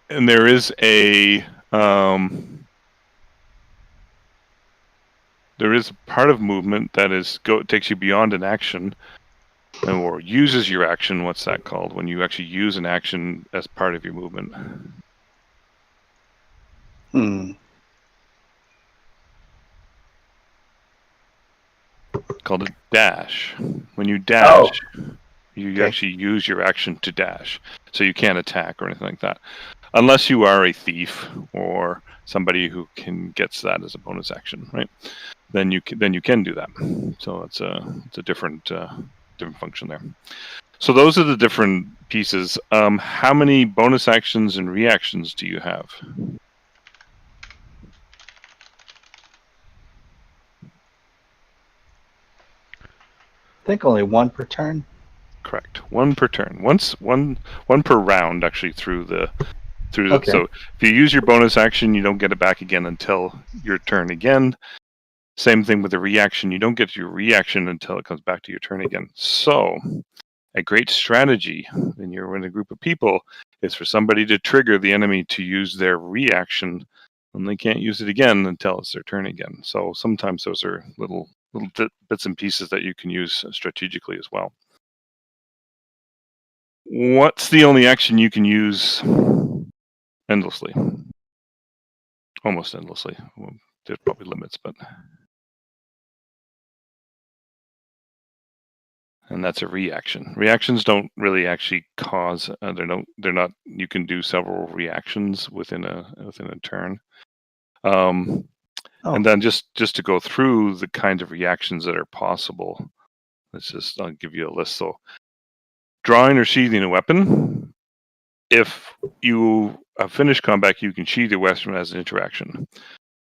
And there is a there is a part of movement that takes you beyond an action, or uses your action. What's that called? When you actually use an action as part of your movement. Called a dash. When you dash, you actually use your action to dash, so you can't attack or anything like that, unless you are a thief or somebody who gets that as a bonus action, right? Then you can do that. So it's a different function there. So those are the different pieces. How many bonus actions and reactions do you have? I think only one per turn. Correct. One per turn. One per round, actually, through the. Okay. So if you use your bonus action, you don't get it back again until your turn again. Same thing with the reaction. You don't get your reaction until it comes back to your turn again. So a great strategy when you're in a group of people is for somebody to trigger the enemy to use their reaction, and they can't use it again until it's their turn again. So sometimes those are little bits and pieces that you can use strategically as well. What's the only action you can use endlessly? Almost endlessly. Well, there's probably limits, but. And that's a reaction. Reactions don't really actually cause. They're not. You can do several reactions within a turn. And then just to go through the kinds of reactions that are possible. I'll give you a list. So, drawing or sheathing a weapon. If you have finished combat, you can sheath your weapon as an interaction.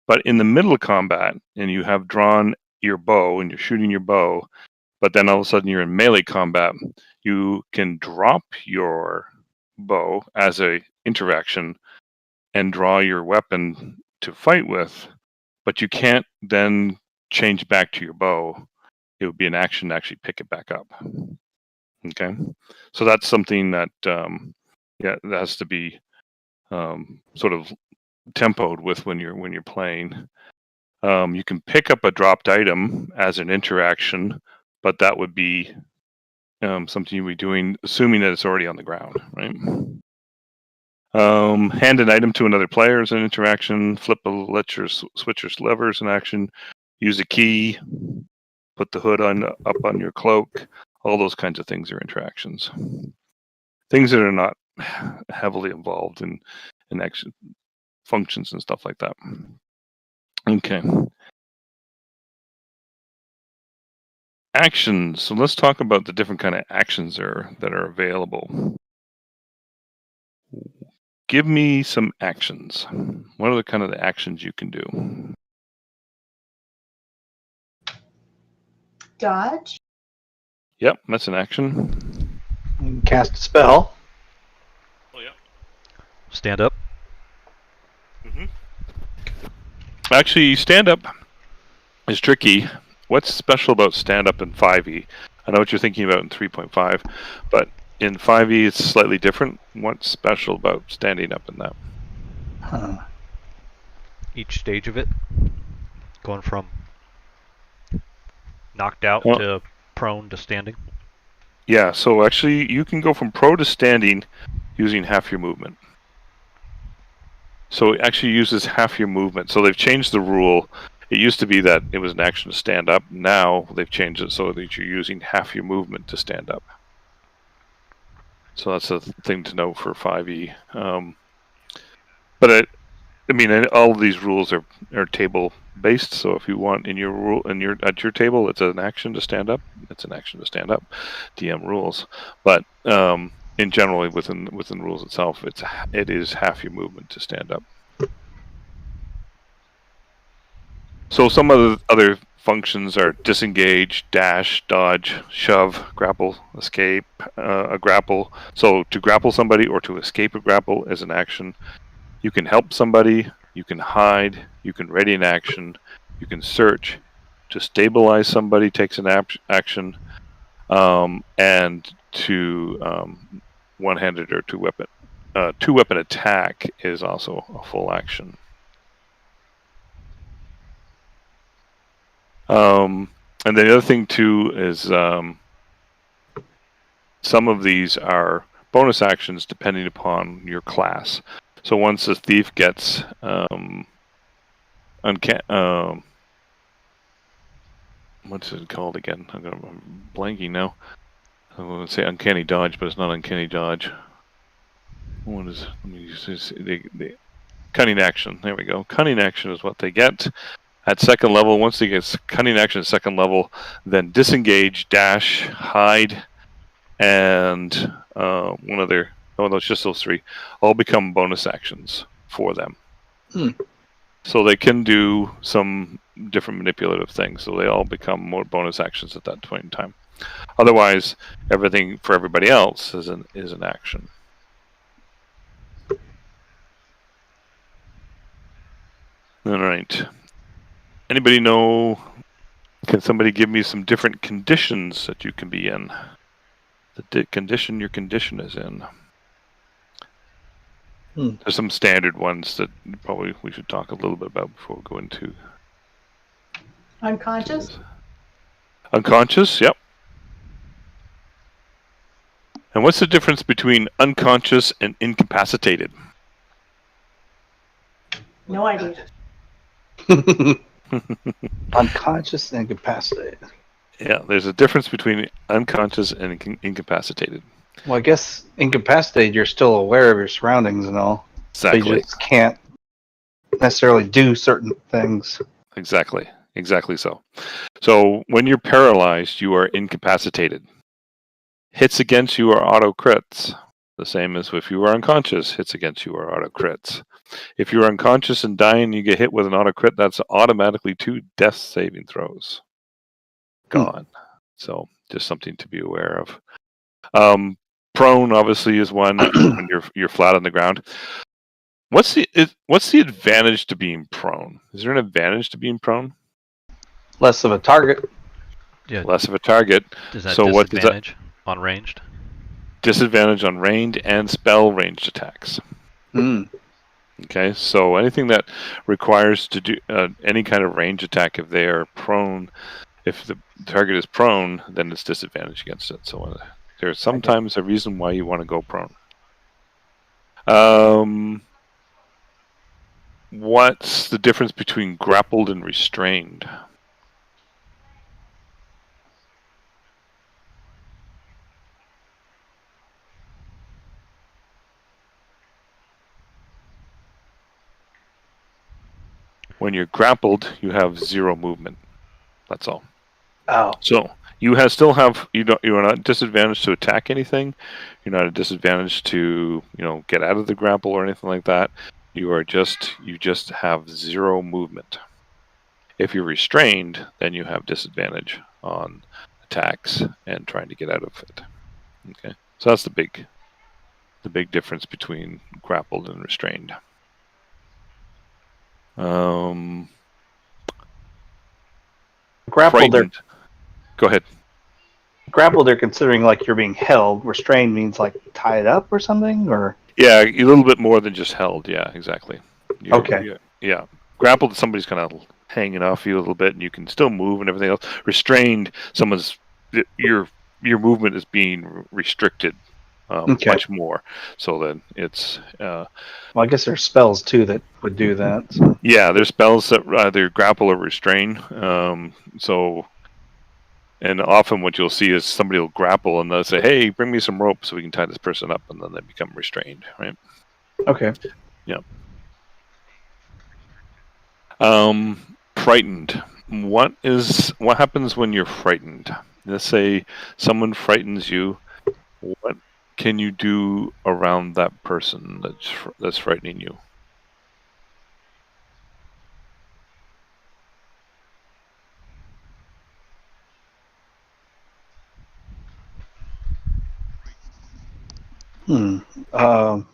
But in the middle of combat, and you have drawn your bow and you're shooting your bow, but then all of a sudden you're in melee combat, you can drop your bow as a interaction and draw your weapon to fight with, but you can't then change back to your bow. It would be an action to actually pick it back up. Okay, so that's something that that has to be sort of tempoed with when you're playing. You can pick up a dropped item as an interaction, but that would be something you'd be doing, assuming that it's already on the ground, right? Hand an item to another player as an interaction. Flip a switch or levers in action. Use a key. Put the hood up on your cloak. All those kinds of things are interactions. Things that are not heavily involved in action functions and stuff like that. Okay. Actions. So let's talk about the different kind of actions that are available. Give me some actions. What are the kind of the actions you can do? Dodge. Yep, that's an action. You can cast a spell. Oh yeah. Stand up. Actually, stand up is tricky. What's special about stand up in 5e? I know what you're thinking about in 3.5, but in 5e it's slightly different. What's special about standing up in that? Each stage of it, going from knocked out to prone to standing. Yeah, so actually you can go from pro to standing using half your movement. So it actually uses half your movement. So they've changed the rule. It used to be that it was an action to stand up. Now they've changed it so that you're using half your movement to stand up. So that's a thing to know for 5e. But I mean, all of these rules are table based. So if you want at your table, it's an action to stand up. It's an action to stand up. DM rules, but in general, within the rules itself, it is half your movement to stand up. So some of the other functions are disengage, dash, dodge, shove, grapple, escape, a grapple. So to grapple somebody or to escape a grapple is an action. You can help somebody, you can hide, you can ready an action, you can search. To stabilize somebody takes an action, and to one-handed or two-weapon two-weapon attack is also a full action. And the other thing too is some of these are bonus actions depending upon your class. So once a thief gets what's it called again? I'm blanking now. I want to say uncanny dodge, but it's not uncanny dodge. What is? Let me use this. The cunning action. There we go. Cunning action is what they get at second level. Once they get cunning action at second level, then disengage, dash, hide, and one other. Oh no, it's just those three. All become bonus actions for them. So they can do some different manipulative things. So they all become more bonus actions at that point in time. Otherwise, everything for everybody else is an action. All right. Anybody know? Can somebody give me some different conditions that you can be in? The condition your condition is in. There's some standard ones that probably we should talk a little bit about before we go into. Unconscious? Unconscious, yep. And what's the difference between unconscious and incapacitated? No idea. Unconscious and incapacitated. Yeah, there's a difference between unconscious and incapacitated. Well, I guess incapacitated, you're still aware of your surroundings and all. Exactly. But you just can't necessarily do certain things. Exactly so. So when you're paralyzed, you are incapacitated. Hits against you are auto crits. The same as if you are unconscious, hits against you are auto crits. If you're unconscious and dying, you get hit with an auto crit, that's automatically 2 death saving throws. Gone. So just something to be aware of. Prone obviously is one when you're flat on the ground. What's the advantage to being prone? Is there an advantage to being prone? Less of a target. Yeah. Less of a target. Does that so what does that? disadvantage on ranged? Disadvantage on ranged and spell ranged attacks. Okay, so anything that requires to do any kind of range attack, if they are prone, if the target is prone, then it's disadvantage against it. So there's sometimes a reason why you want to go prone. What's the difference between grappled and restrained? When you're grappled, you have 0 movement. That's all. Oh. So you're not disadvantaged to attack anything. You're not at a disadvantage to get out of the grapple or anything like that. You just have 0 movement. If you're restrained, then you have disadvantage on attacks and trying to get out of it. Okay, so that's the big difference between grappled and restrained. Grappled. Go ahead. Grappled, they're considering like you're being held. Restrained means like tied up or something, or yeah, a little bit more than just held. Yeah, exactly. Okay. Yeah, grappled, somebody's kind of hanging off you a little bit, and you can still move and everything else. Restrained, your movement is being restricted much more. So then it's. Well, I guess there's spells too that would do that. So. Yeah, there's spells that either grapple or restrain. And often what you'll see is somebody will grapple and they'll say, "Hey, bring me some rope so we can tie this person up," and then they become restrained, right? Okay. Yeah. Frightened. What happens when you're frightened? Let's say someone frightens you. What can you do around that person that's frightening you? Around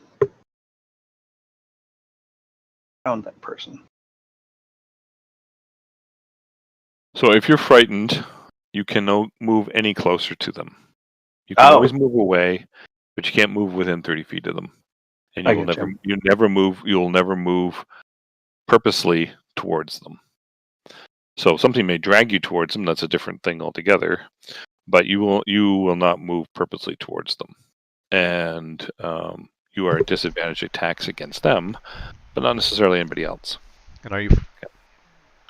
that person. So if you're frightened, you can move any closer to them. You can always move away, but you can't move within 30 feet of them. and I you will get never you'll never move purposely towards them. So something may drag you towards them. That's a different thing altogether. But you will not move purposely towards them, and you are at disadvantage attacks against them, but not necessarily anybody else. And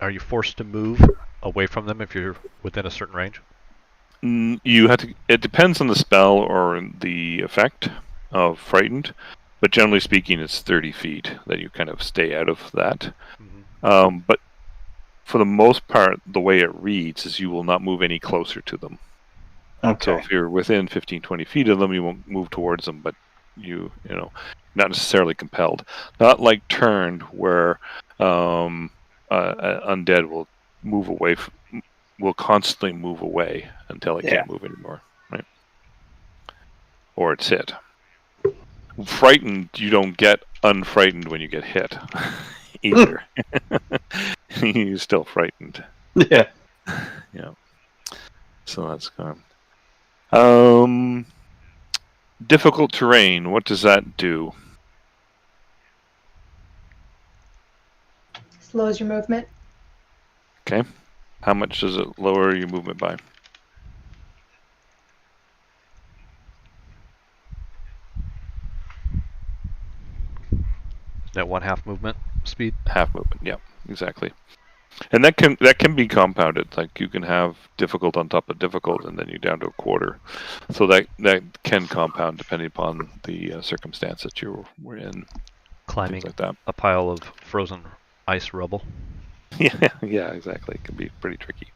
are you forced to move away from them if you're within a certain range? You have to. It depends on the spell or the effect of frightened, but generally speaking, it's 30 feet that you kind of stay out of that. But for the most part, the way it reads is you will not move any closer to them. Okay. So if you're within 15, 20 feet of them, you won't move towards them, but you know, not necessarily compelled. Not like Turned, where undead will move away, will constantly move away until it can't move anymore, right? Or it's hit. Frightened, you don't get unfrightened when you get hit, either. You're still frightened. Yeah. Yeah. So that's gone. Difficult terrain. What does that do? Slows your movement. Okay. How much does it lower your movement by? That 1/2 movement speed? Half movement. Yeah, exactly. And that can be compounded. Like you can have difficult on top of difficult, and then you're down to a quarter. So that can compound depending upon the circumstance that you were in. Climbing like that. a pile of frozen ice rubble. Yeah, exactly. It can be pretty tricky.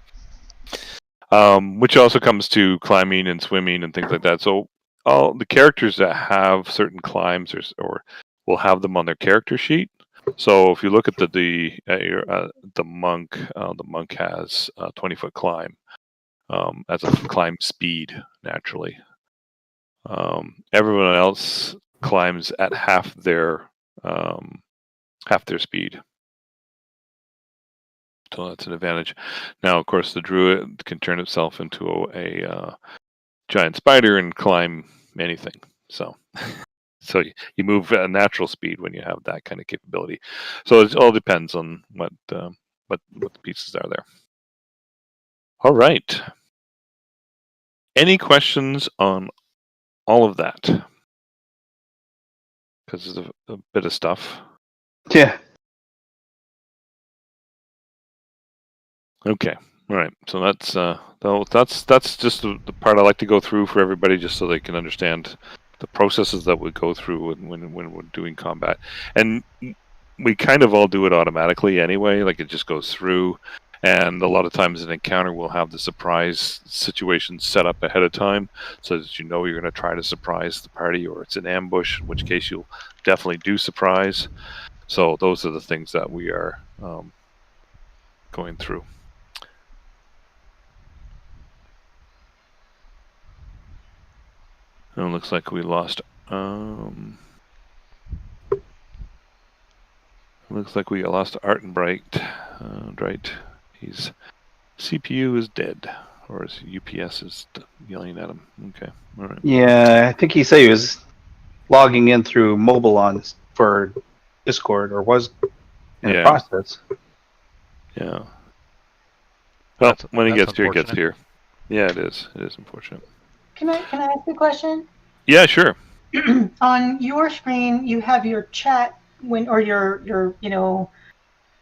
Which also comes to climbing and swimming and things like that. So all the characters that have certain climbs or will have them on their character sheet. So if you look at the monk, the monk has a 20-foot climb as a climb speed naturally. Everyone else climbs at half their speed. So that's an advantage. Now, of course, the druid can turn itself into a giant spider and climb anything. So, so you move at a natural speed when you have that kind of capability. So it all depends on what the pieces are there. All right. Any questions on all of that? Because there's a bit of stuff. Yeah. Okay. All right. So that's just the part I like to go through for everybody, just so they can understand the processes that we go through when we're doing combat. And we kind of all do it automatically anyway. Like it just goes through. And a lot of times an encounter will have the surprise situation set up ahead of time, so that you know you're going to try to surprise the party, or it's an ambush, in which case you'll definitely do surprise. So those are the things that we are going through. And it looks like we lost. Looks like we lost Artenbright. Right, his CPU is dead, or his UPS is yelling at him. Okay, all right. Yeah, I think he said he was logging in through mobile for Discord, or was in the process. Yeah. Well, when he gets unfortunate. here. Yeah, it is. It is unfortunate. Can I ask you a question? Yeah, sure. On your screen, you have your chat or your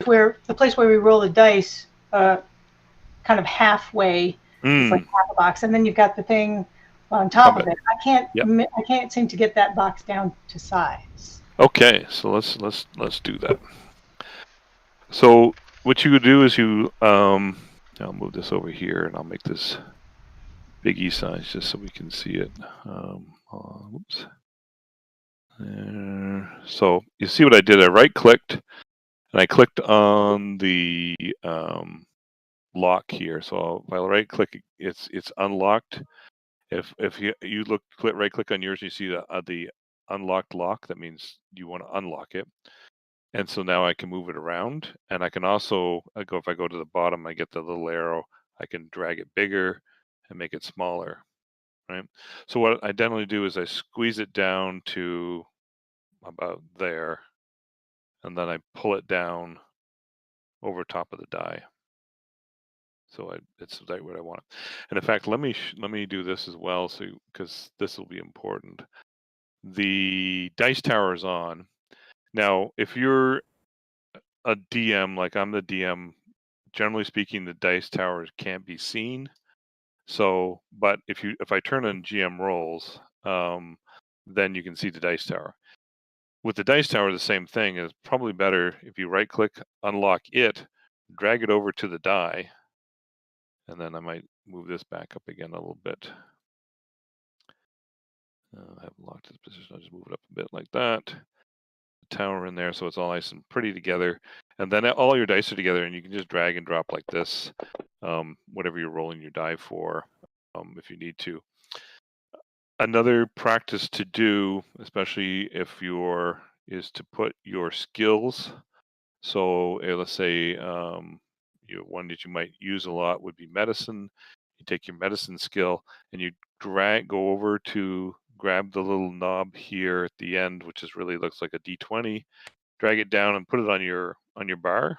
where the place where we roll the dice, kind of halfway. It's like half a box, and then you've got the thing on top of it. I can't seem to get that box down to size. Okay, so let's do that. So what you would do is I'll move this over here and I'll make this biggie size just so we can see it. Whoops. So you see what I did? I right clicked and I clicked on the lock here. So if I right click, it's unlocked. If you right click on yours, you see the unlocked lock. That means you want to unlock it. And so now I can move it around, and I can also if I go to the bottom, I get the little arrow. I can drag it bigger and make it smaller, right? So what I generally do is I squeeze it down to about there, and then I pull it down over top of the die. So it's exactly what I want. And in fact, let me do this as well, so because this will be important. The dice tower is on. Now, if you're a DM, like I'm the DM, generally speaking, the dice towers can't be seen. So, but if I turn on GM rolls, then you can see the dice tower. With the dice tower, the same thing. Is probably better if you right click, unlock it, drag it over to the die, and then I might move this back up again a little bit. I haven't locked its position. I'll just move it up a bit like that. The tower in there, so it's all nice and pretty together. And then all your dice are together, and you can just drag and drop like this, whatever you're rolling your die for, if you need to. Another practice to do, especially if is to put your skills. So let's say one that you might use a lot would be medicine. You take your medicine skill and you go over to grab the little knob here at the end, which really looks like a D20. Drag it down and put it on your bar,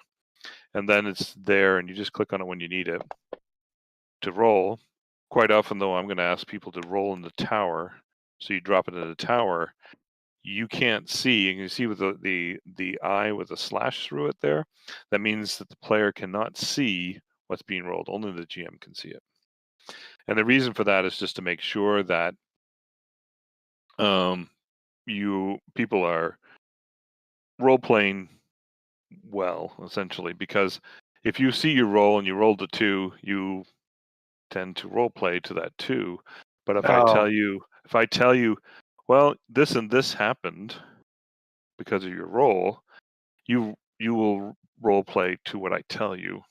and then it's there, and you just click on it when you need it to roll. Quite often, though, I'm going to ask people to roll in the tower. So you drop it in the tower. You can't see. You can see with the eye with a slash through it there. That means that the player cannot see what's being rolled. Only the GM can see it. And the reason for that is just to make sure that people are role playing well, essentially, because if you see your roll and you rolled a 2, you tend to role play to that 2. But if I tell you, well, this and this happened because of your roll, you will role play to what I tell you,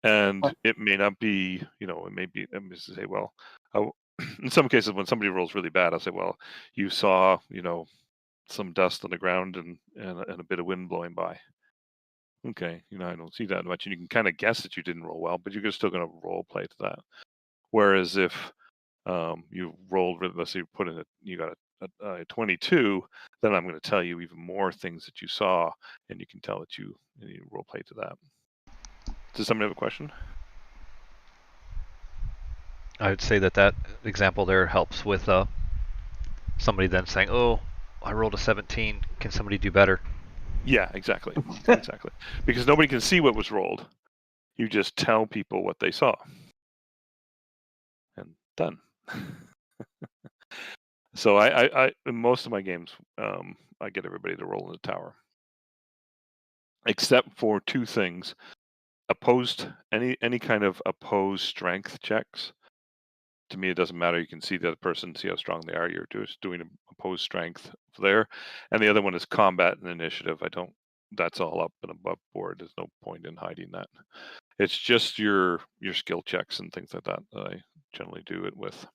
and it may not be, it may be. Let me say, well, in some cases when somebody rolls really bad, I'll say, well, you saw, some dust on the ground and a bit of wind blowing by. Okay, I don't see that much, and you can kind of guess that you didn't roll well, but you're still going to role play to that. Whereas if you rolled, let's say you got a 22, then I'm going to tell you even more things that you saw, and you can tell that you role play to that. Does somebody have a question? I would say that example there helps with somebody then saying, "Oh, I rolled a 17. Can somebody do better?" Yeah, exactly. Exactly. Because nobody can see what was rolled. You just tell people what they saw. And done. So I in most of my games, I get everybody to roll in the tower. Except for 2 things. Any kind of opposed strength checks. To me, it doesn't matter. You can see the other person, see how strong they are. You're just doing opposed strength there. And the other one is combat and initiative. That's all up and above board. There's no point in hiding that. It's just your skill checks and things like that I generally do it with.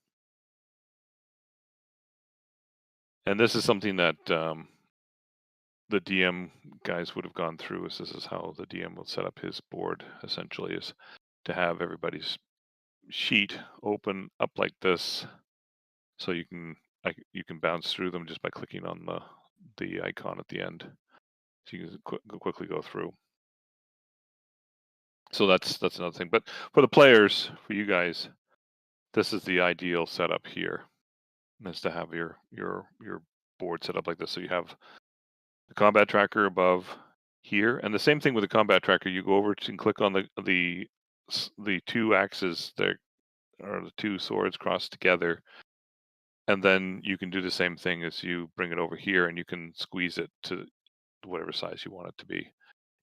And this is something that the DM guys would have gone through. This is how the DM will set up his board, essentially, is to have everybody's sheet open up like this, so you can bounce through them just by clicking on the icon at the end. So you can quickly go through. So that's another thing. But for the players, for you guys, this is the ideal setup here, is to have your board set up like this. So you have the combat tracker above here, and the same thing with the combat tracker. You go over and click on the 2 axes there, or the 2 swords crossed together, and then you can do the same thing as you bring it over here, and you can squeeze it to whatever size you want it to be.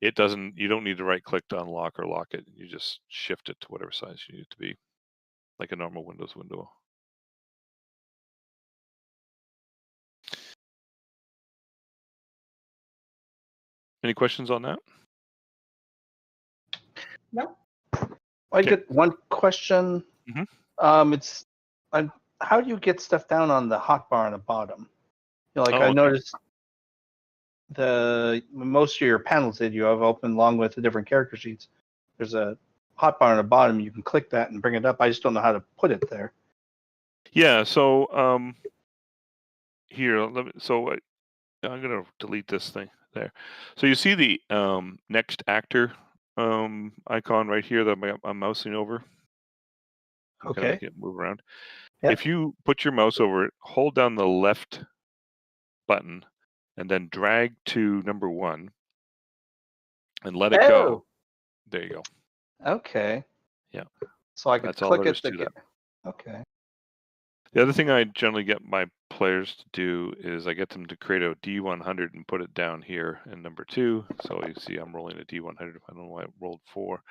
You don't need to right click to unlock or lock it. You just shift it to whatever size you need it to be, like a normal Windows window. Any questions on that? No. I get one question. It's how do you get stuff down on the hotbar on the bottom? I noticed most of your panels that you have open along with the different character sheets, there's a hotbar on the bottom. You can click that and bring it up. I just don't know how to put it there. Yeah. So here, I'm gonna delete this thing there. So you see the next actor icon right here that I'm mousing over. I'm kind of Okay. making it move around. Yep. If you put your mouse over it, hold down the left button, and then drag to number 1, and let it go. Oh, There you go. okay. Yeah. So I could That's all click there it is to that. Okay. The other thing I generally get my players to do is I get them to create a D100 and put it down here in number 2. So you see I'm rolling a D100. I don't know why I rolled 4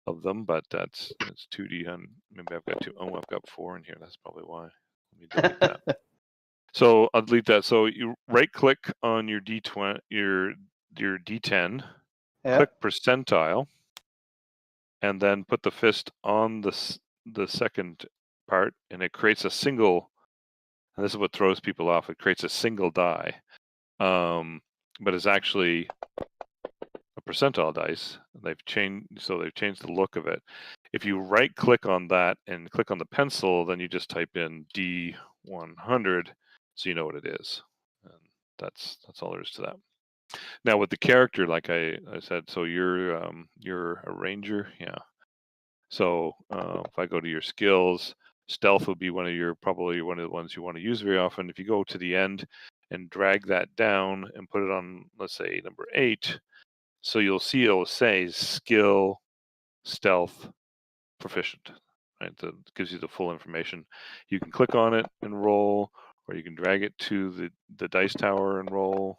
of them, but that's 2D. And maybe I've got 2. Oh, I've got 4 in here. That's probably why. Let me delete that. So I'll delete that. So you right click on your D20, your D10, click percentile, and then put the fist on the second part, and it creates a single. And this is what throws people off. It creates a single die, but it's actually a percentile dice. They've changed the look of it. If you right click on that and click on the pencil, then you just type in D100, so you know what it is. And that's all there is to that. Now with the character, like I said, so you're a ranger, yeah. So if I go to your skills, stealth would be probably one of the ones you want to use very often. If you go to the end and drag that down and put it on, let's say number 8, so you'll see it'll say skill, stealth, proficient. Right, that gives you the full information. You can click on it and roll, or you can drag it to the dice tower and roll.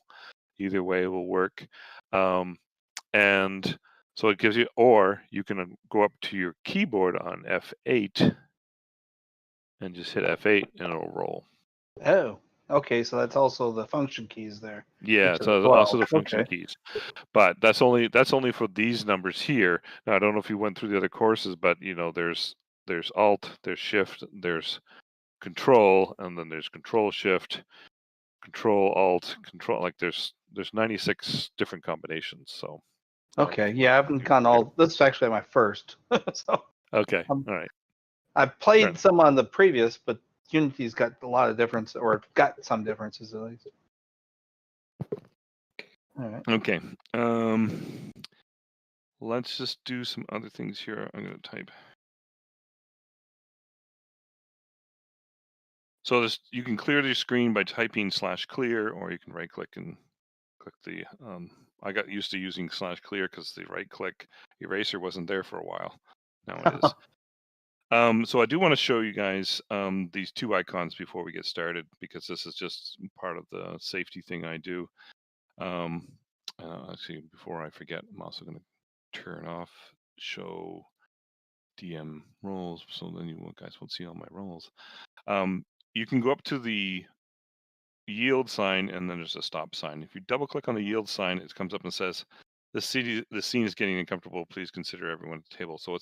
Either way will work. And so it gives you, or you can go up to your keyboard on F8 and just hit F8 and it'll roll. Oh, okay. So that's also the function keys there. Yeah, it's also the function keys. But that's only for these numbers here. Now I don't know if you went through the other courses, but there's Alt, there's Shift, there's Control, and then there's Control Shift, Control Alt, Control. Like there's 96 different combinations. So. Okay. Yeah, I haven't gone all. This is actually my first. So. Okay. All right. I've played some on the previous, but Unity's got a lot of difference, or got some differences at least. All right. Okay. Let's just do some other things here. I'm going to type. So you can clear the screen by typing /clear, or you can right click and click the. I got used to using /clear because the right click eraser wasn't there for a while. Now it is. So I do want to show you guys these 2 icons before we get started, because this is just part of the safety thing I do. Actually, before I forget, I'm also going to turn off show DM rolls, so then you guys won't see all my rolls. You can go up to the yield sign, and then there's a stop sign. If you double click on the yield sign, it comes up and says, the scene is getting uncomfortable. Please consider everyone at the table. So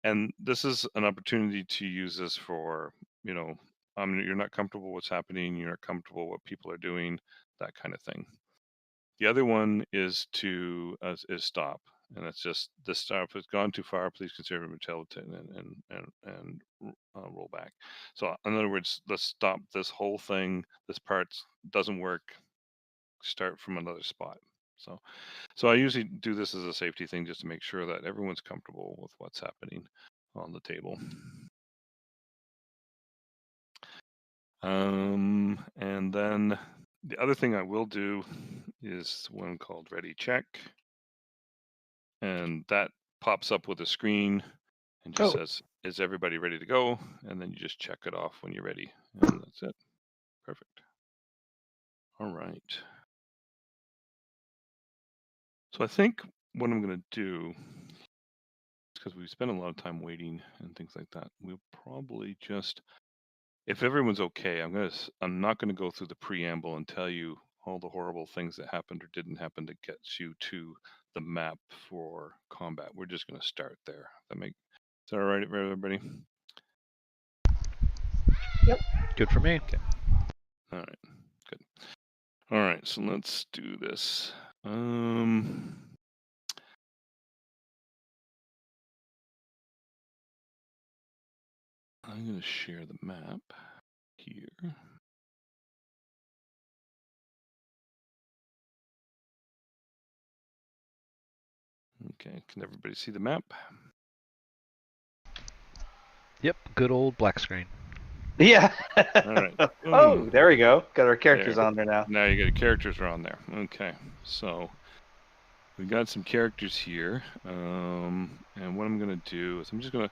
and this is an opportunity to use this for, you're not comfortable what's happening, you're not comfortable what people are doing, that kind of thing. The other one is is stop, and it's just this stop has gone too far. Please consider and roll back. So in other words, let's stop this whole thing. This part doesn't work. Start from another spot. So I usually do this as a safety thing, just to make sure that everyone's comfortable with what's happening on the table. And then the other thing I will do is one called Ready Check. And that pops up with a screen and just says, is everybody ready to go? And then you just check it off when you're ready. And that's it. Perfect. All right. So I think what I'm going to do, because we spent a lot of time waiting and things like that, we'll probably just, if everyone's okay, I'm not going to go through the preamble and tell you all the horrible things that happened or didn't happen to get you to the map for combat. We're just going to start there. Is that all right, everybody? Yep. Good for me. Okay. All right. Good. All right. So let's do this. I'm going to share the map here. Okay, can everybody see the map? Yep, good old black screen. Yeah. All right. Oh, there we go. Got our characters There. on there now. Now you got characters are on there. Okay, so we got some characters here. And what I'm gonna do is I'm just gonna,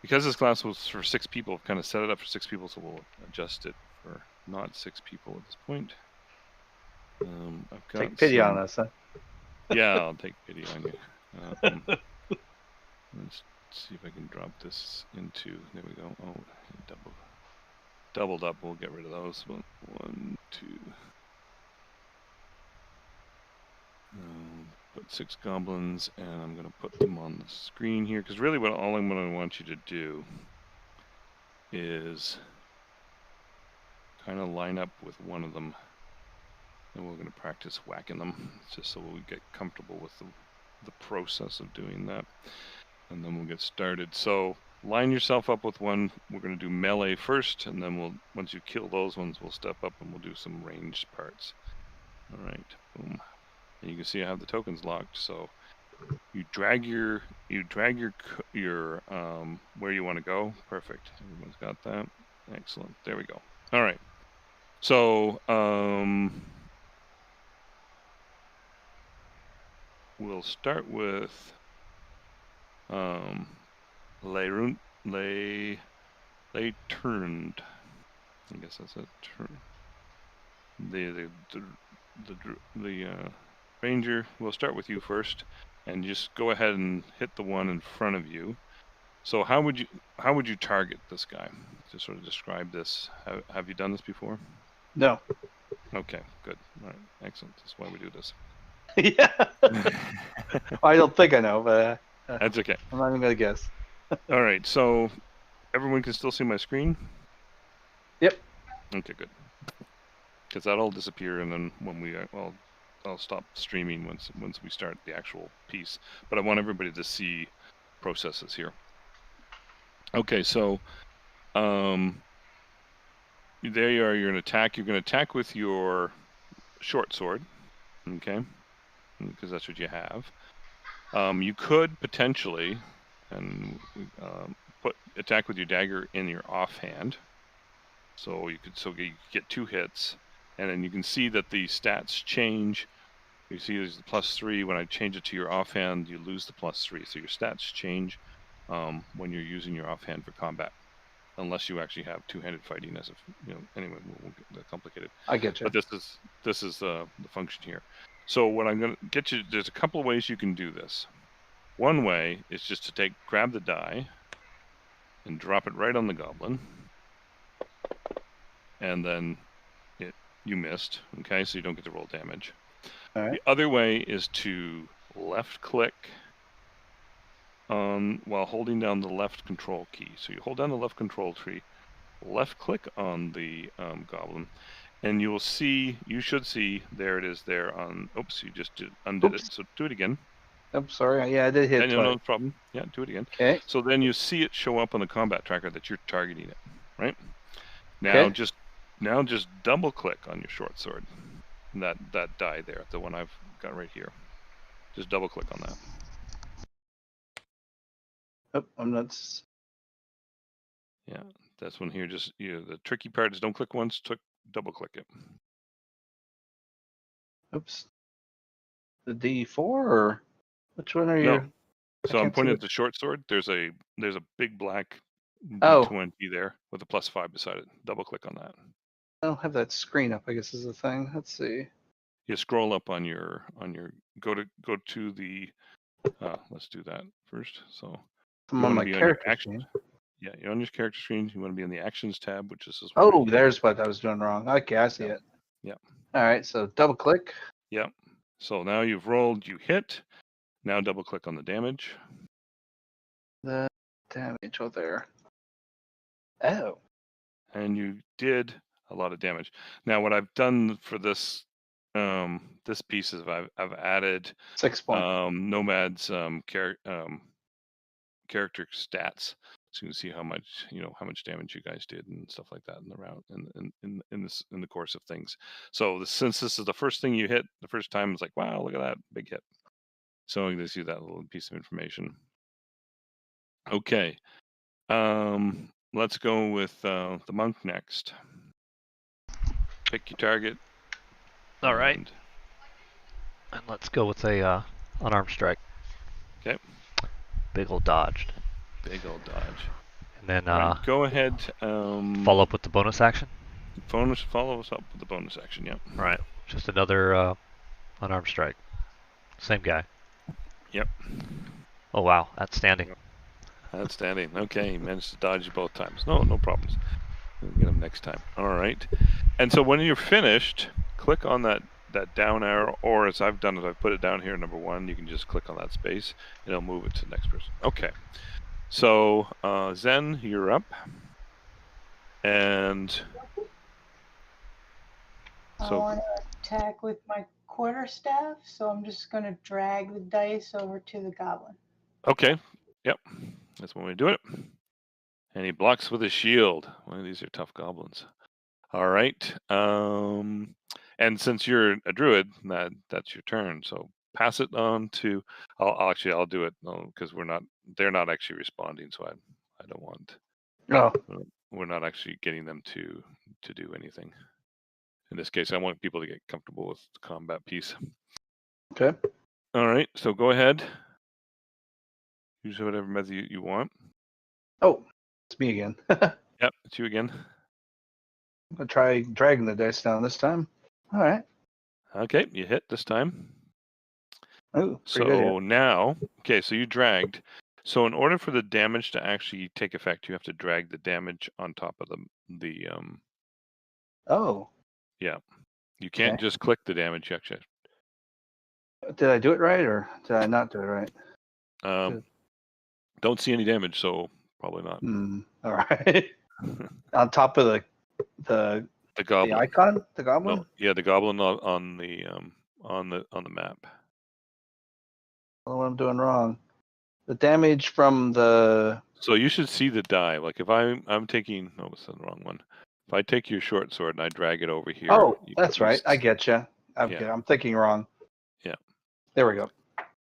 because this class was for 6 people, I've kind of set it up for 6 people, so we'll adjust it for not 6 people at this point. I've got Take pity on us, huh? Yeah, I'll take pity on you. Let's see if I can drop this into. There we go. Oh, doubled up. We'll get rid of those. 1, 2. Put 6 goblins, and I'm gonna put them on the screen here because really, all I'm gonna want you to do is kind of line up with one of them, and we're gonna practice whacking them just so we get comfortable with the process of doing that, and then we'll get started. So line yourself up with one. We're going to do melee first, and then once you kill those ones, we'll step up and we'll do some ranged parts. All right, boom. And you can see I have the tokens locked. So you drag your where you want to go. Perfect. Everyone's got that. Excellent. There we go. All right. So we'll start with They turned. I guess that's a turn. The ranger. We'll start with you first, and just go ahead and hit the one in front of you. So how would you target this guy? Just sort of describe this. Have you done this before? No. Okay, good. All right, excellent. That's why we do this. Yeah. I don't think I know, but that's okay. I'm not even gonna guess. All right, so everyone can still see my screen? Yep. Okay, good. Because that'll disappear, and then when I'll stop streaming once we start the actual piece. But I want everybody to see processes here. Okay, so there you are. You're gonna attack. You're gonna attack with your short sword, okay? Because that's what you have. You could potentially attack with your dagger in your offhand. So you could get 2 hits, and then you can see that the stats change. You see there's the +3. When I change it to your offhand, you lose the +3. So your stats change when you're using your offhand for combat, unless you actually have two-handed fighting. Anyway, we'll get that complicated. I get you. But this is the function here. So what I'm going to get you, there's a couple of ways you can do this. One way is just to grab the die and drop it right on the goblin, and then you missed. Okay, so you don't get to roll damage. All right. The other way is to left click while holding down the left control key. So you hold down the left control tree, left click on the goblin, and you should see, there it is there on, oops, you just undid it. So do it again. I'm sorry. Yeah, I did hit twice. No problem. Yeah, do it again. Okay. So then you see it show up on the combat tracker that you're targeting it, right? Now okay. just double click on your short sword. That die there, the one I've got right here. Just double click on that. Oh, I'm not. Yeah, that's one here. Just the tricky part is don't click once, double click it. Oops. The D4 or which one are you? No. So I'm pointing at the short sword. There's a big black D20 there with a +5 beside it. Double click on that. I don't have that screen up, I guess is the thing. Let's see. You scroll up on your go to the let's do that first. So I'm on my character screen. Yeah, you're on your character screen. You want to be on the actions tab, which is this one. Oh, there's what I was doing wrong. Okay, I see it. Yeah. All right, so double click. Yep. So now you've rolled, you hit. Now double click on the damage. The damage over there. Oh. And you did a lot of damage. Now what I've done for this this piece is I've added 6 points. Nomad's character stats, so you can see how much damage you guys did and stuff like that in the round in the course of things. So since this is the first thing you hit the first time, it's like, wow, look at that big hit. So I'm going to see that little piece of information. Okay. Let's go with the monk next. Pick your target. All right. And let's go with a unarmed strike. Okay. Big old dodged. Big old dodge. And then right, go ahead. Follow up with the bonus action. Follow us up with the bonus action. Yep. Right. Just another unarmed strike. Same guy. Yep. Oh wow, that's standing. Outstanding. Okay, managed to dodge you both times. No problems. We'll get him next time. All right. And so when you're finished, click on that down arrow, or as I've done it, I've put it down here, number 1. You can just click on that space, and it'll move it to the next person. Okay. So, Zen, you're up. And I want to attack with my quarterstaff, so I'm just going to drag the dice over to the goblin. Okay. Yep. That's when we do it. And he blocks with his shield. Well, these are tough goblins. All right. And since you're a druid, that's your turn. So pass it on to. I'll do it because they're not actually responding. So I don't want. No. We're not actually getting them to do anything. In this case, I want people to get comfortable with the combat piece. Okay. All right. So go ahead. Use whatever method you want. Oh, it's me again. Yep, it's you again. I'm gonna try dragging the dice down this time. All right. Okay, you hit this time. Oh, so good, yeah. now, okay, so you dragged. So in order for the damage to actually take effect, you have to drag the damage on top of the Oh. Yeah. You can't just click the damage actually. Did I do it right, or did I not do it right? Don't see any damage, so probably not. All right. On top of the goblin. The icon, the goblin. No, yeah, the goblin on the map. I don't know what I'm doing wrong. The damage from the. So you should see the die. Like if I'm taking, no, it's the wrong one. If I take your short sword and I drag it over here. Oh, that's right. I get you. I'm thinking wrong. Yeah. There we go.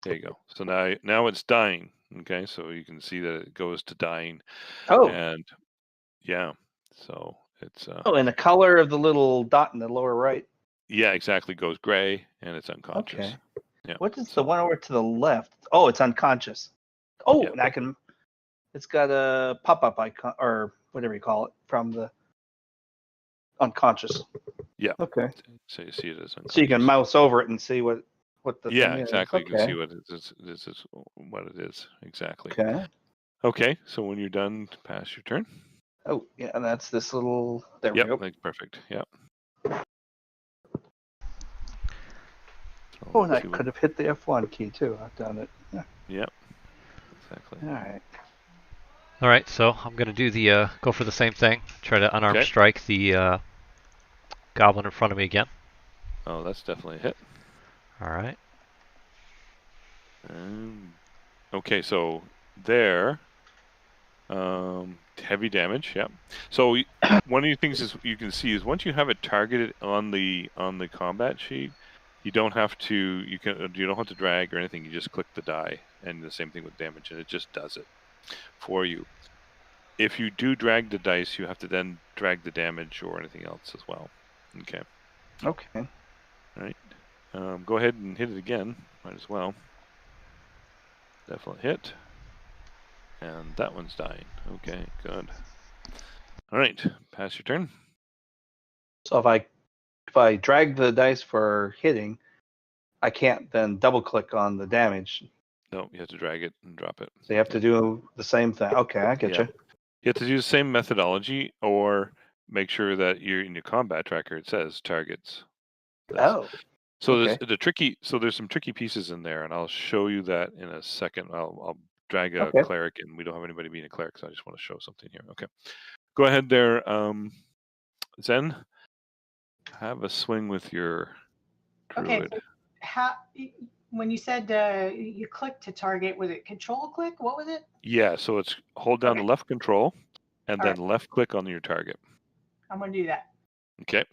There you go. So now it's dying. Okay, so you can see that it goes to dying. Oh. And yeah, so it's. Oh, and the color of the little dot in the lower right. Yeah, exactly. Goes gray and it's unconscious. Okay. Yeah. What is the one over to the left? Oh, it's unconscious. Oh, and I can. It's got a pop-up icon or whatever you call it from the unconscious. Yeah. Okay. So you see it as unconscious. So you can mouse over it and see what the thing is. Exactly. Okay. You can see this is what it is exactly. Okay. Okay. So when you're done, pass your turn. Oh yeah, and that's this little. There we go. That's perfect. Yeah. Oh, and I could have hit the F1 key too. I've done it. Yeah. Yep. Exactly. All right. All right, so I'm gonna do the go for the same thing. Try to unarmed strike the goblin in front of me again. Oh, that's definitely a hit. All right. Okay, so there, heavy damage. Yeah. So one of the things is you can see is once you have it targeted on the combat sheet, you don't have to drag or anything. You just click the die, and the same thing with damage, and it just does it for you. If you do drag the dice, you have to then drag the damage or anything else as well. Okay. Okay. All right. Go ahead and hit it again. Might as well. Definitely hit. And that one's dying. Okay, good. All right, pass your turn. So if I drag the dice for hitting, I can't then double click on the damage. No, you have to drag it and drop it. So you have to do the same thing. Okay, I get you. You have to do the same methodology, or make sure that you're in your combat tracker. It says targets. Oh. So there's some tricky pieces in there, and I'll show you that in a second. I'll drag a cleric, and we don't have anybody being a cleric, so I just want to show something here. Okay, go ahead there, Zen. Have a swing with your druid. Okay. So when you said you click to target, was it control click? What was it? Yeah, so it's hold down the left control, and then left click on your target. I'm going to do that. Okay.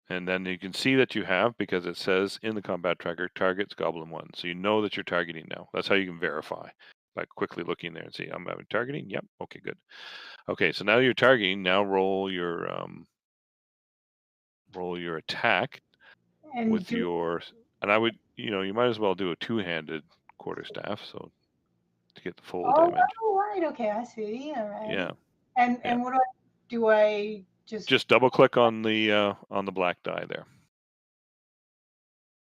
And then you can see that you have, because it says in the combat tracker, targets Goblin 1. So you know that you're targeting now. That's how you can verify, by quickly looking there and see, I'm having targeting. Yep. Okay, good. Okay, so now you're targeting. Now roll your attack And with your. And I would, you might as well do a two-handed quarterstaff, so to get the full damage. Oh, right. Okay, I see. All right. Yeah. And what do I just double click on the black die there.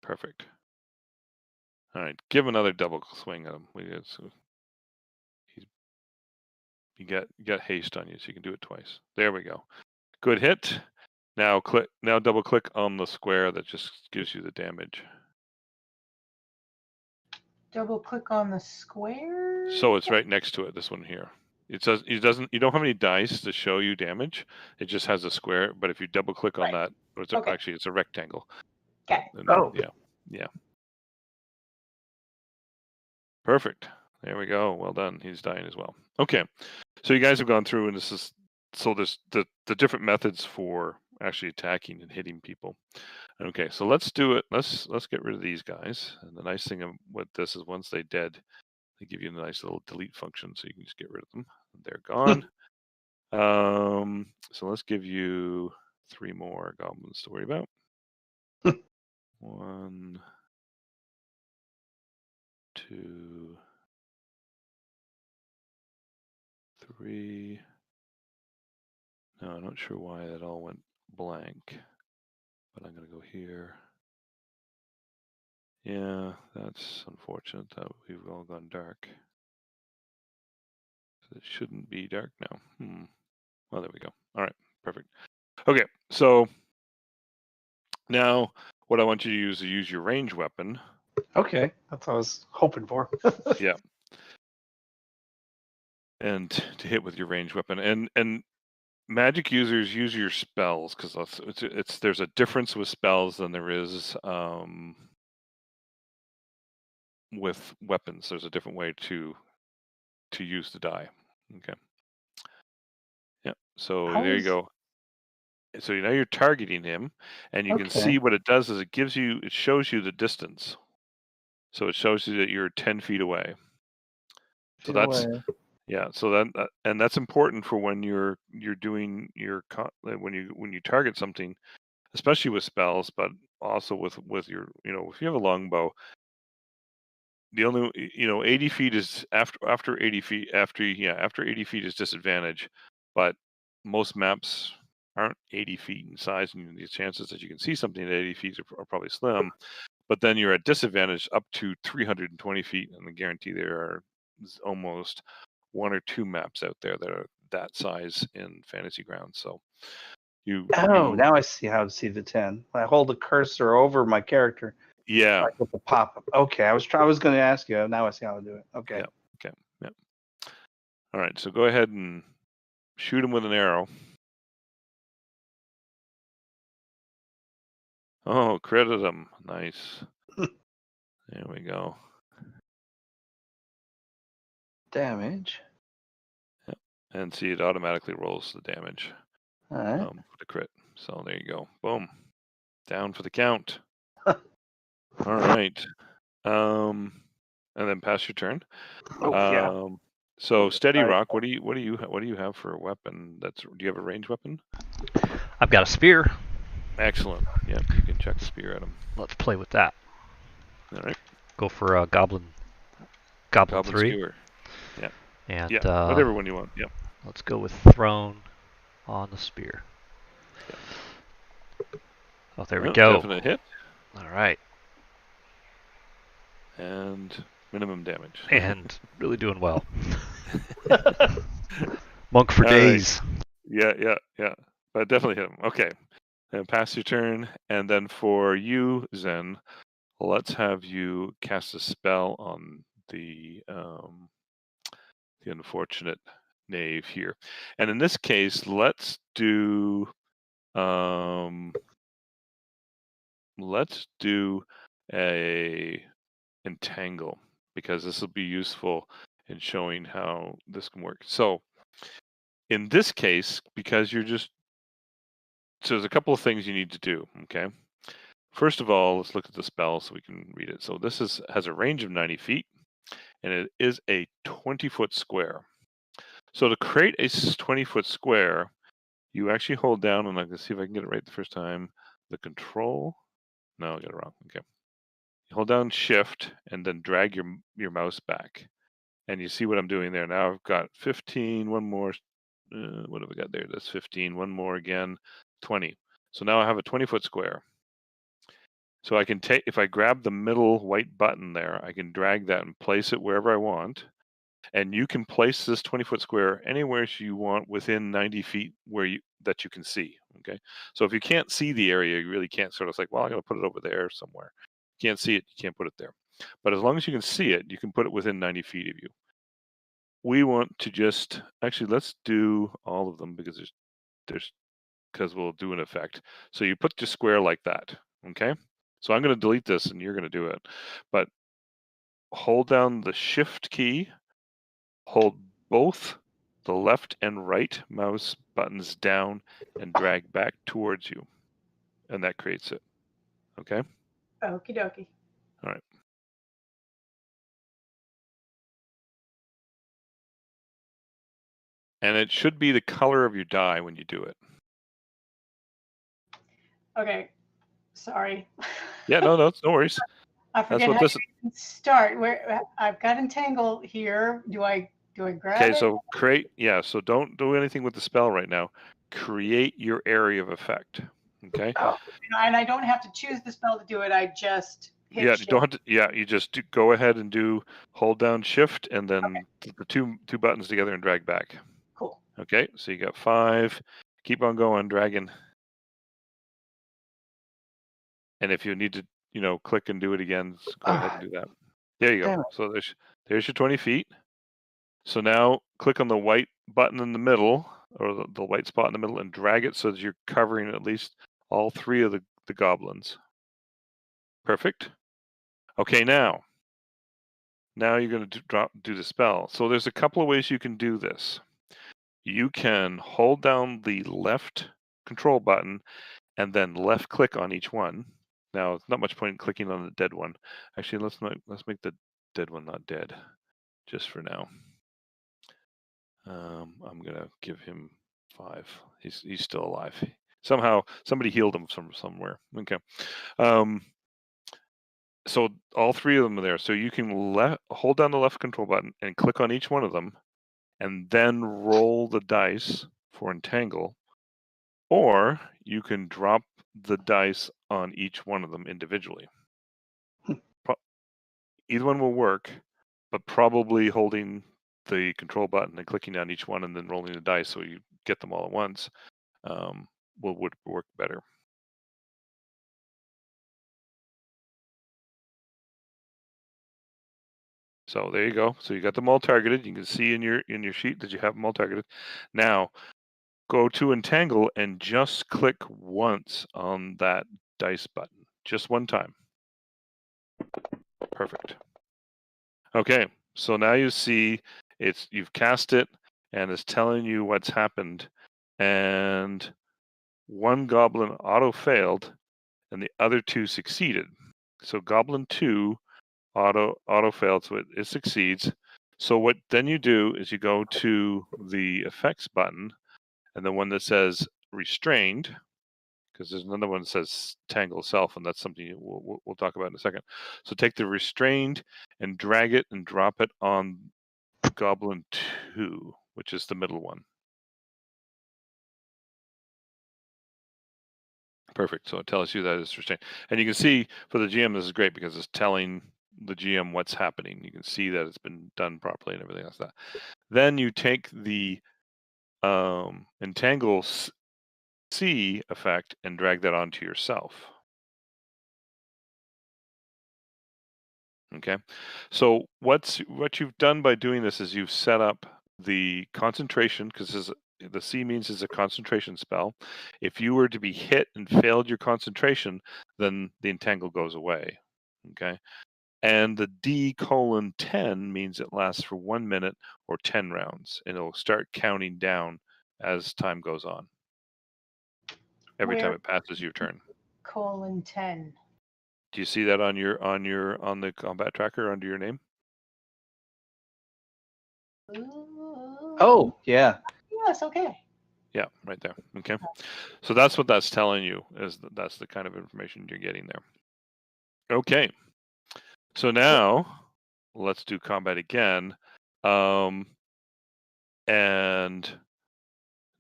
Perfect. All right, give another double swing at him. You got haste on you, so you can do it twice. There we go. Good hit. Now double click on the square that just gives you the damage. double click on the square? So it's right next to it, this one here. It says you don't have any dice to show you damage. It just has a square, but if you double click on that, actually it's a rectangle. Okay. Yeah. Perfect. There we go. Well done. He's dying as well. Okay. So you guys have gone through, and there's the different methods for actually attacking and hitting people. Okay, so let's do it. Let's get rid of these guys. And the nice thing with this is once they're dead, they give you a nice little delete function, so you can just get rid of them. They're gone. So let's give you 3 more goblins to worry about. 1, 2, 3. No, I'm not sure why that all went blank, but I'm going to go here. Yeah, that's unfortunate that we've all gone dark. It shouldn't be dark now. Well, there we go. All right, perfect. Okay, so now what I want you to use your range weapon. Okay, that's what I was hoping for. Yeah. And to hit with your range weapon, and magic users use your spells, because there's a difference with spells than there is with weapons. There's a different way to use the die. Okay. Yeah. So there you go. So now you're targeting him, and you can see what it does is it shows you the distance. So it shows you that you're 10 feet away. So that's so that and that's important for when you're doing when you target something, especially with spells, but also with your if you have a longbow. The only 80 feet is after 80 feet after 80 feet is disadvantage, but most maps aren't 80 feet in size, and the chances that you can see something at 80 feet are probably slim. But then you're at disadvantage up to 320 feet, and I guarantee there are almost 1 or 2 maps out there that are that size in Fantasy Grounds. So now I see how to see the 10. I hold the cursor over my character. Yeah. Like with the pop-up. Okay, I was going to ask you. Now I see how to do it. Okay. Yeah. Okay. Yeah. All right. So go ahead and shoot him with an arrow. Oh, credit him. Nice. There we go. Damage. Yep. And see, it automatically rolls the damage. All right. For the crit. So there you go. Boom. Down for the count. All right. And then pass your turn. So Steady Rock, what do you have for a weapon? Do you have a ranged weapon? I've got a spear. Excellent. Yeah, you can chuck a spear at him. Let's play with that. All right. Go for a goblin 3. Skewer. Yeah. And whatever one you want. Yeah. Let's go with thrown on the spear. Yeah. Oh, there we go. Definite hit. All right. And minimum damage. And really doing well. Monk for days. Right. Yeah. But definitely hit him. Okay. And pass your turn. And then for you, Zen, let's have you cast a spell on the unfortunate knave here. And in this case, let's do a entangle, because this will be useful in showing how this can work. So in this case, because you're just so there's a couple of things you need to do, okay? First of all, let's look at the spell so we can read it. So this has a range of 90 feet, and it is a 20-foot square. So to create a 20-foot square, you actually hold down, and I can see if I can get it right the first time, the control. No, I got it wrong. Okay. You hold down Shift and then drag your mouse back. And you see what I'm doing there. Now I've got 15, one more. What have I got there? That's 15, one more again, 20. So now I have a 20-foot square. So I can take, if I grab the middle white button there, I can drag that and place it wherever I want. And you can place this 20-foot square anywhere you want within 90 feet that you can see. Okay. So if you can't see the area, you really can't sort of like, well, I'm going to put it over there somewhere. You can't see it, you can't put it there. But as long as you can see it, you can put it within 90 feet of you. We want to just, actually, let's do all of them because because we'll do an effect. So you put your square like that. Okay. So I'm going to delete this and you're going to do it. But hold down the Shift key, hold both the left and right mouse buttons down and drag back towards you. And that creates it. Okay? Okie dokie. All right. And it should be the color of your die when you do it. Okay. Sorry. Yeah, no worries. I forget how to start. Where I've got entangle here. Do I grab it? Okay, so so don't do anything with the spell right now. Create your area of effect. Okay. Oh, and I don't have to choose the spell to do it. I just hit you shift. Don't have to. Yeah, you just go ahead and hold down Shift and then the two buttons together and drag back. Cool. Okay, so you got 5. Keep on going, dragging. And if you need to, click and do it again, go ahead and do that. There you go. So there's your 20 feet. So now click on the white button in the middle, or the white spot in the middle, and drag it so that you're covering at least all 3 of the goblins. Perfect. Okay, now you're going to do the spell. So there's a couple of ways you can do this. You can hold down the left control button and then left click on each one. Now, it's not much point in clicking on the dead one. Actually, let's make the dead one not dead, just for now. I'm gonna give him 5. He's still alive. Somehow somebody healed him from somewhere. Okay. So all 3 of them are there. So you can hold down the left control button and click on each one of them, and then roll the dice for entangle. Or you can drop the dice on each one of them individually. Either one will work, but probably holding the control button and clicking on each one and then rolling the dice so you get them all at once would work better. So there you go. So you got them all targeted. You can see in your sheet that you have them all targeted. Now go to entangle and just click once on that dice button. Just one time. Perfect. Okay, so now you see you've cast it and it's telling you what's happened. And 1 goblin auto failed and the other 2 succeeded. So goblin 2 auto failed, so it succeeds. So what then you do is you go to the effects button and the one that says restrained, because there's another one that says tangle self, and that's something we'll talk about in a second. So take the restrained and drag it and drop it on goblin 2, which is the middle one. Perfect. So it tells you that it's restrained. And you can see for the GM, this is great because it's telling the GM what's happening. You can see that it's been done properly and everything else like that. Then you take the entangle C effect and drag that onto yourself. Okay. So what you've done by doing this is you've set up the concentration, because the C means it's a concentration spell. If you were to be hit and failed your concentration, then the entangle goes away. Okay. And the D:10 means it lasts for 1 minute or 10 rounds, and it'll start counting down as time goes on. every time it passes your turn. :10. Do you see that on the combat tracker under your name? Oh, yeah. Yes, okay. Yeah, right there. Okay. So that's what that's telling you, is that's the kind of information you're getting there. Okay. So now let's do combat again. And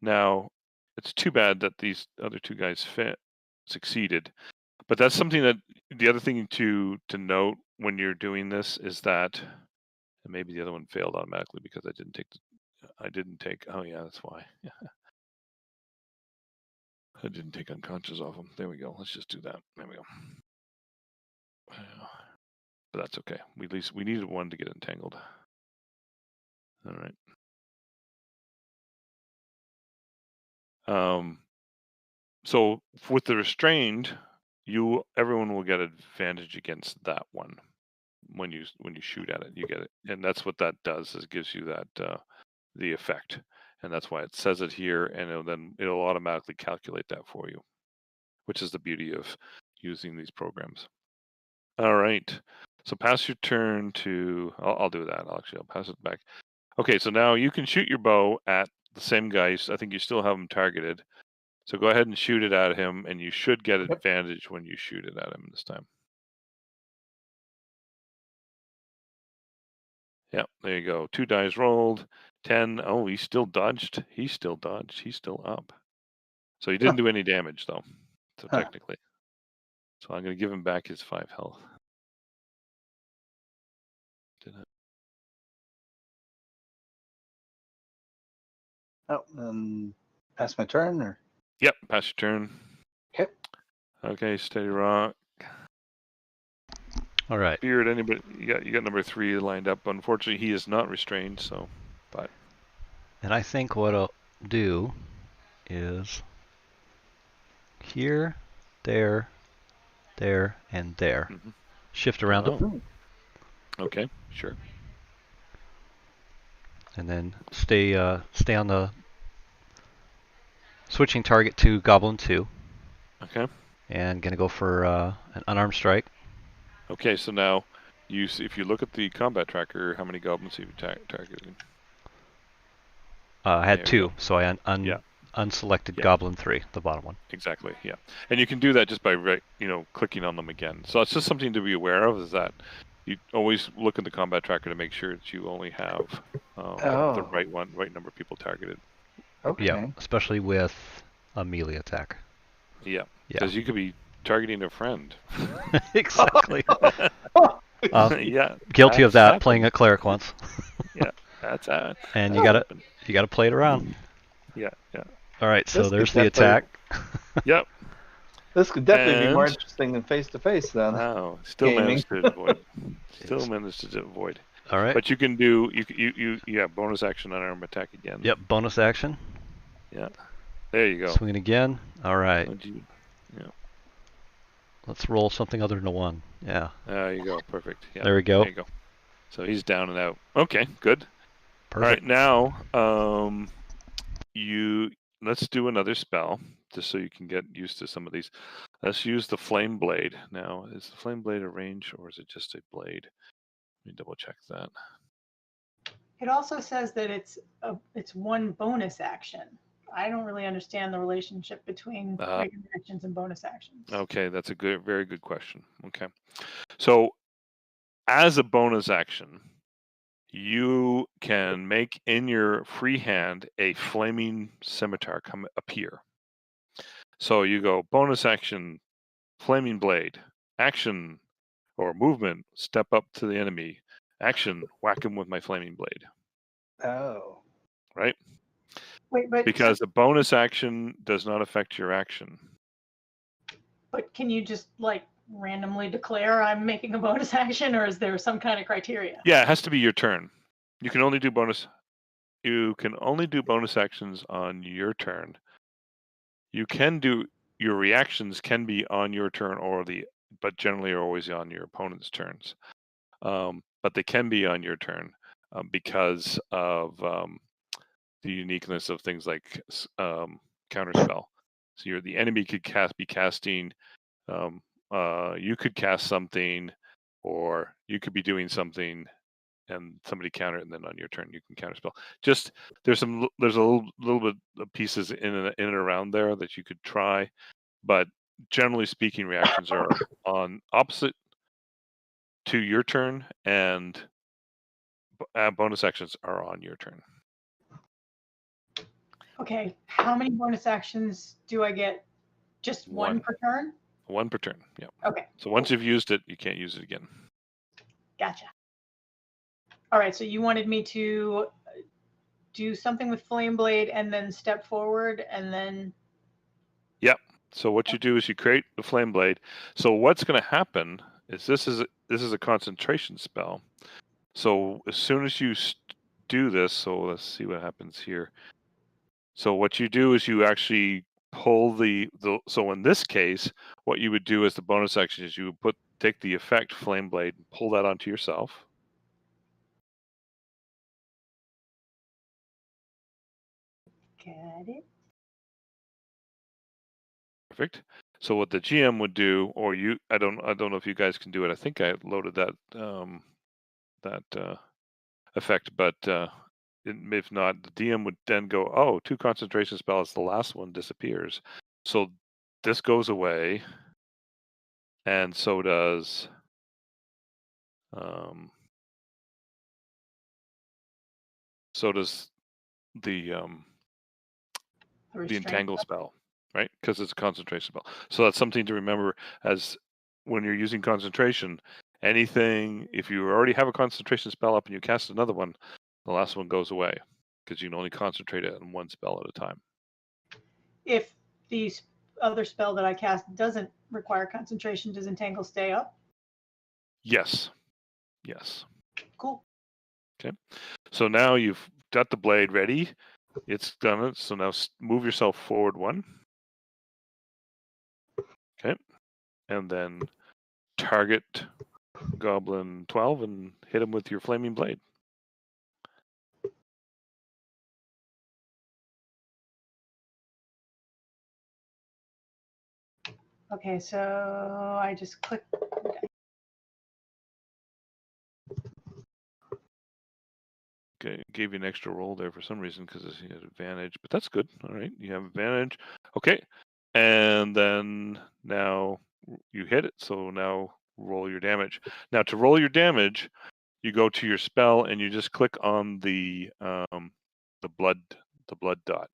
now it's too bad that these other two guys succeeded. But that's something that the other thing to note when you're doing this is that, and maybe the other one failed automatically because I didn't take. Oh yeah, that's why. Yeah. I didn't take unconscious off him. There we go. Let's just do that. There we go. But that's okay. At least we needed one to get entangled. All right. So with the restrained, everyone will get advantage against that one when you shoot at it. You get it, and that's what that does. Is gives you that the effect, and that's why it says it here, and it'll automatically calculate that for you, which is the beauty of using these programs. All right. So pass your turn to. I'll do that. I'll pass it back. Okay. So now you can shoot your bow at the same guys. I think you still have them targeted. So go ahead and shoot it at him, and you should get advantage when you shoot it at him this time. Yep, there you go. 2 dice rolled. 10. Oh, he still dodged. He's still up. So he didn't do any damage, though. So technically. So I'm going to give him back his 5 health. Pass my turn, or? Yep, pass your turn. Okay. Okay, steady rock. All right. Beard, anybody? You got number 3 lined up. Unfortunately, he is not restrained. So, but. And I think what I'll do is here, there, and there. Mm-hmm. Shift around them. Okay, sure. And then stay on the switching target to Goblin 2. Okay. And gonna go for an unarmed strike. Okay, so now if you look at the combat tracker, how many goblins have you targeted? I had 2, so I unselected Yeah. Goblin 3, the bottom one. Exactly, yeah. And you can do that just by clicking on them again. So it's just something to be aware of, is that you always look at the combat tracker to make sure that you only have the right number of people targeted. Okay. Yeah, especially with a melee attack. Yeah, because you could be targeting a friend. Exactly. Yeah. Guilty of that, playing a cleric once. Yeah, that's and you gotta play it around. Yeah. All right, so there's the attack. Yep. This could definitely be more interesting than face to face, then. Oh, still managed to avoid. All right. But you can do bonus action on arm attack again. Yep, bonus action. Yeah. There you go. Swinging again. All right. Yeah. Let's roll something other than a 1. Yeah. There you go. Perfect. Yeah. There we go. There you go. So he's down and out. Okay, good. Perfect. All right, now let's do another spell just so you can get used to some of these. Let's use the flame blade. Now, is the flame blade a range or is it just a blade? Let me double check that. It also says that it's 1 bonus action. I don't really understand the relationship between regular actions and bonus actions. Okay, that's a very good question. Okay. So as a bonus action, you can make in your free hand a flaming scimitar appear. So you go bonus action, flaming blade, action or movement, step up to the enemy, action, whack him with my flaming blade. Oh. Right? Wait, but because a bonus action does not affect your action. But can you just randomly declare I'm making a bonus action, or is there some kind of criteria? Yeah, it has to be your turn. You can only do bonus actions on your turn. You can do your reactions can be on your turn but generally are always on your opponent's turns. But they can be on your turn because of the uniqueness of things like counterspell. So the enemy could be casting. You could cast something, or you could be doing something, and somebody counter it, and then on your turn you can counterspell. Just there's a little bit of pieces in and around there that you could try, but generally speaking, reactions are on opposite to your turn, and bonus actions are on your turn. Okay, how many bonus actions do I get? Just one per turn? One per turn, yeah. Okay. So once you've used it, you can't use it again. Gotcha. All right, so you wanted me to do something with Flame Blade and then step forward and then... Yep. So what you do is you create the Flame Blade. So what's going to happen is this is a concentration spell. So as soon as you do this, so let's see what happens here. So what you do is you actually pull so in this case, what you would do as the bonus action is you would take the effect Flame Blade and pull that onto yourself. Got it. Perfect. So what the GM would do, or I don't know if you guys can do it. I think I loaded that effect, but if not, the DM would then go, oh, 2 concentration spells. The last one disappears. So this goes away, and so does the entangle spell, right? Because it's a concentration spell. So that's something to remember as when you're using concentration. Anything, if you already have a concentration spell up and you cast another one, the last one goes away because you can only concentrate it on one spell at a time. If the other spell that I cast doesn't require concentration, does entangle stay up? Yes. Yes. Cool. Okay. So now you've got the blade ready. It's done it. So now move yourself forward 1. Okay. And then target Goblin 12 and hit him with your flaming blade. Okay, so I just click. Okay, gave you an extra roll there for some reason because he had advantage, but that's good. All right, you have advantage. Okay, and then now you hit it. So now roll your damage. Now to roll your damage, you go to your spell and you just click on the blood dot.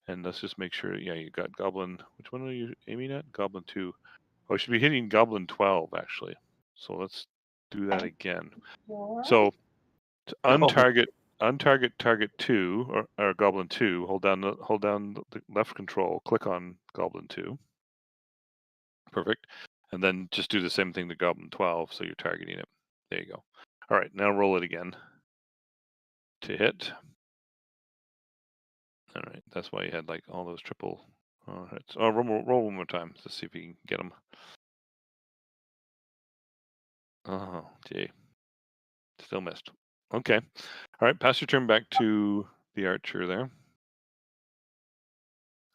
And let's just make sure. Yeah, you got Goblin. Which one are you aiming at? Goblin 2. Oh, you should be hitting Goblin 12 actually. So let's do that again. So to untarget target 2 or Goblin 2. Hold down the left control. Click on Goblin 2. Perfect. And then just do the same thing to Goblin 12. So you're targeting it. There you go. All right, now roll it again to hit. All right, that's why you had like all those triple hits. Oh, roll one more time to see if you can get them. Oh, gee. Still missed. Okay. All right, pass your turn back to the archer there.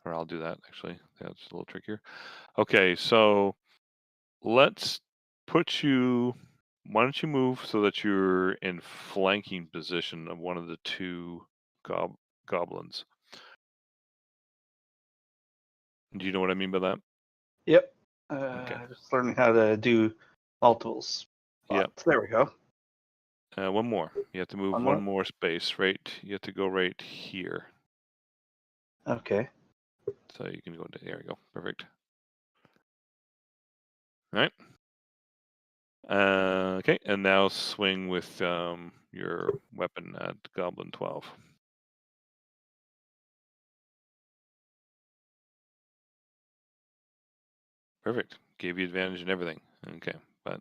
Or I'll do that, actually. That's a little trickier. Okay, so let's put you... Why don't you move so that you're in flanking position of one of the 2 goblins? Do you know what I mean by that? Yep. Okay. Just learning how to do multiples. Yep. There we go. One more. You have to move one more space, right? You have to go right here. Okay. So you can go, there we go. Perfect. All right. Okay, and now swing with your weapon at Goblin 12. Perfect. Gave you advantage and everything. Okay, but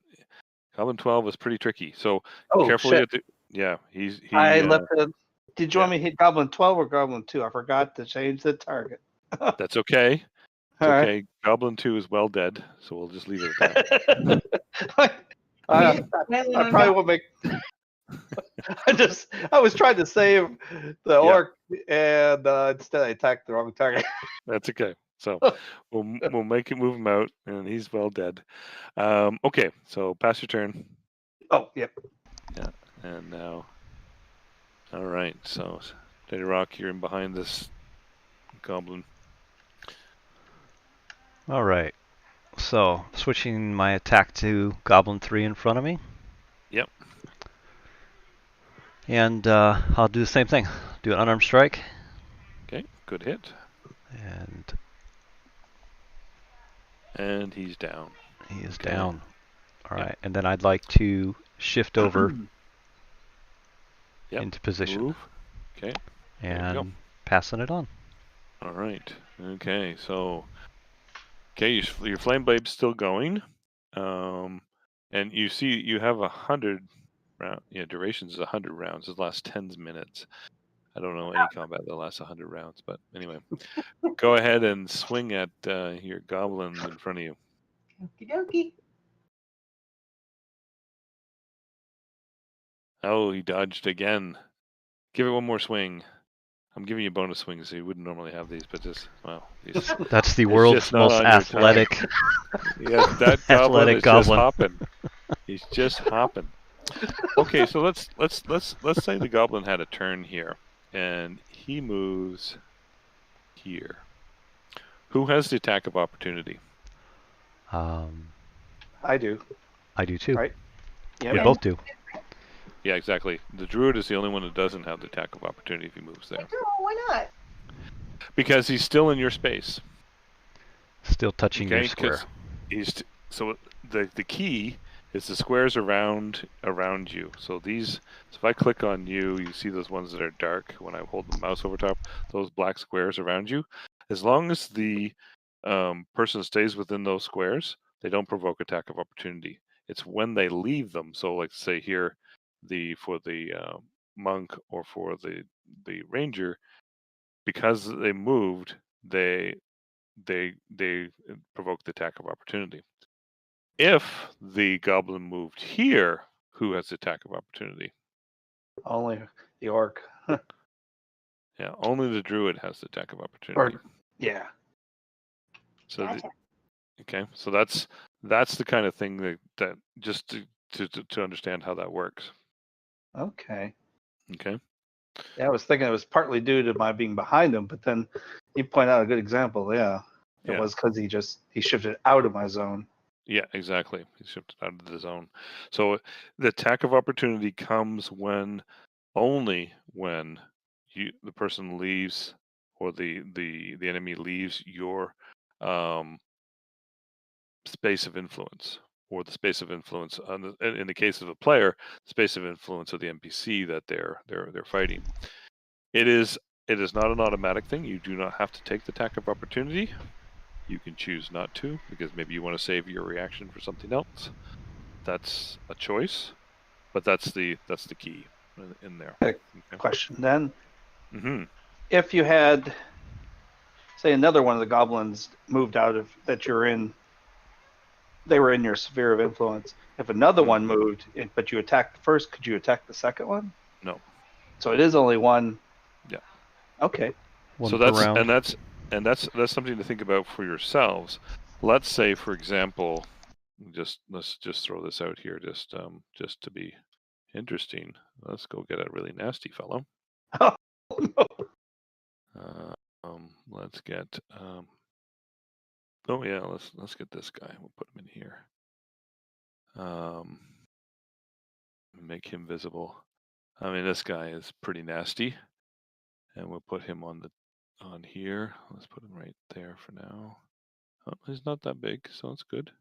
Goblin 12 is pretty tricky. So carefully. Yeah, I left it. Did you want me to hit Goblin 12 or Goblin 2? I forgot to change the target. That's okay. It's okay. Right. Goblin 2 is well dead, so we'll just leave it at that. I probably will make. I was trying to save the orc, and instead I attacked the wrong target. That's okay. So we'll move him out, and he's well dead. Okay, so pass your turn. Oh, yep. Yeah, and now, all right. So, Steady Rock, you're in behind this goblin. All right. So switching my attack to Goblin 3 in front of me. Yep. And I'll do the same thing. Do an unarmed strike. Okay, good hit. And he's down. He is Okay. down. All right, and then I'd like to shift over into position. Move. Okay. And passing it on. All right. Okay. So, your flame blade's still going, and you see you have 100 round. Yeah, durations is 100 rounds. It lasts 10 minutes. I don't know any combat that lasts 100 rounds, but anyway, go ahead and swing at your goblin in front of you. Okie dokie. Oh, he dodged again. Give it one more swing. I'm giving you bonus swings, so you wouldn't normally have these, but just, well. That's the world's most athletic. Yeah, that goblin is just hopping. He's just hopping. Okay, so let's say the goblin had a turn here, and he moves here. Who has the attack of opportunity? I do. I do too. Right? Yeah, we both do. Yeah, exactly. The druid is the only one that doesn't have the attack of opportunity if he moves there. Why not? Because he's still in your space. Still touching your square. So the key is the squares around you. So if I click on you, you see those ones that are dark when I hold the mouse over top, those black squares around you. As long as the person stays within those squares, they don't provoke attack of opportunity. It's when they leave them. So like say here, for the monk or for the ranger, because they moved, they provoke the attack of opportunity. If the goblin moved here, who has the attack of opportunity? Only the orc. Yeah, only the druid has the attack of opportunity. Yeah. So Gotcha. okay, so that's the kind of thing that just to understand how that works. Okay. Okay. Yeah, I was thinking it was partly due to my being behind him, but then you point out a good example. Yeah, it was because he shifted out of my zone. Yeah, exactly. He shifted out of the zone. So the attack of opportunity comes only when the person leaves, or the enemy leaves your space of influence, or the space of influence in the case of the player, space of influence of the NPC that they're fighting. It is not an automatic thing. You do not have to take the attack of opportunity. You can choose not to, because maybe you want to save your reaction for something else. That's a choice, but that's the key in there. Okay. Question then. Mm-hmm. If you had, say, another one of the goblins moved out of that you're in, they were in your sphere of influence. If another one moved, but you attacked the first, could you attack the second one? No. So it is only one. Yeah. Okay. So that's something to think about for yourselves. Let's say, for example, let's just throw this out here, just to be interesting. Let's go get a really nasty fellow. Oh no. Let's get. Oh yeah, let's get this guy. We'll put him in here. Make him visible. I mean, this guy is pretty nasty, and we'll put him on here. Let's put him right there for now. Oh, he's not that big, so it's good.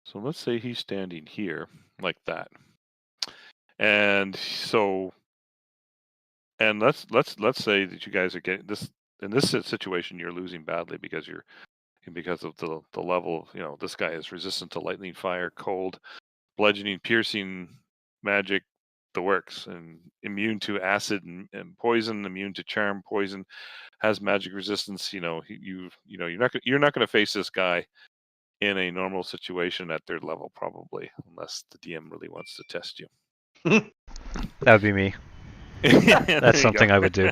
So let's say he's standing here like that, and so, and let's say that you guys are getting this in this situation. You're losing badly because of the level of, this guy is resistant to lightning, fire, cold, bludgeoning, piercing, magic, the works, and immune to acid and poison, immune to charm, poison, has magic resistance. You're not going to face this guy in a normal situation at their level, probably, unless the DM really wants to test you. That would be me. That's something I would do.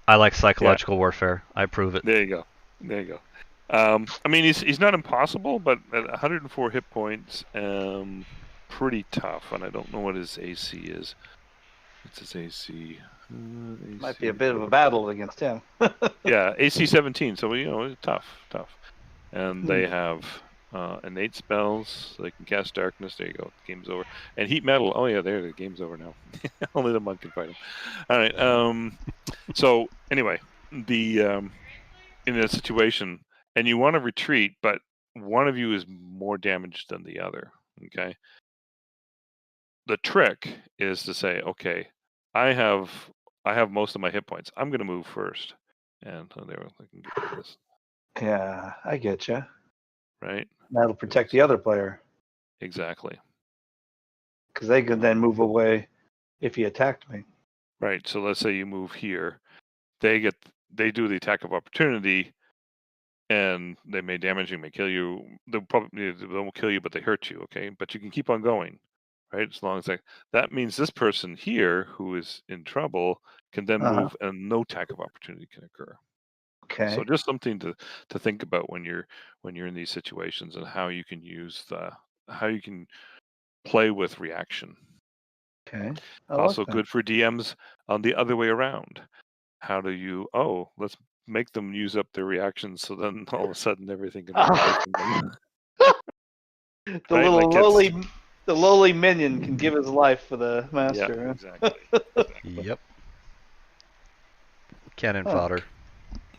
I like psychological warfare. I approve it. There you go. I mean, he's not impossible, but at 104 hit points, pretty tough. And I don't know what his AC is. What's his AC? Might be a bit of a battle against him. Yeah, AC 17. So it's tough. And they have innate spells. So they can cast darkness. There you go. Game's over. And heat metal. Oh yeah, there. The game's over now. Only the monk can fight him. All right. So anyway, in a situation, and you want to retreat, but one of you is more damaged than the other. Okay. The trick is to say, okay, I have most of my hit points. I'm going to move first, and there I can get this. Yeah, I get you. Right. That'll protect the other player. Exactly. Because they could then move away if he attacked me. Right. So let's say you move here, they do the attack of opportunity, and they may damage you, may kill you. They won't kill you, but they hurt you. Okay, but you can keep on going. Right, as long as that means this person here who is in trouble can then move, and no attack of opportunity can occur. Okay. So just something to think about when you're in these situations, and how you can play with reaction. Okay. Also good for DMs on the other way around. How do you? Oh, let's make them use up their reactions, so then all of a sudden everything can be away from them. The lowly minion can give his life for the master. Yeah, exactly. Yep. Cannon fodder.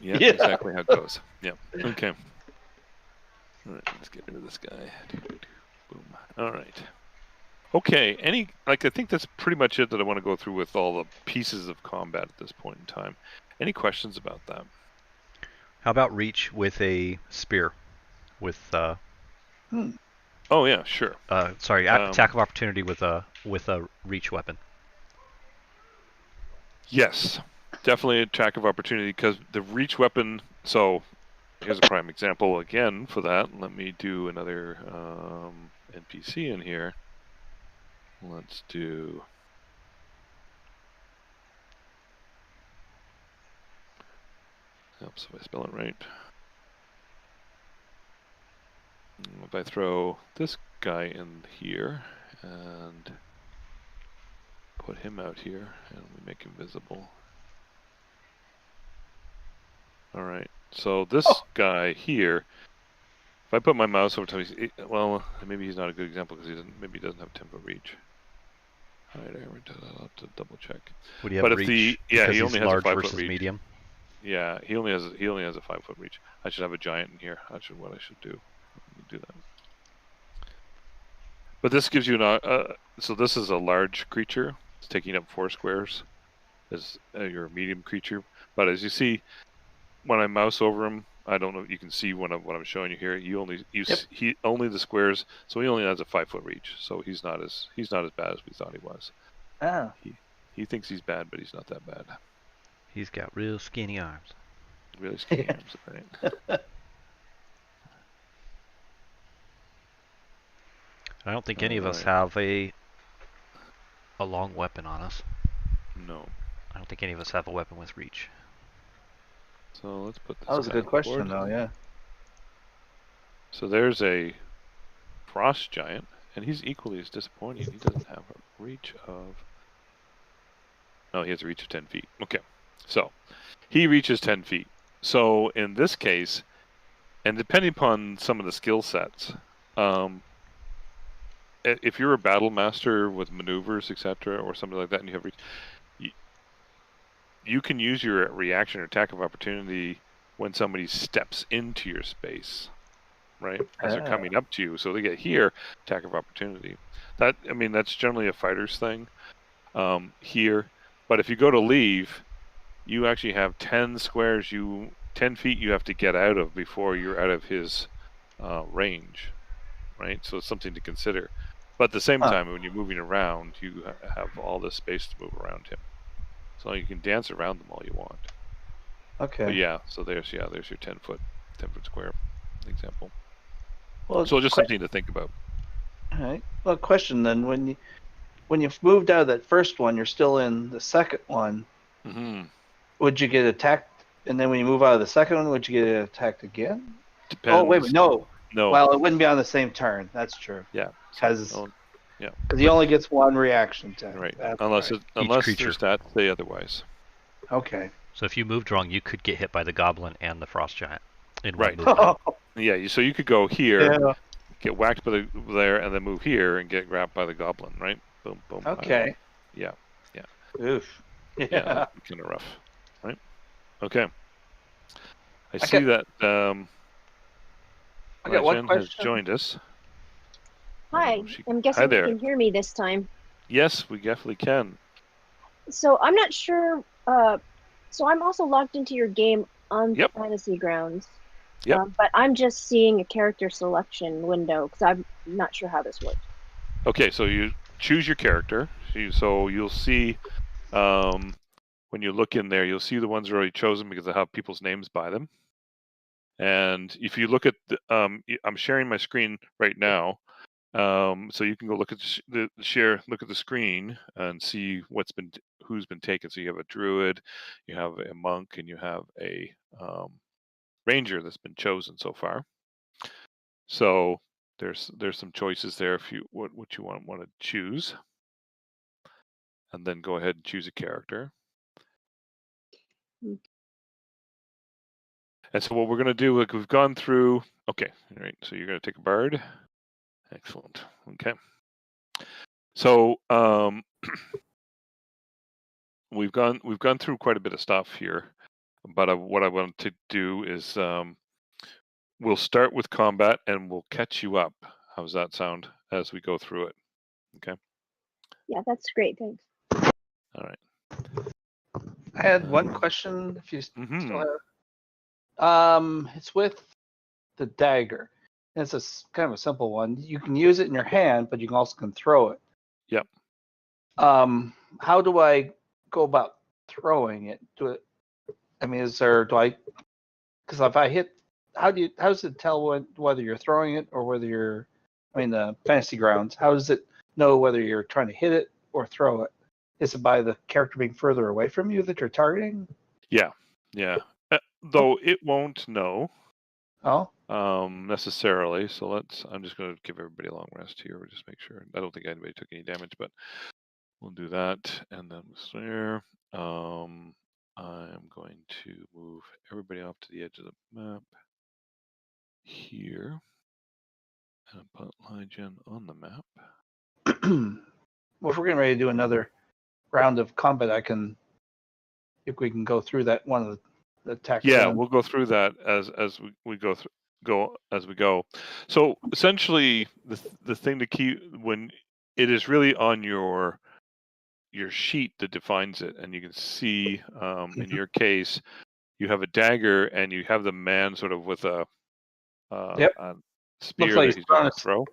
Yeah, exactly how it goes. Yeah. Okay. All right, let's get rid of this guy. Boom. All right. Okay. I think that's pretty much it that I want to go through with all the pieces of combat at this point in time. Any questions about that? How about reach with a spear? With Oh yeah, sure. Sorry, attack of opportunity with a reach weapon. Yes, definitely attack of opportunity, because the reach weapon. So here's a prime example again for that. Let me do another NPC in here. Let's do. Helps if I spell it right. If I throw this guy in here and put him out here, and we make him visible. All right. So this guy here, if I put my mouse over to him, well, maybe he's not a good example because he doesn't have 10-foot reach. All right, I'll have to double check. Would he have reach? He only has a 5-foot reach. Medium. Yeah, he only has a 5-foot reach. I should have a giant in here. That's what I should do. Let me do that. But this gives you so this is a large creature. It's taking up 4 squares as your medium creature. But as you see, when I mouse over him, I don't know. You can see what I'm showing you here. He only the squares, so he only has a 5-foot reach. So he's not as bad as we thought he was. Ah. He thinks he's bad, but he's not that bad. He's got real skinny arms. Really skinny arms, right? I don't think any of us have a long weapon on us. No. I don't think any of us have a weapon with reach. So let's put this. That was a good question, though. Yeah. So there's a frost giant, and he's equally as disappointing. He doesn't have a reach of. No, he has a reach of 10 feet. Okay, so he reaches 10 feet. So in this case, and depending upon some of the skill sets, if you're a battle master with maneuvers, etc., or something like that, and you have you can use your reaction or attack of opportunity when somebody steps into your space, right? As they're coming up to you, so they get here, attack of opportunity. That's generally a fighter's thing here. But if you go to leave, you actually have 10 squares, 10 feet you have to get out of before you're out of his range, right? So it's something to consider. But at the same time, when you're moving around, you have all this space to move around him. So you can dance around them all you want. Okay. But yeah, so there's your 10-foot square example. Well, so just something to think about. All right. Well, question then: when you've moved out of that first one, you're still in the second one. Mm-hmm. would you get attacked? And then when you move out of the second one, would you get attacked again? Depends. Oh, wait a minute. No. No. Well, it wouldn't be on the same turn. That's true. Yeah. Because yeah. he only gets one reaction attack. Right. That's Unless right. unless creature. their stats say otherwise. Okay. So if you moved wrong, you could get hit by the goblin and the frost giant in Right. one movement. Yeah. So you could go here, Yeah. get whacked by there, and then move here and get grabbed by the goblin. Right. Boom. Boom. Okay. Yeah. Oof. Yeah. Yeah. That'd be kind of rough. Right. Okay. I I see got- that. I got one Jen has question. joined us. Hi, She- I'm Hi guessing you there. can hear me this time. Yes, we definitely can. So I'm not sure. So I'm also logged into your game on Yep. Fantasy Grounds. Yep. But I'm just seeing a character selection window because I'm not sure how this works. Okay, so you choose your character. So you'll see when you look in there, you'll see the ones that are already chosen because I have people's names by them. And if you look at the, I'm sharing my screen right now, so you can go look at look at the screen and see who's been taken. So you have a druid, you have a monk, and you have a ranger that's been chosen so far. So there's some choices there if you what you want to choose, and then go ahead and choose a character. And so what we're going to do, like we've gone through. Okay, all right. So you're going to take a bard. Excellent. Okay. So we've gone through quite a bit of stuff here, but what I want to do is we'll start with combat and we'll catch you up. How's that sound as we go through it? Okay. Yeah, that's great. Thanks. All right. I had one question. If you still Mhm. have, it's with the dagger. It's kind of a simple one. You can use it in your hand, but you can also throw it. Yep. How do I go about throwing it? Do I? Because if I hit, how does it tell whether you're throwing it or whether you're? The Fantasy Grounds. How does it know whether you're trying to hit it or throw it? Is it by the character being further away from you that you're targeting? Yeah. Though it won't know Oh, necessarily. So I'm just going to give everybody a long rest here. We'll just make sure. I don't think anybody took any damage, but we'll do that. And then there. I'm going to move everybody off to the edge of the map here and put Lygen on the map. well, if we're getting ready to do another round of combat, if we can go through that one of the attacks. Yeah, we'll go through that as we go. So essentially, the thing to keep when it is really on your sheet that defines it, and you can see in your case you have a dagger and you have the man sort of with a spear like that he's going to throw.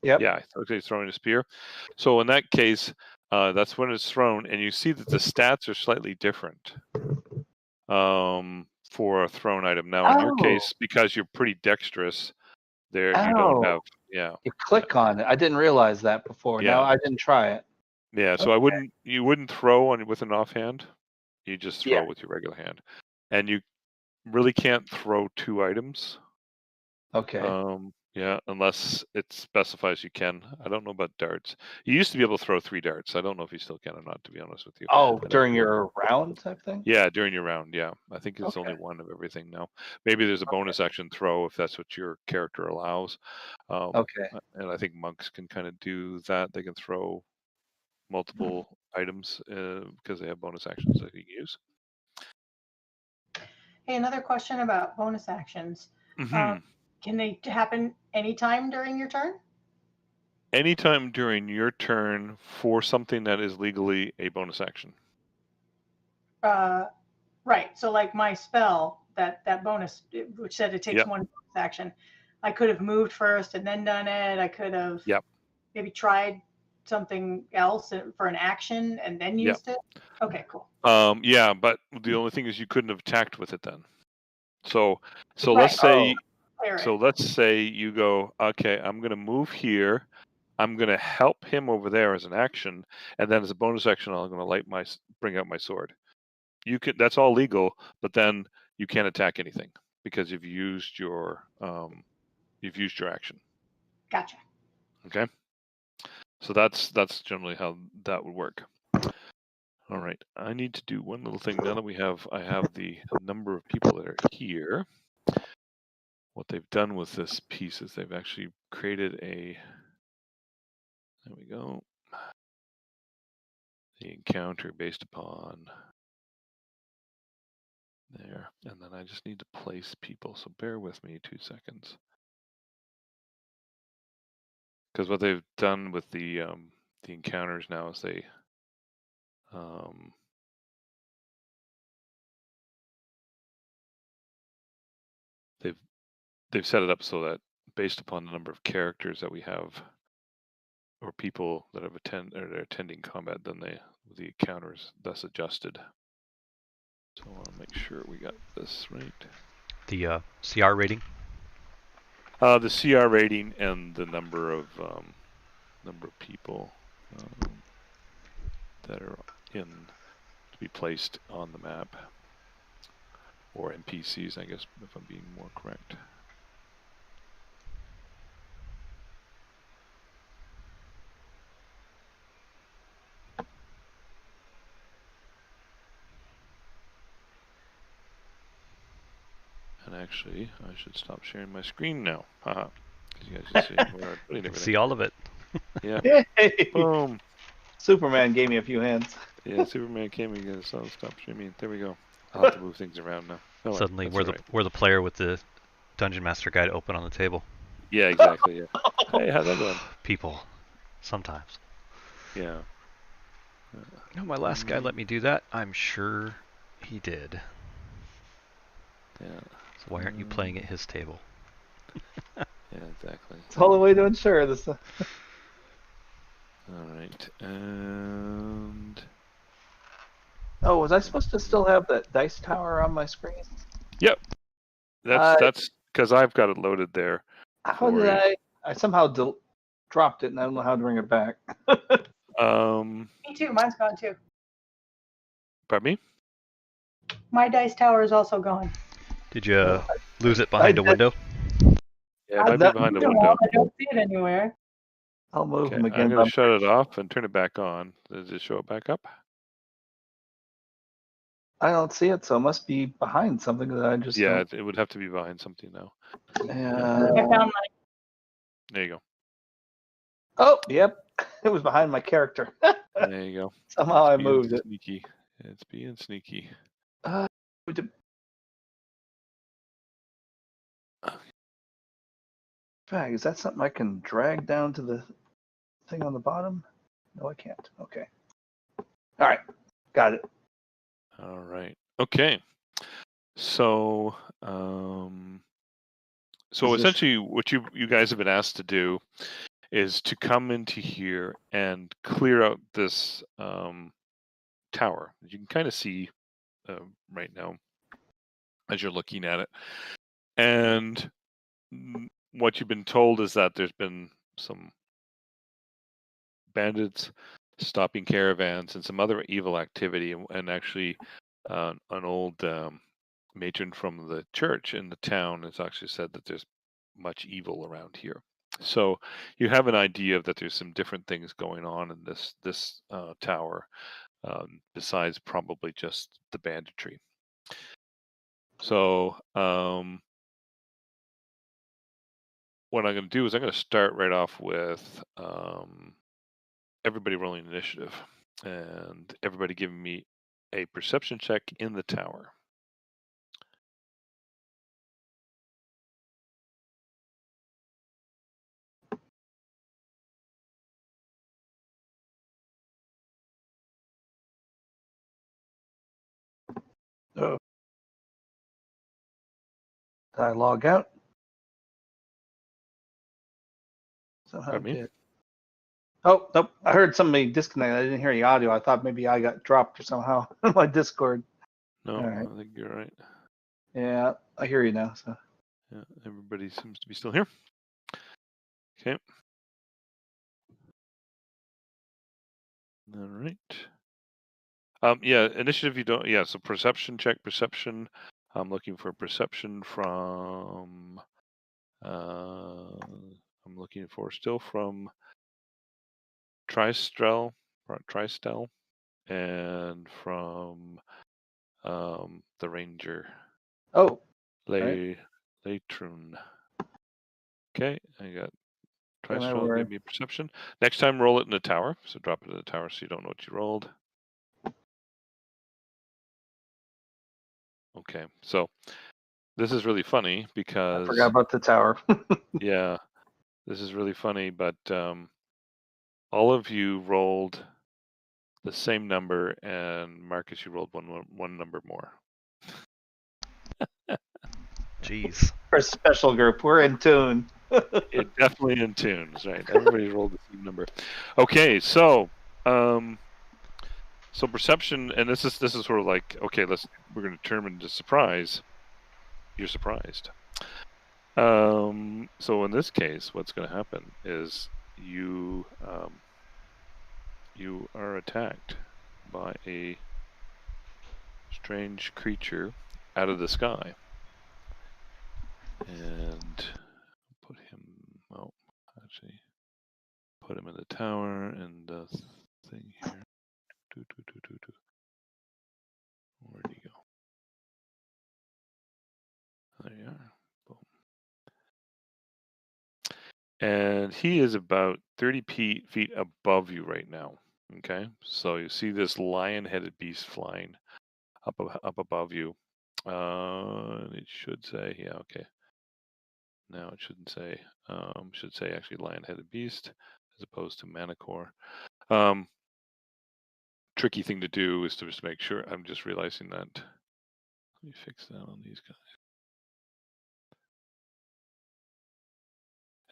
Yep. Yeah, okay, he's throwing a spear. So in that case, that's when it's thrown, and you see that the stats are slightly different for a thrown item. Now, in your case, because you're pretty dexterous, you don't have. Yeah. You click on it. I didn't realize that before. Yeah. No, I didn't try it. Yeah. So you wouldn't throw with an offhand. You just throw with your regular hand, and you really can't throw two items. Okay. Yeah, unless it specifies you can. I don't know about darts. You used to be able to throw 3 darts. I don't know if you still can or not, to be honest with you. Oh, during your round type thing? Yeah, during your round, yeah. I think it's only one of everything now. Maybe there's a bonus action throw if that's what your character allows. Okay. And I think monks can kind of do that. They can throw multiple items because they have bonus actions that you can use. Hey, another question about bonus actions. Mm-hmm. Can they happen anytime during your turn? Anytime during your turn for something that is legally a bonus action. Right. So like my spell, that bonus, which said it takes one bonus action, I could have moved first and then done it. I could have maybe tried something else for an action and then used it. Okay, cool. Yeah, but the only thing is you couldn't have attacked with it then. So let's say let's say you go, okay, I'm going to move here. I'm going to help him over there as an action, and then as a bonus action, I'm going to bring out my sword. you can. That's all legal, but then you can't attack anything because you've used your action. Gotcha. Okay. So that's generally how that would work. All right. I need to do one little thing now that I have the number of people that are here. What they've done with this piece is they've actually created a. There we go. The encounter based upon there, and then I just need to place people. So bear with me 2 seconds. Because what they've done with the encounters now is they've set it up so that based upon the number of characters that we have or people that have attending combat, then the encounters thus adjusted. So I want to make sure we got this right. The CR rating. The CR rating and the number of people that are to be placed on the map, or NPCs, I guess, if I'm being more correct. And actually, I should stop sharing my screen now. Haha. Because you guys can see where I'm putting everything. See all of it. Yeah. Yay! Boom. Superman gave me a few hands. Yeah, Superman came and so stop streaming. There we go. I'll have to move things around now. Oh, well, Suddenly, that's we're all the right. we're the player with the Dungeon Master Guide open on the table. Yeah, exactly. Yeah. Hey, how's that going? People, sometimes. Yeah. No, my last guy let me do that. I'm sure he did. Yeah. So why aren't you playing at his table? Yeah, exactly. It's the only way to ensure this. All right, and Oh, was I supposed to still have that dice tower on my screen? yep, that's because I've got it loaded there. How did I somehow dropped it, and I don't know how to bring it back. Me too. Mine's gone too. Pardon me? My dice tower is also gone. Did you lose it behind a window? Yeah, it might be behind the window. I don't see it anywhere. I'll move Okay, them again. I'm going to shut it off and turn it back on. Does it show it back up? I don't see it, so it must be behind something that I just. Yeah, it would have to be behind something now. I found mine. There you go. Oh, yep. It was behind my character. There you go. Somehow I It's being moved it. sneaky. It's being sneaky. Bag, is that something I can drag down to the thing on the bottom? No, I can't. Okay. All right. Got it. All right. Okay. So, essentially, what you guys have been asked to do is to come into here and clear out this tower. You can kind of see right now as you're looking at it. And what you've been told is that there's been some bandits stopping caravans and some other evil activity, and actually an old matron from the church in the town has actually said that there's much evil around here. So you have an idea that there's some different things going on in this tower, besides probably just the banditry. So what I'm going to do is I'm going to start right off with everybody rolling initiative, and everybody giving me a perception check in the tower. Oh. Did I log out? Somehow Pardon me? did. Oh, nope. I heard somebody disconnect. I didn't hear the audio. I thought maybe I got dropped or somehow on my Discord. No, All right. I think you're right. Yeah, I hear you now. So. Yeah, everybody seems to be still here. Okay. All right. Yeah, initiative you don't. Yeah, so perception check. Perception. I'm looking for perception from. I'm looking for still from Tristel, and from the Ranger. Oh, right. Latrun. Okay, I got Okay, my Tristel. word. Give me perception. Next time, roll it in the tower. So drop it in the tower so you don't know what you rolled. Okay, so this is really funny I because forgot about the tower. yeah, this is really funny, but all of you rolled the same number, and Marcus, you rolled one number more. Jeez. We're a special group. We're in tune. It definitely in tunes, right? Everybody rolled the same number. Okay, so so perception, and this is sort of like, okay, we're going to determine the surprise. You're surprised. So in this case, what's going to happen is you are attacked by a strange creature out of the sky, and put him. Oh, actually, put him in the tower and the thing here. Where'd he go? There you are. Boom. And he is about 30 feet above you right now. Okay, so you see this lion-headed beast flying up above you. It should say, yeah, okay. No, it shouldn't say. Should say actually lion-headed beast as opposed to manicore. Tricky thing to do is to just make sure. I'm just realizing that. Let me fix that on these guys.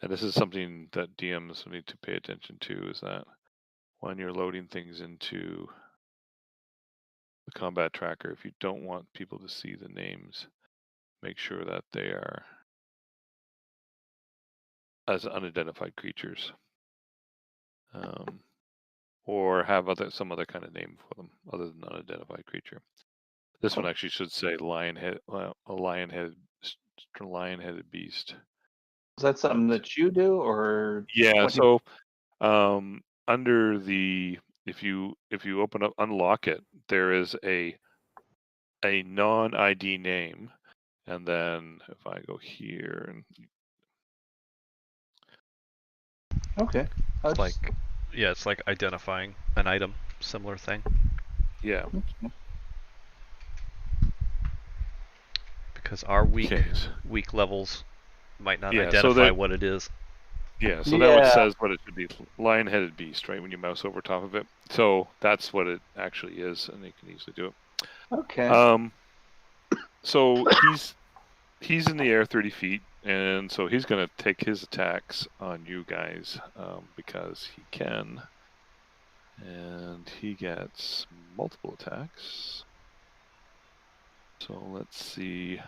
And this is something that DMs need to pay attention to, is that when you're loading things into the combat tracker, if you don't want people to see the names, make sure that they are as unidentified creatures, or have some other kind of name for them other than unidentified creature. This one actually should say a lion-headed beast. Is that something that you do, or yeah? So under the if you unlock it, there is a non-ID name, and then if I go here and okay, It's like, yeah, it's like identifying an item, similar thing. yeah, Because our weak levels might not identify what it is. Yeah, so now it says what it should be: lion-headed beast, right? When you mouse over top of it, so that's what it actually is, and you can easily do it. Okay. So he's in the air 30 feet, and so he's going to take his attacks on you guys because he can, and he gets multiple attacks. So let's see.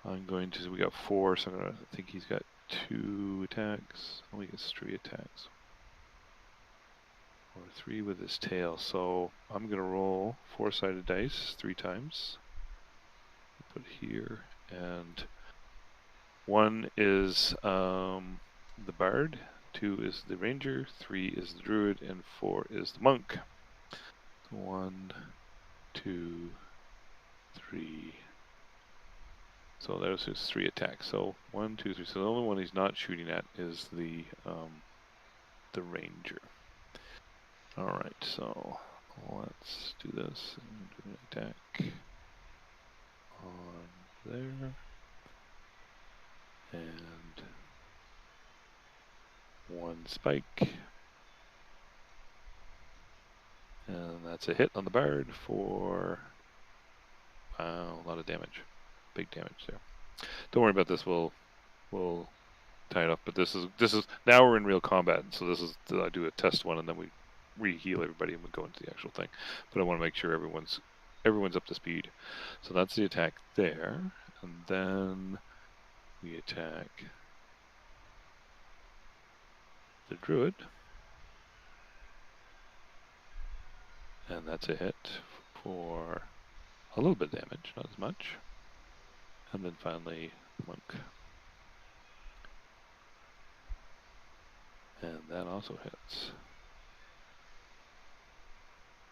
I'm going to. We got 4, so I think he's got 2 attacks. Oh, he gets 3 attacks. Or 3 with his tail. So I'm going to roll 4-sided dice 3 times. Put here, and 1 is the bard, 2 is the ranger, 3 is the druid, and 4 is the monk. 1, 2, 3. So there's his 3 attacks. So 1, 2, 3. So the only one he's not shooting at is the ranger. All right, so let's do this. Do an attack on there, and 1 spike, and that's a hit on the bard for a lot of damage, big damage there. Don't worry about this. We'll tie it up. But this is now we're in real combat, so this is I do a test one, and then we re-heal everybody, and we go into the actual thing. But I want to make sure everyone's up to speed. So that's the attack there, and then we attack the druid, And that's a hit for a little bit of damage, not as much. And then finally, Monk. And that also hits.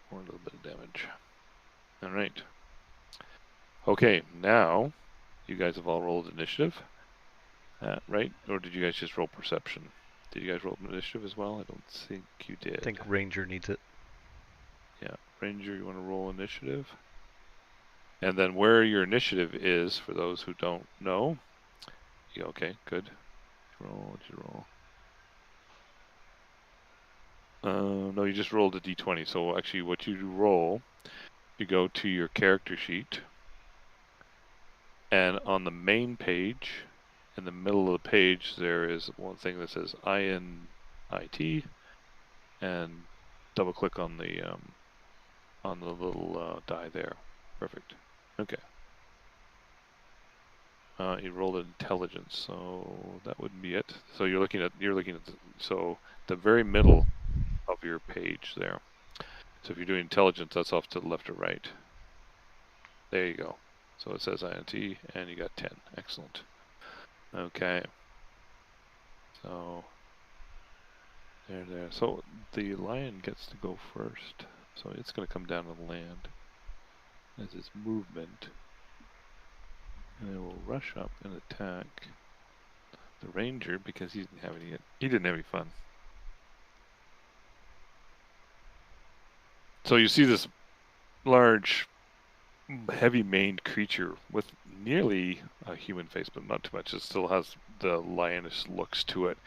For a little bit of damage. Alright. Okay, now you guys have all rolled initiative. Right? Or did you guys just roll perception? Did you guys roll initiative as well? I don't think you did. I think Ranger needs it. Yeah, Ranger, you want to roll initiative? And then where your initiative is, for those who don't know. Yeah, okay, good. What'd you roll? No, you just rolled a d20. So actually what you roll, you go to your character sheet. And on the main page, in the middle of the page, there is one thing that says INIT. And double click on the little die there. Perfect. Okay. You rolled an intelligence, so that wouldn't be it. So you're looking at the very middle of your page there. So if you're doing intelligence, that's off to the left or right. There you go. So it says INT, and you got 10. Excellent. Okay. So there. So the lion gets to go first. So it's going to come down and land as its movement. And it will rush up and attack the ranger because he didn't have any fun. So you see this large, heavy-maned creature with nearly a human face, but not too much. It still has the lioness looks to it.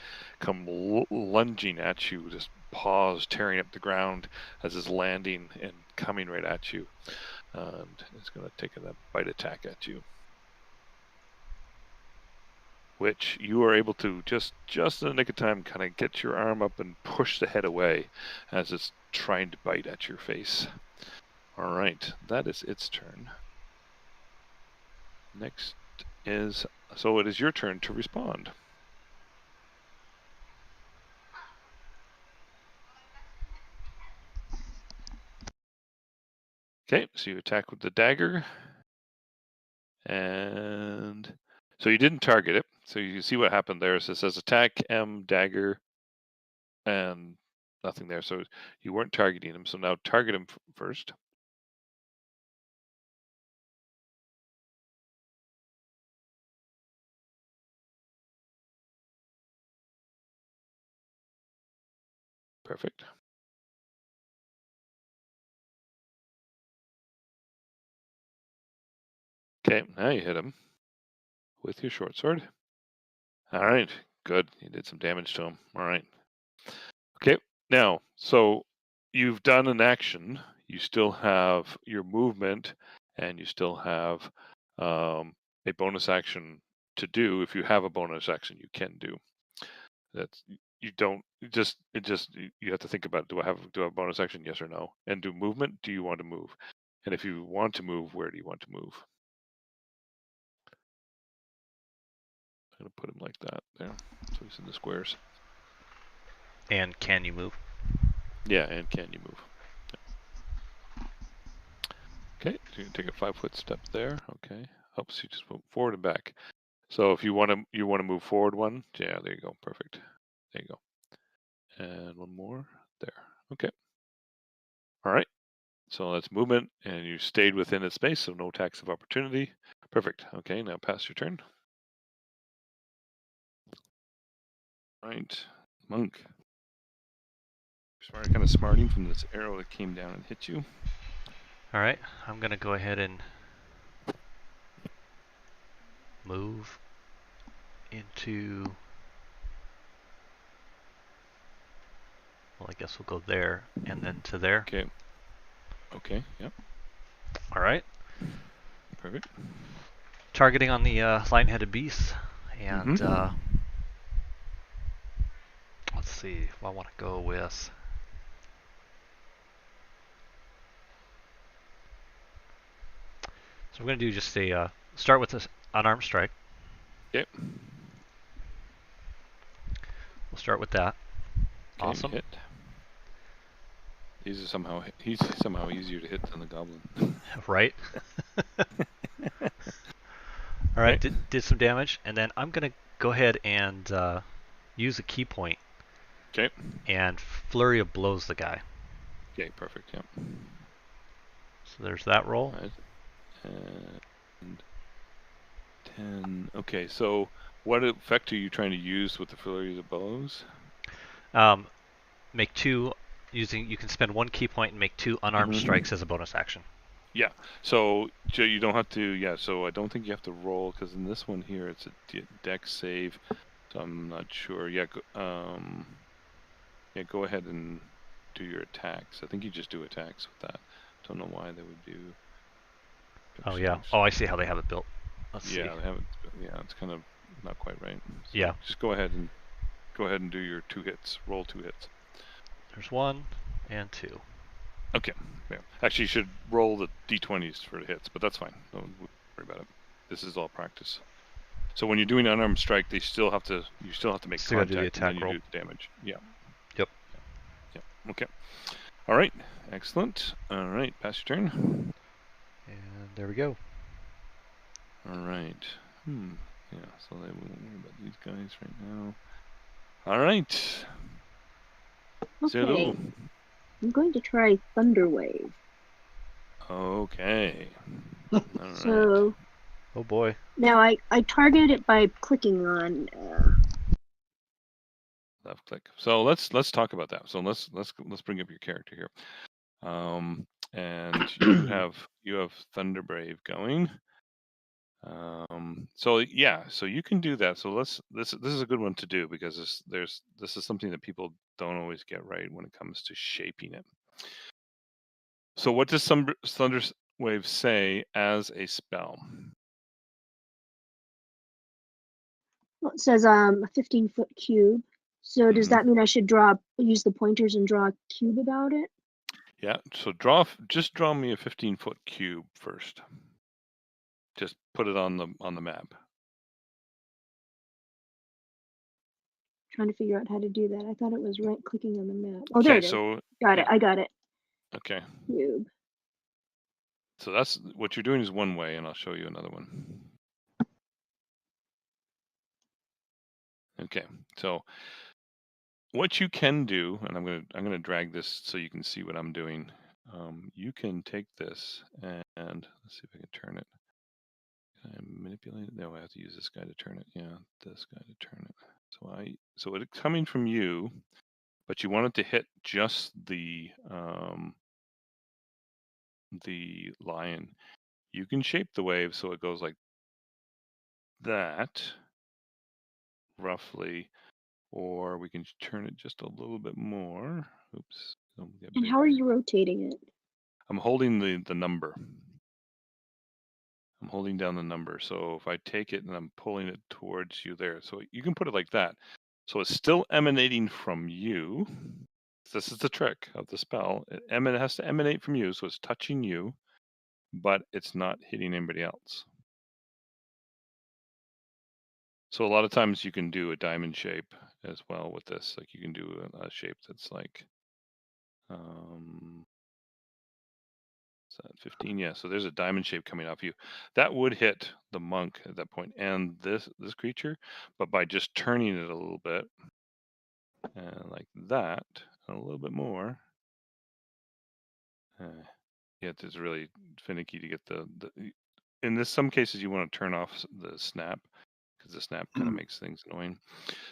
Come lunging at you, just paws tearing up the ground as it's landing and coming right at you. And it's going to take a bite attack at you, which you are able to just in the nick of time kind of get your arm up and push the head away as it's trying to bite at your face. All right, that is its turn. Next is, so it is your turn to respond. Okay, so you attack with the dagger. And so you didn't target it. So you see what happened there. So it says attack M dagger and nothing there. So you weren't targeting him. So now target him first. Perfect. Okay, now you hit him with your short sword. All right, good. You did some damage to him. All right. Okay, now, so you've done an action. You still have your movement, and you still have a bonus action to do. If you have a bonus action, you can do. That's you don't you have to think about, do I have a bonus action? Yes or no. And do movement, do you want to move? And if you want to move, where do you want to move? I'm gonna put him like that there, so he's in the squares. And can you move? Yeah, and can you move? Okay, so you can take a 5-foot step there. Okay, helps you just move forward and back. So if you want to move forward one, yeah, there you go, perfect. There you go, and one more there. Okay, all right. So that's movement, and you stayed within its space, so no attacks of opportunity. Perfect. Okay, now pass your turn. Right, Monk. Kind of smarting from this arrow that came down and hit you. All right, I'm gonna go ahead and move into. Well, I guess we'll go there and then to there. Okay. Okay. Yep. All right. Perfect. Targeting on the lion-headed beast, and let's see. I want to go with. So I'm going to do just a start with an unarmed strike. Yep. We'll start with that. Okay, Awesome. hit. He's somehow easier to hit than the goblin. Right? All right, did some damage, and then I'm gonna go ahead and use a key point. Okay. And flurry of blows the guy. Okay, perfect. Yeah. So there's that roll. Right. And 10. Okay, so what effect are you trying to use with the flurry of blows? Make two using. You can spend one key point and make two unarmed strikes as a bonus action. Yeah. So you don't have to. Yeah. So I don't think you have to roll because in this one here it's a dex save. So I'm not sure. Yeah. Yeah. Go ahead and do your attacks. I think you just do attacks with that. Don't know why they would do. Oh yeah. Oh, I see how they have it built. Let's see. They have it. Yeah, it's kind of not quite right. So yeah. Just go ahead and do your 2 hits. Roll 2 hits. There's 1 and 2. Okay. Yeah. Actually, you should roll the d20s for the hits, but that's fine. Don't worry about it. This is all practice. So when you're doing an unarmed strike, you still have to make still contact do the attack and then roll. you do the damage. Yeah. Yep. Yeah. Okay. All right. Excellent. All right. Pass your turn. And there we go. All right. Yeah. So they won't worry about these guys right now. All right. Okay. I'm going to try Thunder Wave. Okay. All right. So. Oh boy. Now I target it by clicking on. Left click. So let's talk about that. So let's bring up your character here. And you have Thunder Brave going. So yeah, so you can do that. So this is a good one to do because this is something that people don't always get right when it comes to shaping it. So what does Thunder Wave say as a spell? Well, it says a 15-foot cube. So does that mean I should use the pointers and draw a cube about it? Yeah. So just draw me a 15-foot cube first. Just put it on the map. Trying to figure out how to do that. I thought it was right clicking on the map. Oh, there it is. Got it. I got it. Okay. Cube. So that's what you're doing is one way, and I'll show you another one. Okay. So what you can do, and I'm gonna drag this so you can see what I'm doing. You can take this and let's see if I can turn it. Can I manipulate it? No, I have to use this guy to turn it. Yeah, this guy to turn it. So it's coming from you, but you want it to hit just the lion. You can shape the wave so it goes like that, roughly, or we can turn it just a little bit more. Oops. And how are you rotating it? I'm holding the number. I'm holding down the number. So if I take it and I'm pulling it towards you there, so you can put it like that. So it's still emanating from you. This is the trick of the spell. It has to emanate from you, so it's touching you, but it's not hitting anybody else. So a lot of times you can do a diamond shape as well with this. Like you can do a shape that's like, is that 15? Yeah. So there's a diamond shape coming off you. That would hit the monk at that point and this creature, but by just turning it a little bit and like that, and a little bit more. Yeah, it's really finicky to get the. In some cases you want to turn off the snap because the snap kind of makes things annoying.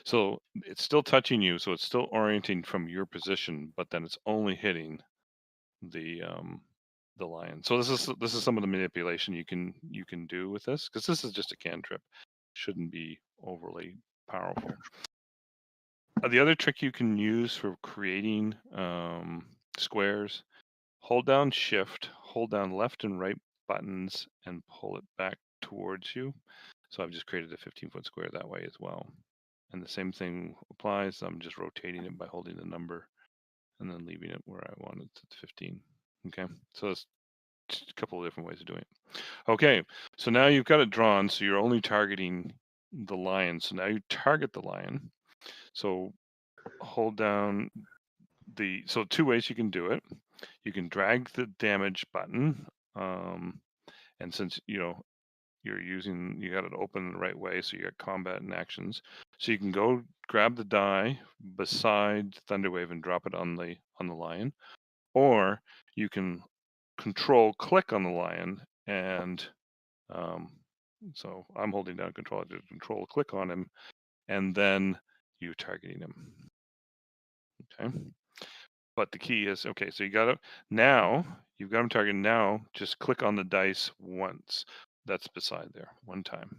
So it's still touching you, so it's still orienting from your position, but then it's only hitting the lion. So this is some of the manipulation you can do with this because this is just a cantrip. Shouldn't be overly powerful. The other trick you can use for creating squares: hold down Shift, hold down left and right buttons, and pull it back towards you. So I've just created a 15-foot square that way as well. And the same thing applies. I'm just rotating it by holding the number and then leaving it where I want it at 15. Okay, so that's a couple of different ways of doing it. Okay, so now you've got it drawn, so you're only targeting the lion. So now you target the lion. So hold down so 2 ways you can do it. You can drag the damage button, and since you're you got it open the right way, so you got combat and actions. So you can go grab the die beside Thunderwave and drop it on the lion, or you can control click on the lion, and so I'm holding down control click on him, and then you're targeting him. Okay. But the key is, okay, so you got it. Now, you've got him targeted. Now, just click on the dice once. That's beside there, one time.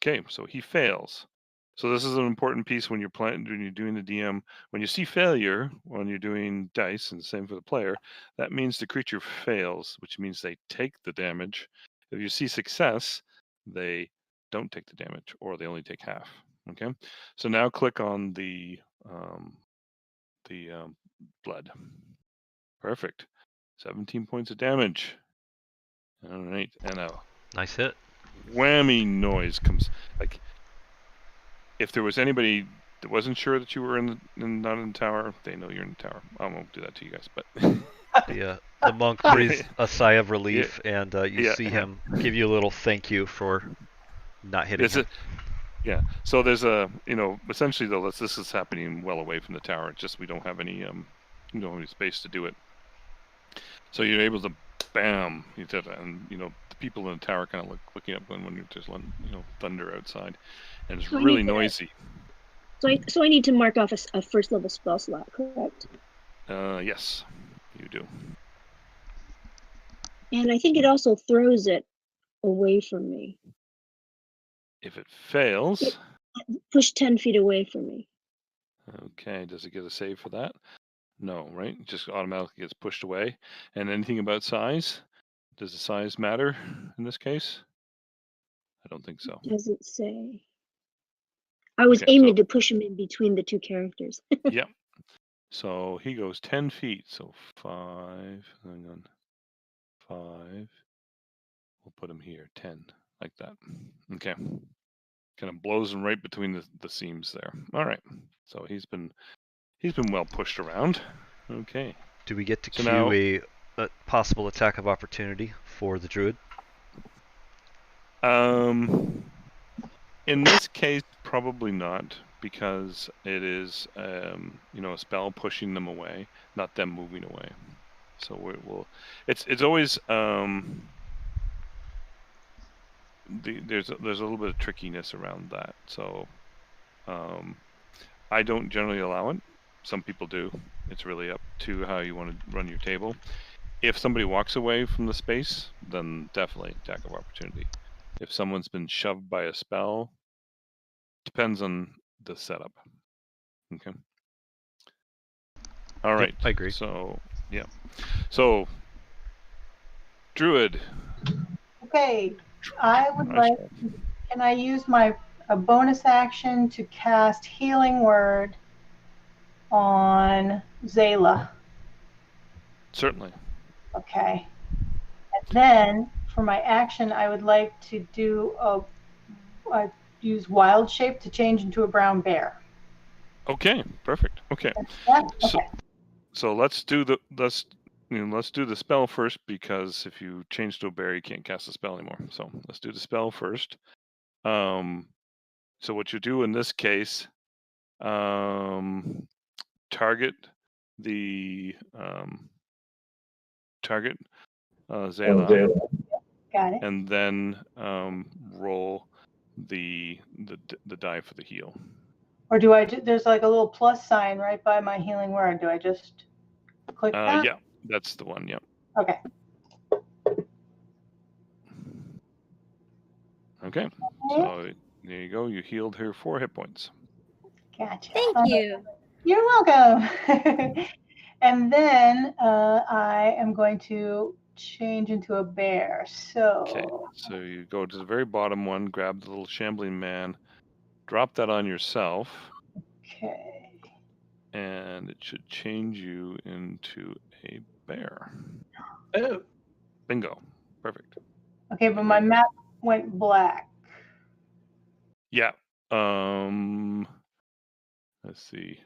Okay, so he fails. So this is an important piece when you're doing the DM. When you see failure, when you're doing dice, and the same for the player, that means the creature fails, which means they take the damage. If you see success, they don't take the damage, or they only take half. Okay, so now click on the blood. Perfect. 17 points of damage. All right, and a Nice hit. whammy noise comes. Like, if there was anybody that wasn't sure that you were not in the tower, they know you're in the tower. I won't do that to you guys, but The monk breathes a sigh of relief, and you see him give you a little thank you for not hitting him. Yeah. So there's essentially though, this is happening well away from the tower. It's just we don't have any any space to do it. So you're able to bam, you did it, and the people in the tower kind of looking up when there's thunder outside, and it's really noisy. So I need to mark off a first level spell slot, correct? Yes, you do. And I think it also throws it away from me. If it fails, push 10 feet away from me. Okay, does it get a save for that? No, right? It just automatically gets pushed away. And anything about size? Does the size matter in this case? I don't think so. Does it say? I was aiming to push him in between the two characters. Yep. So he goes 10 feet. So 5. Hang on. 5. We'll put him here. 10. Like that. Okay. Kind of blows him right between the seams there. All right. So he's been well pushed around. Okay. Do we get to cue a possible attack of opportunity for the druid? In this case, probably not, because it is a spell pushing them away, not them moving away. So it's always there's a little bit of trickiness around that. So I don't generally allow it. Some people do. It's really up to how you want to run your table. If somebody walks away from the space, then definitely attack of opportunity. If someone's been shoved by a spell, depends on the setup. Okay. All right. Yep, I agree. So, yeah. So, druid. Okay. I would like. Can I use a bonus action to cast Healing Word on Zayla? Certainly. Okay. And then for my action, I would like to do use Wild Shape to change into a brown bear. Okay. Perfect. Okay. Okay. So let's do the spell first, because if you change to a bear, you can't cast the spell anymore. So let's do the spell first. So what you do in this case, target the Zayla. Got it. And then roll the die for the heal. Or do I? There's like a little plus sign right by my Healing Word. Do I just click that? Yeah, that's the one. Yep. Okay. Okay. So there you go. You healed her 4 hit points. Gotcha. Thank you. You're welcome. And then I am going to change into a bear. So. Okay. So you go to the very bottom one, grab the little shambling man, drop that on yourself. Okay. And it should change you into a bear. Oh. Bingo. Perfect. Okay, but my map went black. Yeah. Let's see.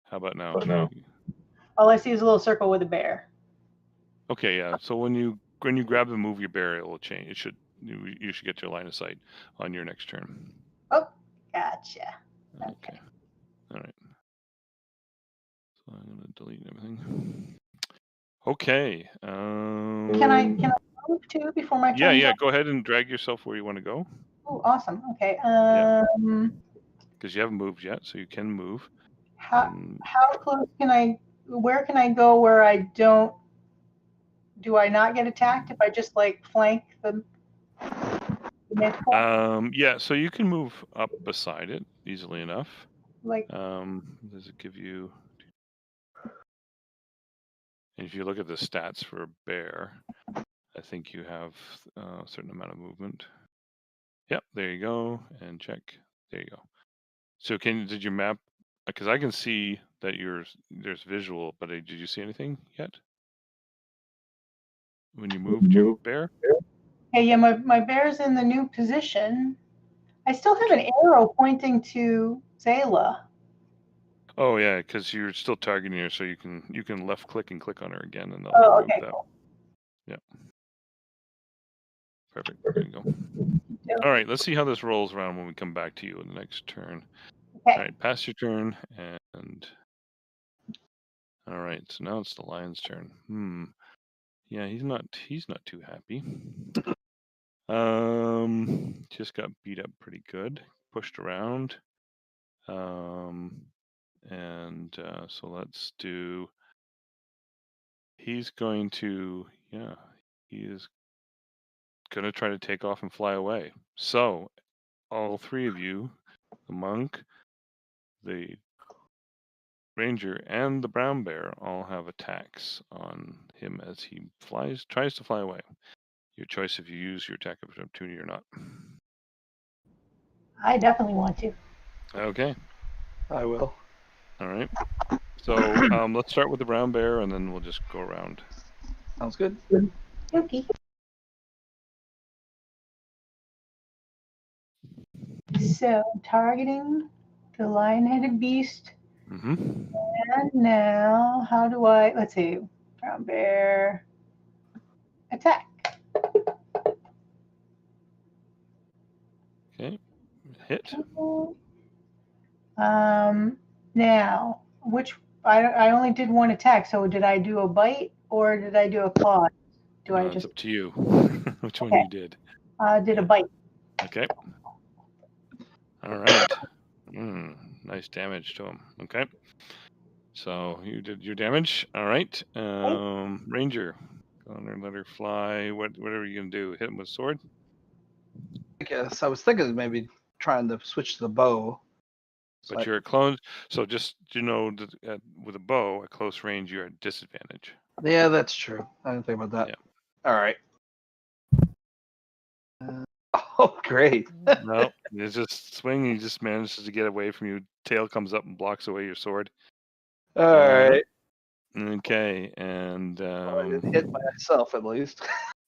How about now? All I see is a little circle with a bear. Okay, yeah. So when you grab and move your bear, it will change. It should you should get your line of sight on your next turn. Oh, gotcha. Okay. All right. So I'm gonna delete everything. Okay. Can I move too before my turn? Yeah. Go ahead and drag yourself where you want to go. Oh, awesome. Okay. Because you haven't moved yet, so you can move. How close can I? Where can I go where I don't? Do I not get attacked if I just like flank the midpoint? Yeah. So you can move up beside it easily enough. Like, Does it give you? And if you look at the stats for a bear, I think you have a certain amount of movement. Yep, there you go, and check. There you go. So did your map? Because I can see that there's visual, but did you see anything yet? When you moved your bear? okay, yeah, my bear's in the new position. I still have an arrow pointing to Zayla. Oh yeah, because you're still targeting her, so you can left click and click on her again, and that'll Oh, remove okay, that. cool. Yeah. Perfect. There you go. All right, let's see how this rolls around when we come back to you in the next turn. Okay. All right, pass your turn, and all right, so now it's the lion's turn. Yeah, he's not too happy. Just got beat up pretty good, pushed around. And so let's do. He's going to, he is going to try to take off and fly away. So, all three of you, the monk, the ranger, and the brown bear, all have attacks on him as he tries to fly away. Your choice if you use your attack of opportunity or not. I definitely want to. Okay. I will. All right. So let's start with the brown bear, and then we'll just go around. Sounds good. Okay. So targeting the lion-headed beast. Mm-hmm. And now, how do I? Let's see. Brown bear. Attack. Okay. Hit. Now, which I only did one attack. So did I do a bite or did I do a claw? Do I It's just up to you. Which one Okay. you did? Did a bite? Okay. All right. Nice damage to him. Okay. So you did your damage. All right. Ranger, go on there, let her fly. Whatever you gonna do? Hit him with sword. I guess I was thinking maybe trying to switch to the bow. But you're at close. So just with a bow at close range, you're at disadvantage. Yeah, that's true. I didn't think about that. Yeah. All right. Oh, great. No, it's just swing. He just manages to get away from you. Tail comes up and blocks away your sword. All right. Okay, and I didn't hit myself at least.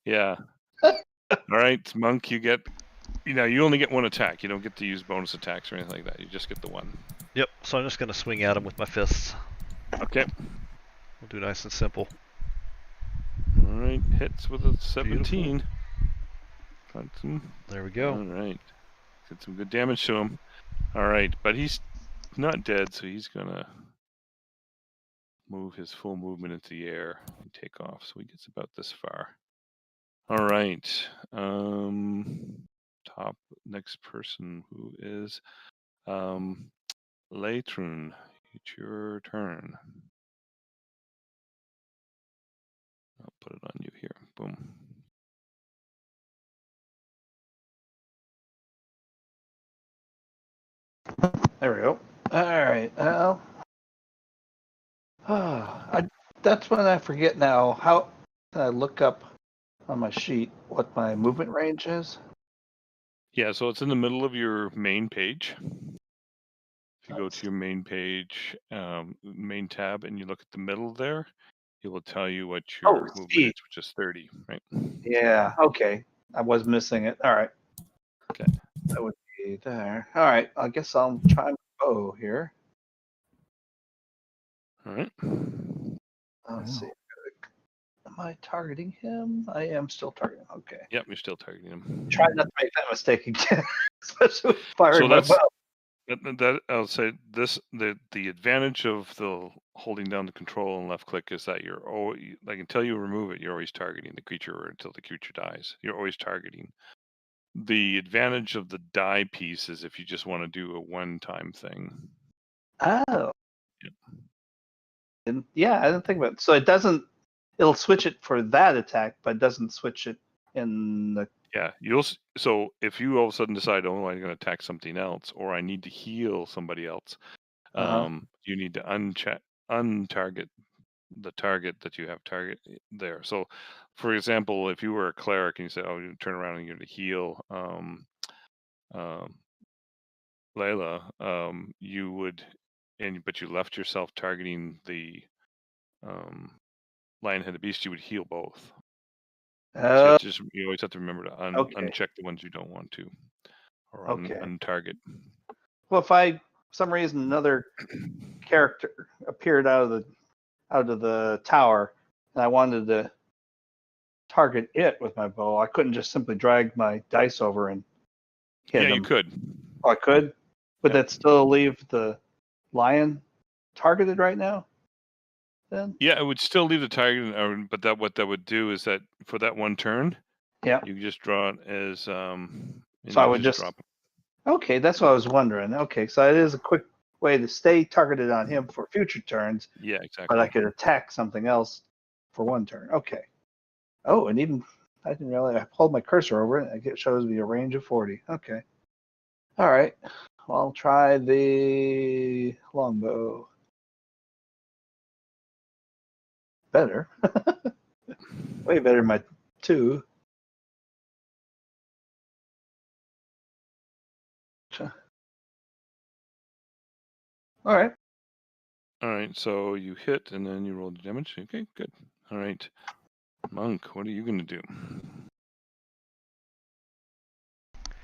yeah. All right, monk. You only get one attack. You don't get to use bonus attacks or anything like that. You just get the one. Yep, so I'm just going to swing at him with my fists. Okay. We'll do nice and simple. All right, hits with a 17. There we go. All right. Did some good damage to him. All right, but he's not dead, so he's going to move his full movement into the air and take off. So he gets about this far. All right. Top next person who is Leitrun. It's your turn. I'll put it on you here. Boom. There we go. All right. Well, that's when I forget now. How can I look up on my sheet what my movement range is? Yeah, so it's in the middle of your main page. If you go to your main page, main tab, and you look at the middle there, it will tell you what your movement is, which is 30, right? Yeah. Okay. I was missing it. All right. Okay. That would be there. All right. I guess I'll try my bow here. All right. Let's see. Am I targeting him? I am still targeting him. Okay. Yep, you're still targeting him. Try not to make that mistake again, especially with firing So my that's bow. that. I'll say this: the advantage of the holding down the control and left click is that you're always, like, until you remove it, you're always targeting the creature, or until the creature dies. You're always targeting. The advantage of the die piece is if you just want to do a one-time thing. Oh. Yep. And yeah, I didn't think about it. So it doesn't. It'll switch it for that attack, but doesn't switch it in the. Yeah, so if you all of a sudden decide, oh, I'm going to attack something else, or I need to heal somebody else, you need to untarget the target that you have target there. So, for example, if you were a cleric and you said, oh, you turn around and you're going to heal Layla, you would, but you left yourself targeting the lion-headed beast, you would heal both. So you always have to remember to uncheck the ones you don't want to, or untarget. Well, if for some reason another character appeared out of the tower, and I wanted to target it with my bow, I couldn't just simply drag my dice over and hit him. Yeah, you could. Oh, I could? Would that still leave the lion targeted right now? Then? Yeah, it would still leave the target, but what that would do is that for that one turn, yeah, you can just draw it as. So I would just drop it. Okay, that's what I was wondering. Okay, so it is a quick way to stay targeted on him for future turns. Yeah, exactly. But I could attack something else for one turn. Okay. Oh, and even I didn't realize I pulled my cursor over it. It shows me a range of 40. Okay. All right. Well, I'll try the longbow. Better. Way better than my 2. All right. All right, so you hit and then you roll the damage. Okay, good. All right. Monk, what are you going to do?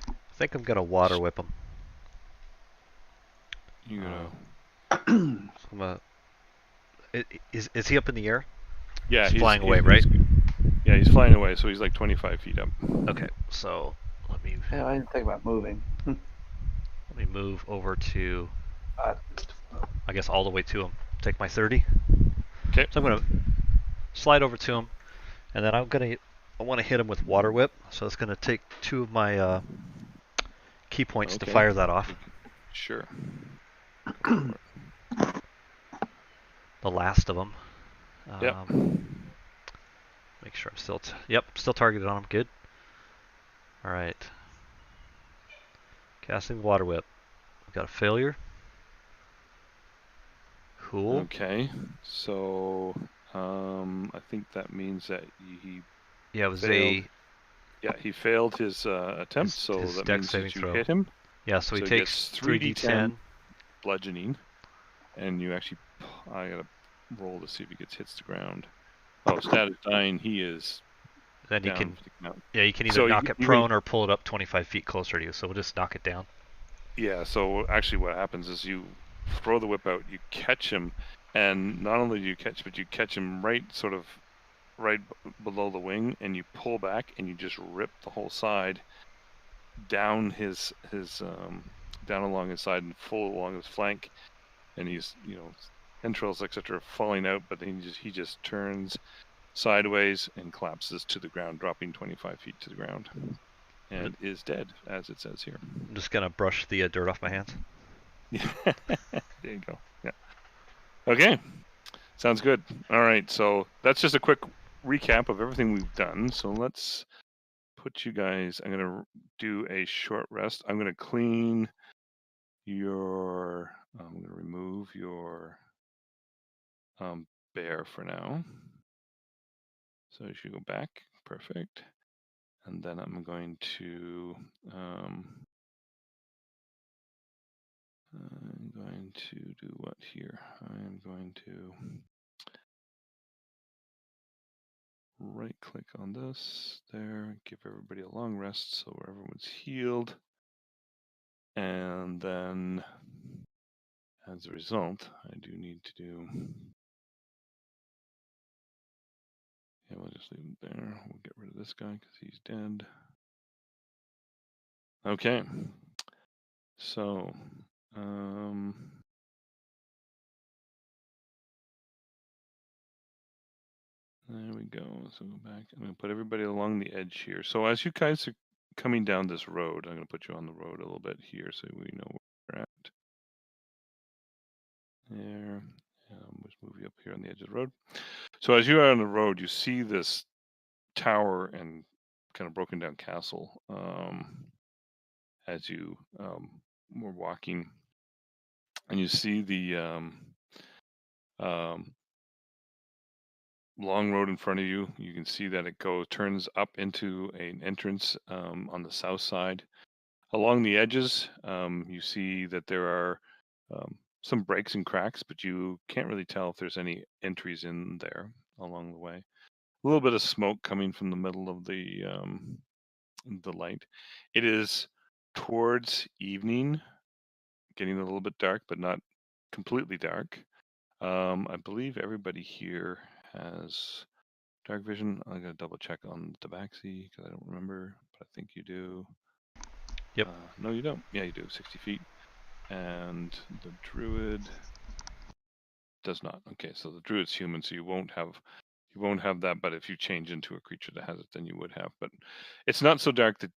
I think I'm going to water whip him. You gonna... Is he up in the air? Yeah, he's flying away, right? Yeah, he's flying away, so he's like 25 feet up. Okay, so let me. Yeah, I didn't think about moving. Let me move over to. I guess all the way to him. Take my 30. Okay. So I'm gonna slide over to him, and then I want to hit him with water whip. So it's gonna take 2 of my key points to fire that off. Sure. The last of them. Yep. Make sure I'm still. Still targeted on him. Good. All right. Casting the water whip. We've got a failure. Cool. Okay. So I think that means that he. Yeah, it was failed. Yeah, he failed his attempt, so that means that you hit him. Yeah, so he takes 3d10 bludgeoning, and you actually. I gotta roll to see if he gets hits to ground. Oh, status dying. He is. Then you can. Yeah, you can either knock it prone or pull it up 25 feet closer to you. So we'll just knock it down. Yeah. So actually, what happens is you throw the whip out, you catch him, and not only do you catch, but you catch him right below the wing, and you pull back, and you just rip the whole side down his down along his side and full along his flank, and he's entrails etc. falling out, but then he just turns sideways and collapses to the ground, dropping 25 feet to the ground, and is dead, as it says here. I'm just gonna brush the dirt off my hands. There you go. Yeah. Okay. Sounds good. All right. So that's just a quick recap of everything we've done. So let's put you guys. I'm gonna do a short rest. I'm gonna clean your. I'm gonna remove your bear for now. So you should go back. Perfect. And then I'm going to do what here? I'm going to right click on this there, give everybody a long rest so everyone's healed. And then as a result, I do need to do just leave him there. We'll get rid of this guy because he's dead. Okay. So, there we go. So go back. I'm going to put everybody along the edge here. So as you guys are coming down this road, I'm going to put you on the road a little bit here so we know where we're at. There. Let's move you up here on the edge of the road. So as you are on the road, you see this tower and kind of broken down castle as you were walking. And you see the long road in front of you. You can see that it turns up into an entrance on the south side. Along the edges, you see that there are some breaks and cracks, but you can't really tell if there's any entries in there along the way. A little bit of smoke coming from the middle of the light. It is towards evening, getting a little bit dark, but not completely dark. I believe everybody here has dark vision. I'm gonna double check on the Tabaxi because I don't remember, but I think you do. Yep. No, you don't. Yeah, you do. 60 feet. And the druid does not. Okay, so the druid's human, so you won't have that. But if you change into a creature that has it, then you would have. But it's not so dark that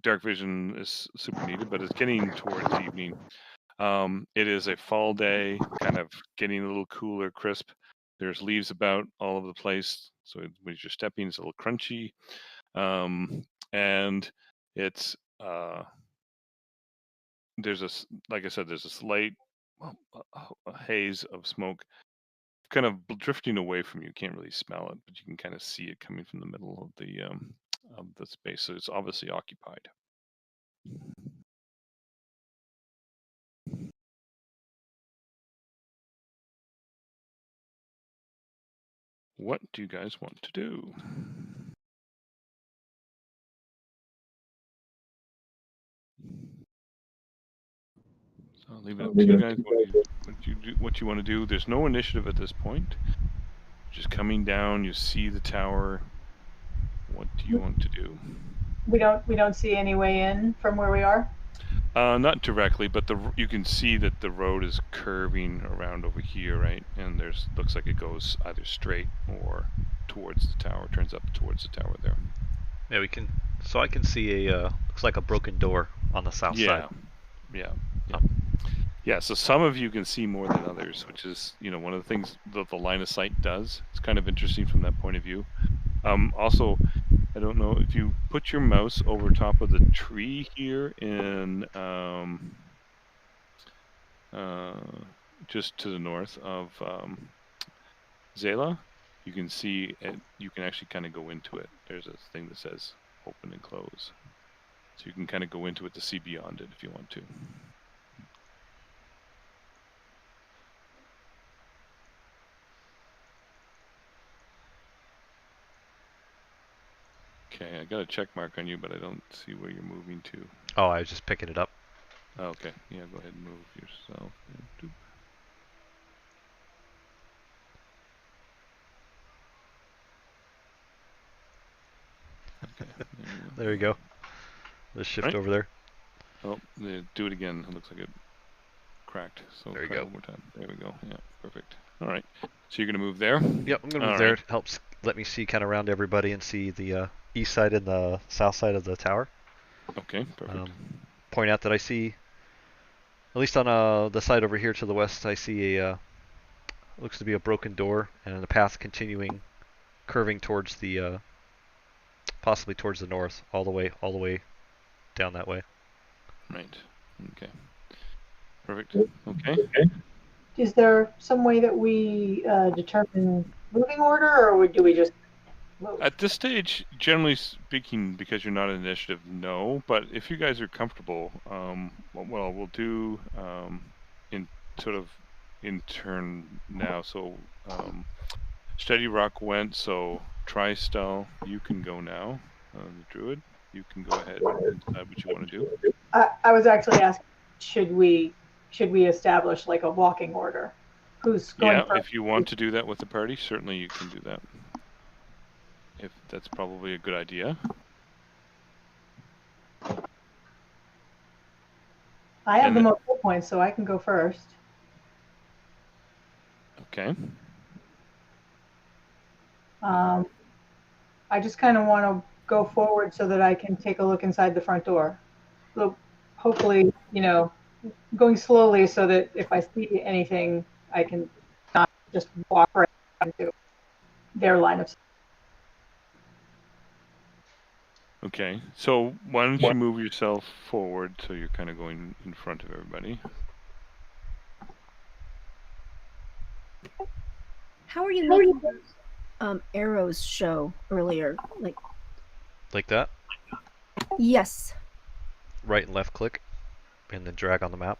dark vision is super needed. But it's getting towards evening. It is a fall day, kind of getting a little cooler, crisp. There's leaves about all over the place, so when you're stepping, it's a little crunchy. And it's like I said, there's a slight a haze of smoke kind of drifting away from you. You can't really smell it, but you can kind of see it coming from the middle of the space. So it's obviously occupied. What do you guys want to do? So I'll leave it up to you guys what you want to do. There's no initiative at this point. Just coming down, you see the tower. What do you want to do? We don't see any way in from where we are. Not directly, but you can see that the road is curving around over here, right? And looks like it goes either straight or towards the tower. Turns up towards the tower there. Yeah, we can. So I can see looks like a broken door on the south side. Yeah. So some of you can see more than others, which is one of the things that the line of sight does. It's kind of interesting from that point of view. Also, I don't know if you put your mouse over top of the tree here in just to the north of Zela, you can see it. You can actually kind of go into it. There's a thing that says open and close, so you can kind of go into it to see beyond it if you want to. Okay, I got a check mark on you, but I don't see where you're moving to. Oh, I was just picking it up. Oh, okay, yeah, go ahead and move yourself. Okay, there you go. Just shift over there. Oh, do it again. It looks like it cracked. So there you try go. One more time. There we go. Yeah, perfect. All right. So you're gonna move there? Yep, I'm gonna move there. It helps let me see kind of around everybody and see the east side and the south side of the tower. Okay, perfect. Point out that I see, at least on the side over here to the west, I see looks to be a broken door and a path continuing, curving towards the, possibly towards the north, all the way down that way. Right. Okay. Perfect. Okay. Is there some way that we determine moving order, or do we just move? At this stage, generally speaking, because you're not an initiative, no. But if you guys are comfortable, what we'll do in turn now. So Steady Rock went. So Tristel, you can go now. The Druid, you can go ahead and decide what you want to do. I was actually asking, should we establish like a walking order? Who's going first? If you want to do that with the party, certainly you can do that. if that's probably a good idea. I have And the most hit points, so I can go first. Okay. I just kind of want to go forward so that I can take a look inside the front door. So hopefully, going slowly so that if I see anything, I can not just walk right into their line of sight. Okay. So why don't you move yourself forward so you're kind of going in front of everybody? How are you making arrows show earlier? Like that. Yes. Right and left click, and then drag on the map.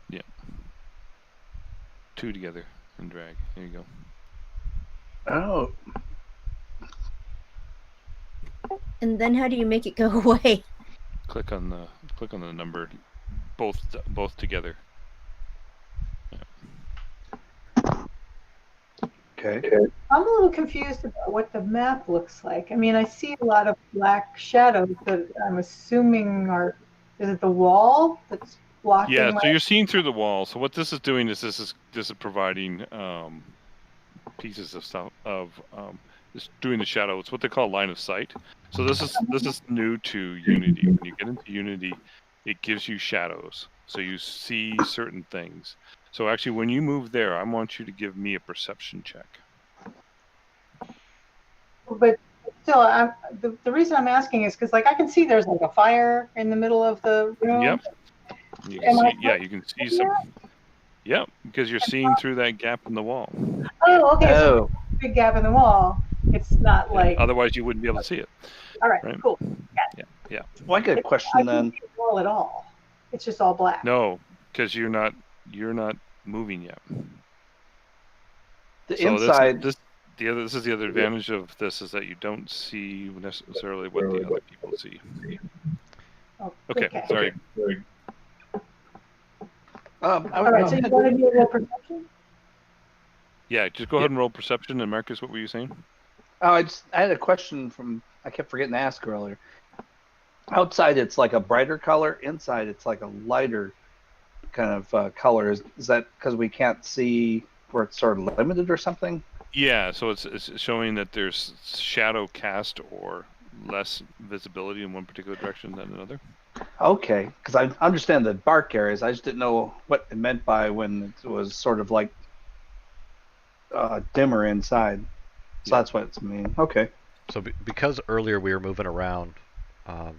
Yeah. 2 together and drag. There you go. Oh, And then how do you make it go away? Click on the number, both together. okay. I'm a little confused about what the map looks like. I mean, I see a lot of black shadows that I'm assuming is it the wall that's blocking Yeah. my... So you're seeing through the wall. So what this is doing is this is providing pieces of stuff of just doing the shadow. It's what they call line of sight. So this is new to Unity. When you get into Unity, it gives you shadows, so you see certain things. So actually, when you move there, I want you to give me a perception check. But still, the reason I'm asking is because, I can see there's like a fire in the middle of the room. Yep. You can see. Yeah, you can see some. Yep, because you're seeing through that gap in the wall. Oh, okay. So Oh, big gap in the wall. It's not like... Otherwise, you wouldn't be able to see it. All right, Right? cool. Yeah. well, I got a I question can't then. see the wall at all. It's just all black. No, because you're not moving yet. The So inside. this is the other advantage of this is that you don't see necessarily what the other people see. Oh, Okay, sorry. I All right, so you want to do a little perception? Yeah, just go ahead and roll perception. And Marcus, what were you saying? Oh, I had a question I kept forgetting to ask earlier. Outside, it's like a brighter color. Inside, it's like a lighter kind of color. Is that because we can't see where it's sort of limited or something? Yeah, so it's showing that there's shadow cast or less visibility in one particular direction than another. Okay, because I understand the dark areas. I just didn't know what it meant by when it was sort of like dimmer inside. So that's what it's mean. Okay. So because earlier we were moving around,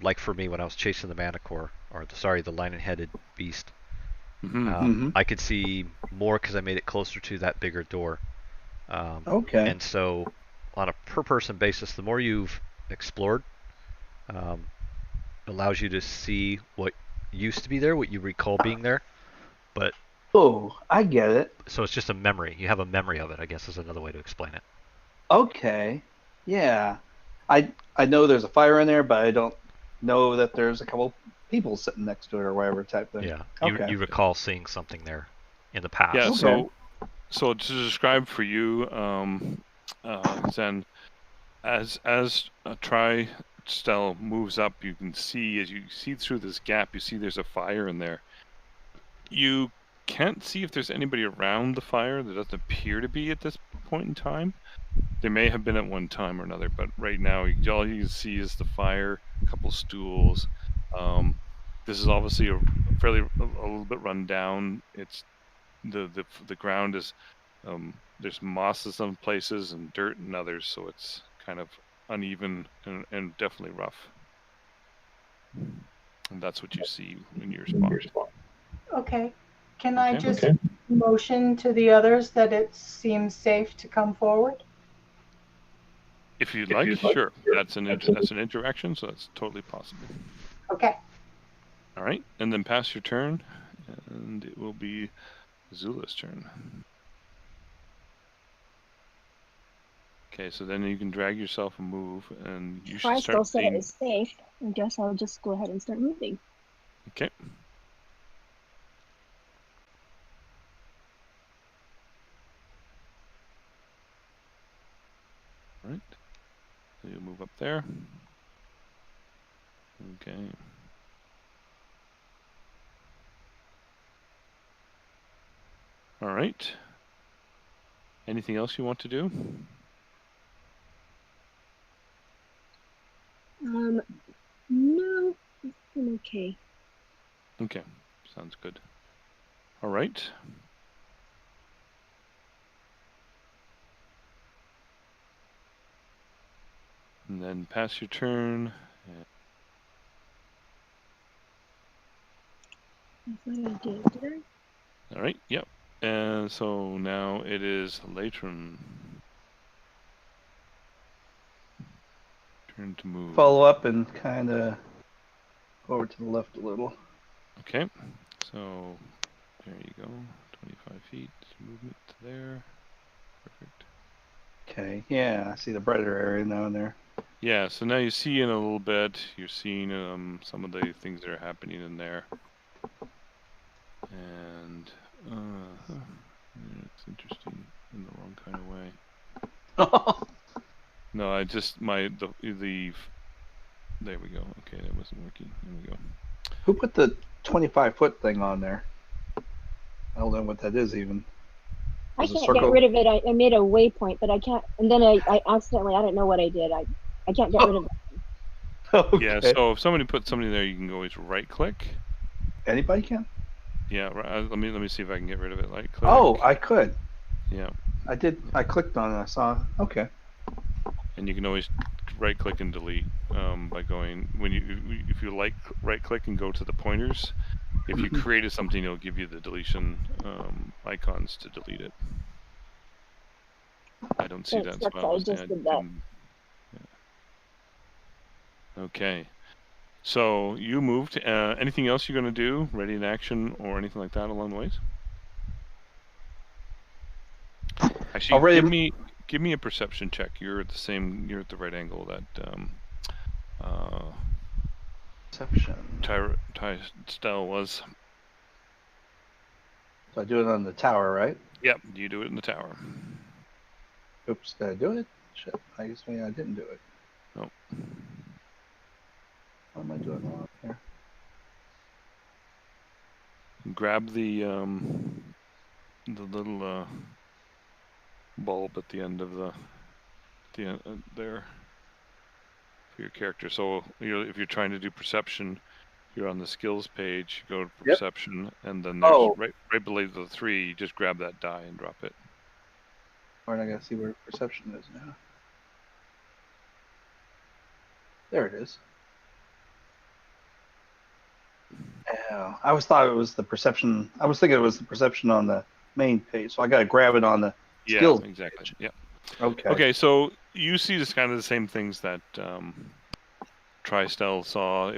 like for me when I was chasing the manticore, the lion-headed beast, I could see more because I made it closer to that bigger door. Okay. And so on a per-person basis, the more you've explored, allows you to see what used to be there, what you recall being there. But Oh, I get it. so it's just a memory. You have a memory of it, I guess is another way to explain it. Okay. Yeah. I know there's a fire in there, but I don't know that there's a couple people sitting next to it or whatever type thing. Yeah. Okay. You recall seeing something there in the past. Yeah. Okay. So to describe for you, Zen, as a tri-style moves up, you can see as you see through this gap, you see there's a fire in there. You can't see if there's anybody around the fire. There doesn't appear to be at this point in time. There may have been at one time or another, but right now all you can see is the fire, a couple stools. This is obviously a little bit run down. It's the ground is there's moss in some places and dirt in others, so it's kind of uneven and definitely rough. And that's what you see when you respond. Okay. Can I just motion to the others that it seems safe to come forward? If you'd like, sure. That's an interaction, so that's totally possible. Okay. All right, and then pass your turn, and it will be Zula's turn. Okay, so then you can drag yourself and move, and you should start Still seeing... said it's safe. I guess I'll just go ahead and start moving. Okay. All right. So you'll move up there. Okay. All right. Anything else you want to do? No, I'm okay. Okay, sounds good. All right. And then pass your turn. I thought I did. Did I? All right, yep. And so now it is Latron. Turn to move. Follow up and kind of over to the left a little. Okay, so there you go. 25 feet movement there. Perfect. Okay, yeah, I see the brighter area now in there. Yeah, so now you see in a little bit, you're seeing some of the things that are happening in there. And it's interesting in the wrong kind of way. No, I just the there we go. Okay, that wasn't working. There we go. Who put the 25-foot thing on there? I don't know what that is even. I There's a can't get circle. rid of it. I made a waypoint, but I can't. And then I accidentally, I don't know what I did. I can't get rid of it. Okay. Yeah, so if somebody puts something there, you can always right click. Anybody can? Yeah, let me see if I can get rid of it. Right click. Oh, I could. Yeah. I did. I clicked on it. I saw. Okay. And you can always right click and delete by going if you right click and go to the pointers. If you created something, it'll give you the deletion icons to delete it. I don't see that, so I was just did that. Yeah. Okay. So you moved. Anything else you're going to do? Ready in action or anything like that along the ways? Actually, Already. give me a perception check. You're at the right angle that Perception. Ty Stell was. So I do it on the tower, right? Yep, you do it in the tower. Oops, did I do it? Shit, I guess maybe I didn't do it. Nope. What am I doing wrong here? Grab the little bulb at the end of the end there for your character. So if you're trying to do perception, you're on the skills page. You go to perception, and then there's right below the 3. You just grab that die and drop it. All right, I gotta see where perception is now. There it is. Yeah, I always thought it was the perception. I was thinking it was the perception on the main page, so I gotta grab it on the skills. Yeah, exactly. Page. Yeah. Okay. Okay, so you see this kind of the same things that Tristel saw.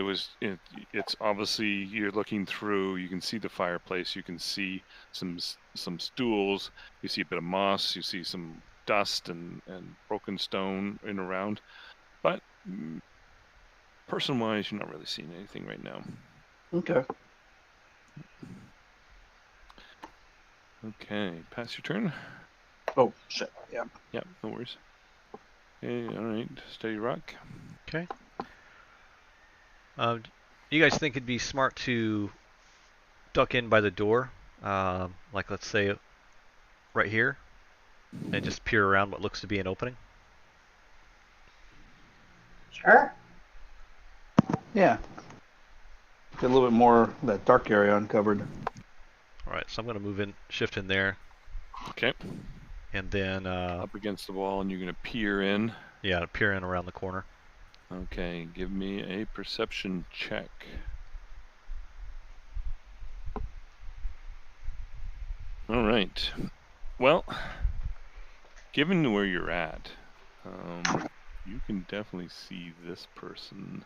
It's obviously you're looking through. You can see the fireplace. You can see some stools. You see a bit of moss. You see some dust and broken stone in around. But person-wise, you're not really seeing anything right now. Okay. Okay, pass your turn. Oh shit. Yeah. Yeah, no worries. Okay, all right. Steady rock. Okay. You guys think it'd be smart to duck in by the door, like let's say right here, and just peer around what looks to be an opening? Sure. Yeah. Get a little bit more of that dark area uncovered. All right, so I'm going to move in, shift in there. Okay. And then up against the wall, and you're going to peer in. Yeah, peer in around the corner. Okay, give me a perception check. All right. Well, given where you're at, you can definitely see this person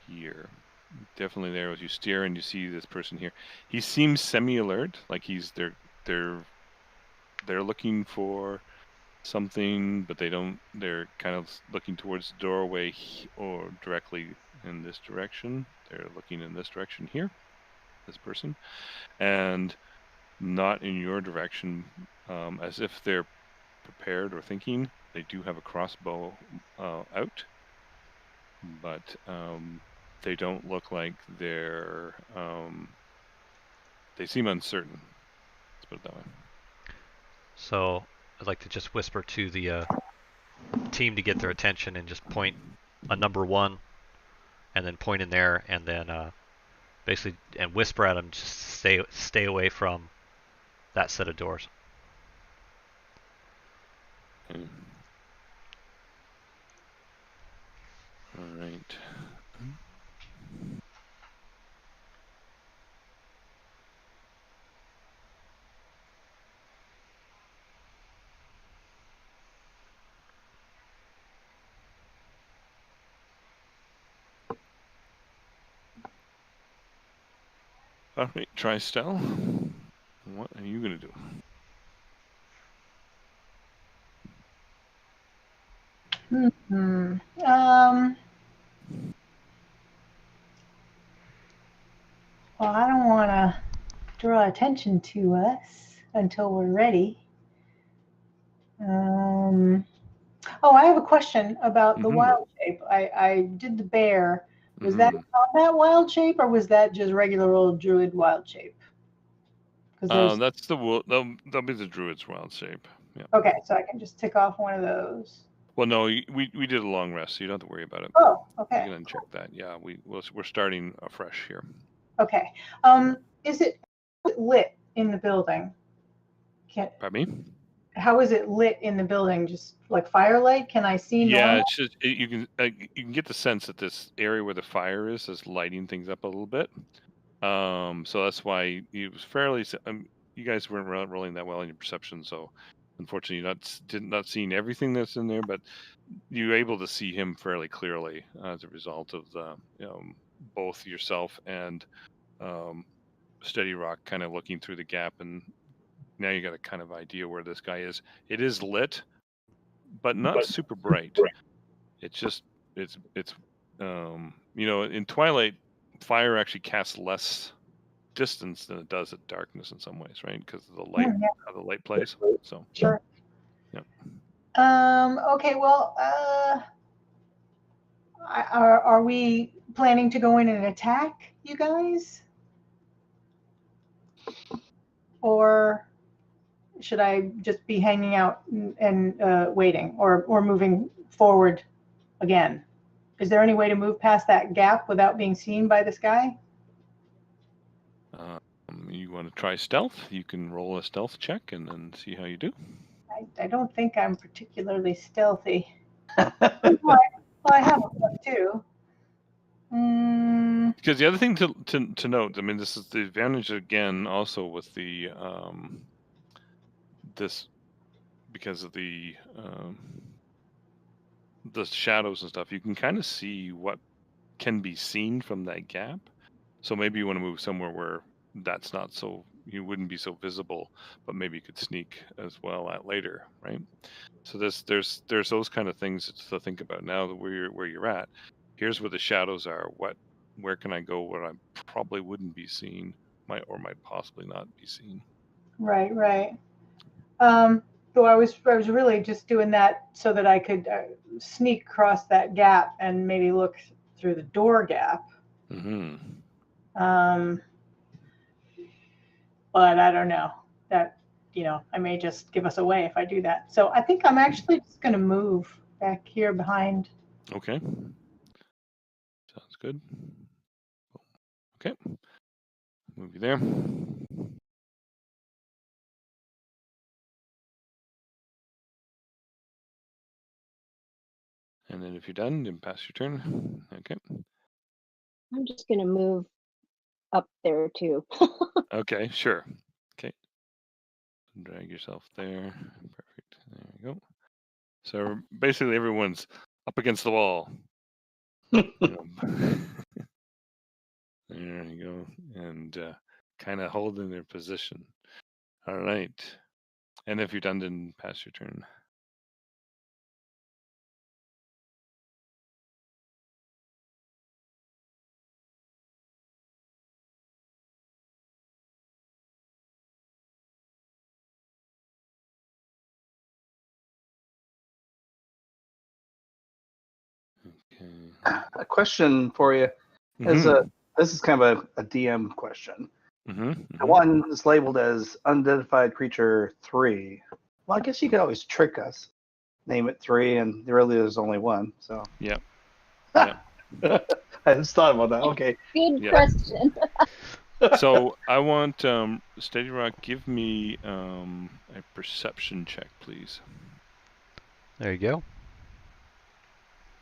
here. Definitely there as you stare and you see this person here. He seems semi-alert, like they're looking for something, but they're kind of looking towards the doorway or directly in this direction. They're looking in this direction here, this person, and not in your direction, as if they're prepared or thinking. They do have a crossbow out, but they don't look like they're. They seem uncertain. Let's put it that way. So I'd like to just whisper to the team to get their attention and just point a number 1, and then point in there, and then basically and whisper at them, just stay away from that set of doors. Okay. All right. All right, Tristel. What are you going to do? Well, I don't want to draw attention to us until we're ready. Oh, I have a question about the wild shape. I did the bear. Was that combat wild shape, or was that just regular old druid wild shape? That's that'll be the druid's wild shape. Yeah. Okay, so I can just tick off one of those. Well, no, we did a long rest, so you don't have to worry about it. Oh, okay. You can uncheck that. Yeah, we're starting afresh here. Okay. Is it lit in the building? Pardon me? How is it lit in the building? Just like firelight? Can I see? Yeah, normal? it's just you can get the sense that this area where the fire is lighting things up a little bit. So that's why it was fairly. You guys weren't rolling that well in your perception, so unfortunately, you're not seeing everything that's in there, but you're able to see him fairly clearly as a result of the both yourself and Steady Rock kind of looking through the gap, and now you got a kind of idea where this guy is. It is lit, but not super bright. It's just it's in Twilight, fire actually casts less distance than it does at darkness in some ways, right? Because of the light, how the light plays. So sure. Yeah. Okay. Well, are we planning to go in and attack you guys, or should I just be hanging out and waiting, or moving forward again? Is there any way to move past that gap without being seen by this guy? You want to try stealth? You can roll a stealth check and then see how you do. I don't think I'm particularly stealthy. Well, I have a plus 2. Because the other thing to note, I mean, this is the advantage again, also with the this because of the shadows and stuff. You can kind of see what can be seen from that gap. So maybe you want to move somewhere where that's not so, you wouldn't be so visible, but maybe you could sneak as well at later, right? So there's those kind of things to think about now that where you're at. Here's where the shadows are. Where can I go where I probably wouldn't be seen, might possibly not be seen. Right. So I was really just doing that so that I could sneak across that gap and maybe look through the door gap. But I don't know. That, I may just give us away if I do that. So I think I'm actually just going to move back here behind. Okay. Sounds good. Okay. Move you there. And then if you're done, then pass your turn. Okay. I'm just going to move up there too. Okay, sure. Okay. Drag yourself there. Perfect. There you go. So basically everyone's up against the wall. There you go. And kind of holding their position. All right. And if you're done, then pass your turn. Okay. A question for you is this is kind of a DM question. The one is labeled as unidentified creature 3. Well, I guess you could always trick us. Name it 3, and really there's only one. So. Yep. I just thought about that. Okay. Good question. So I want Steady Rock. Give me a perception check, please. There you go.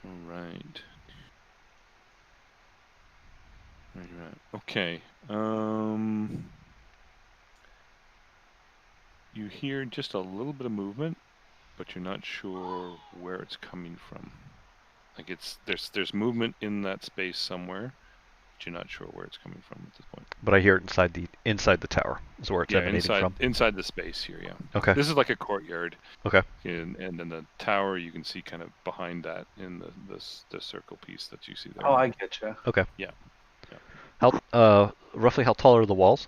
All right. Right. Okay. You hear just a little bit of movement, but you're not sure where it's coming from. Like there's movement in that space somewhere, but you're not sure where it's coming from at this point. But I hear it inside the tower is where it's emanating from. Inside the space here, yeah. Okay. This is like a courtyard. Okay. And then the tower you can see kind of behind that in the circle piece that you see there. Oh, I get you. Okay. Yeah. How roughly how tall are the walls?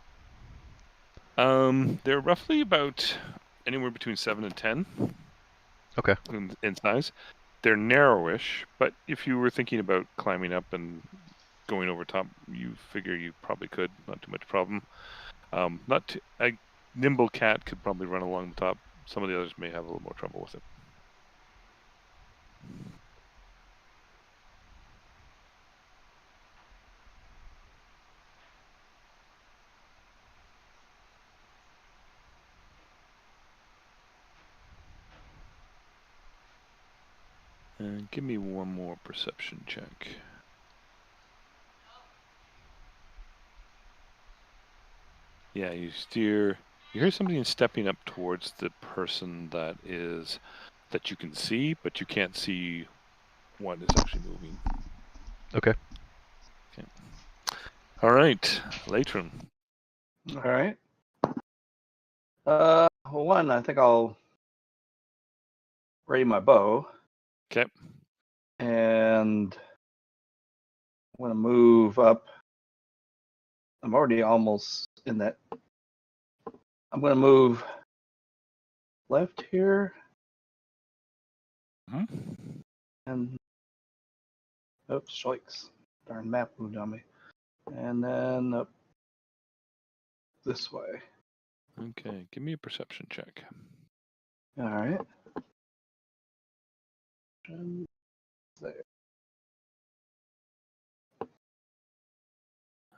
They're roughly about anywhere between 7 and 10. Okay. In size. They're narrowish, but if you were thinking about climbing up and going over top, you figure you probably could. Not too much problem. A nimble cat could probably run along the top. Some of the others may have a little more trouble with it. And give me one more perception check. Yeah, you hear something stepping up towards the person that you can see, but you can't see what is actually moving. Okay. All right, Latron. All right. One, I think I'll ready my bow. Okay. And I'm going to move up. I'm already almost in that. I'm going to move left here. And oops, shikes. Darn map moved on me. And then up this way. Okay, give me a perception check. All right. And there.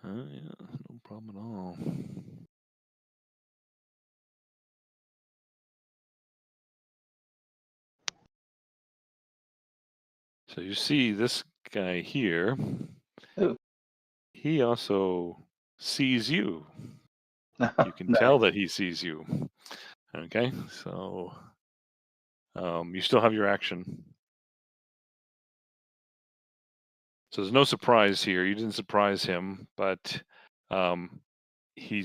Yeah, no problem at all. So you see this guy here. Ooh. He also sees you. You can Nice. tell that he sees you. Okay, so you still have your action. So there's no surprise here. You didn't surprise him, but he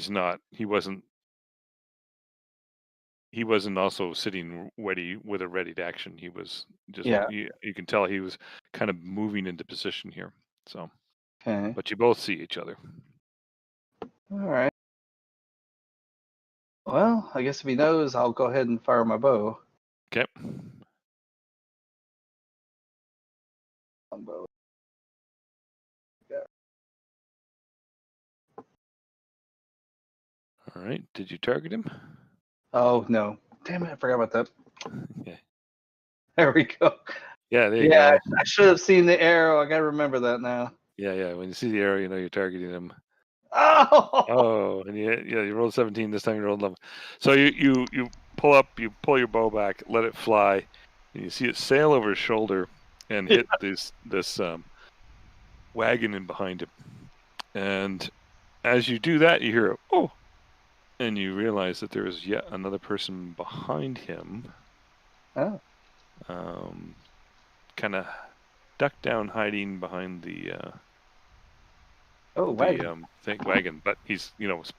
wasn't also sitting ready with a ready to action. He was just, you can tell he was kind of moving into position here. So, Okay. but you both see each other. All right. Well, I guess if he knows, I'll go ahead and fire my bow. Okay. Bow. Yeah. All right. Did you target him? Oh no! Damn it! I forgot about that. Okay. There we go. Yeah, there you go. I should have seen the arrow. I gotta remember that now. Yeah. When you see the arrow, you know you're targeting him. Oh! And you rolled 17 this time. You rolled 11. So you pull up, you pull your bow back, let it fly, and you see it sail over his shoulder and hit this wagon in behind him. And as you do that, you hear a oh, and you realize that there is yet another person behind him. Oh. Kind of ducked down, hiding behind the wagon. wagon. But he's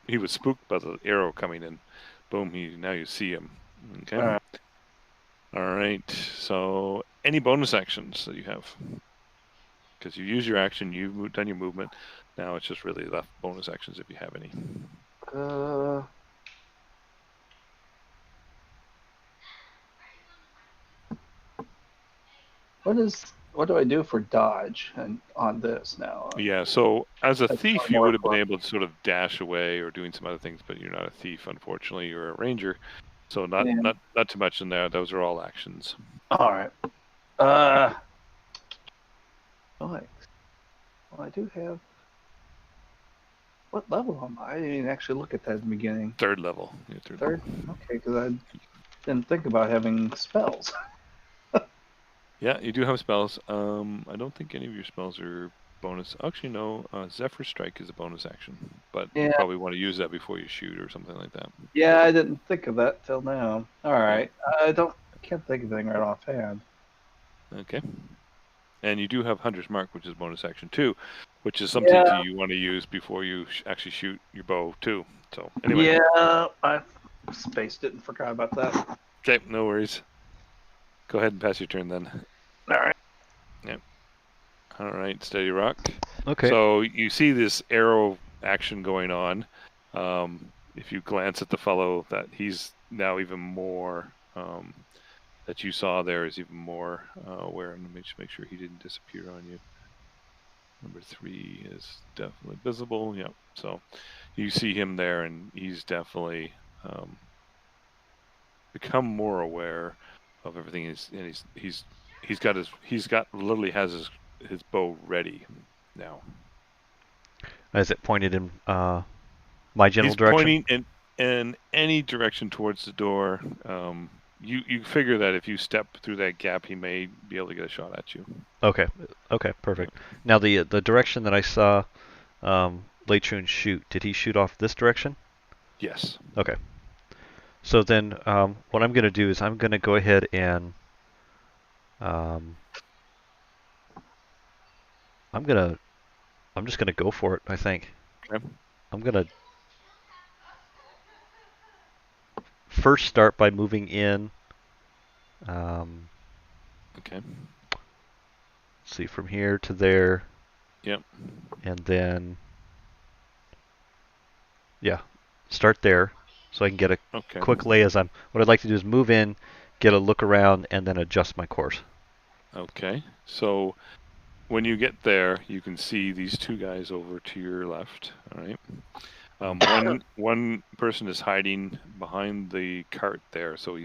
he was spooked by the arrow coming in. Boom! Now you see him. Okay. All right. So any bonus actions that you have? Because you use your action, you've done your movement. Now it's just really left bonus actions if you have any. what do I do for dodge and on this now? Yeah, so as a That's thief, not you more would have been fun. able to sort of dash away or doing some other things, but you're not a thief, unfortunately. You're a ranger, so not Yeah. not too much in there. Those are all actions. All right. Well, I do have. What level am I? I didn't even actually look at that at the beginning. Third level. Yeah, Third? Okay, because I didn't think about having spells. Yeah, you do have spells. I don't think any of your spells are bonus. Actually, no. Zephyr Strike is a bonus action, but you Yeah. probably want to use that before you shoot or something like that. Yeah, I didn't think of that till now. All right. I can't think of anything right offhand. Okay. And you do have Hunter's Mark, which is bonus action too, which is something Yeah. you want to use before you actually shoot your bow too. So anyway. Yeah, I spaced it and forgot about that. Okay, no worries. Go ahead and pass your turn then. All right. All right, steady rock. Okay. So you see this arrow action going on. If you glance at the fellow, that he's now even more that you saw there is even more aware. And let me just make sure he didn't disappear on you. Number 3 is definitely visible. Yep. So you see him there, and he's definitely become more aware of everything. Literally has his bow ready now. Is it pointed in my general He's direction? pointing in any direction towards the door. You figure that if you step through that gap, he may be able to get a shot at you. Okay. Okay. Perfect. Now the direction that I saw Leichun shoot, did he shoot off this direction? Yes. Okay. So then what I'm going to do is I'm going to go ahead and I'm just going to go for it, I think. Okay. I'm going to first start by moving in. Okay. See, from here to there. Yep. And then, yeah, start there so I can get a Okay. quick lay as I'm. What I'd like to do is move in, get a look around, and then adjust my course. Okay. So when you get there, you can see these two guys over to your left. All right. One person is hiding behind the cart there, so